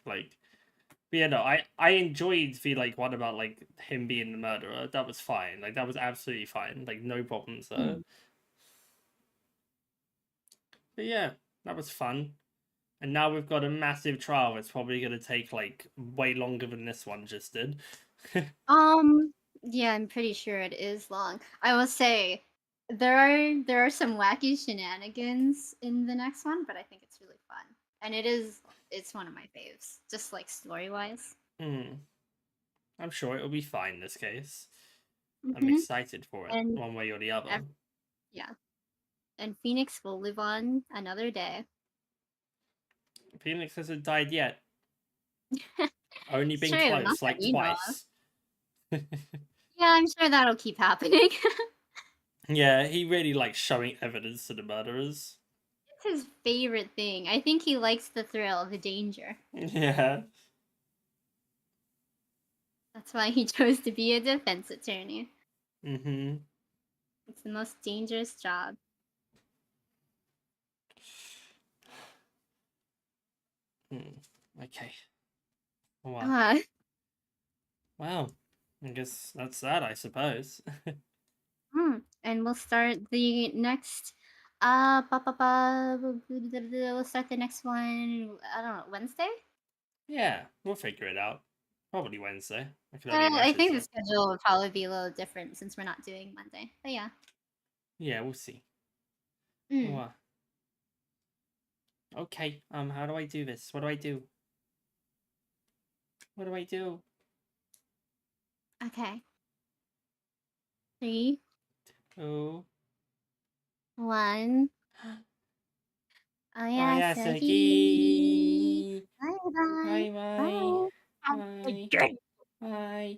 Like, but yeah, no, I enjoyed the, like, one about, like, him being the murderer. That was fine. Like, that was absolutely fine. Like, no problems there. But yeah, that was fun. And now we've got a massive trial that's probably going to take, like, way longer than this one just did. Yeah, I'm pretty sure it is long. I will say there are some wacky shenanigans in the next one, but I think it's really fun. And it's one of my faves, just like story-wise. I'm sure it'll be fine in this case. I'm Mhm. excited for it, And one way or the other. yeah. And Phoenix will live on another day. Phoenix hasn't died yet. Only It's been true, not close, that like you know of. twice. Yeah, I'm sure that'll keep happening. Yeah, he really likes showing evidence to the murderers. It's his favorite thing. I think he likes the thrill, the danger. Yeah. That's why he chose to be a defense attorney. Mm-hmm. It's the most dangerous job. Okay. Wow. Wow. I guess that's that, I suppose. And we'll start the next we'll start the next one, I don't know, Wednesday? Yeah, we'll figure it out. Probably Wednesday. I can only I imagine think so. the schedule will probably be a little different since we're not doing Monday. But yeah. Yeah, we'll see. Wow. Okay, how do I do this? What do I do? What do I do? Okay. 3, 2, 1. Oyasuki. Bye bye. Bye bye. Bye. Have a good Bye. day. Bye.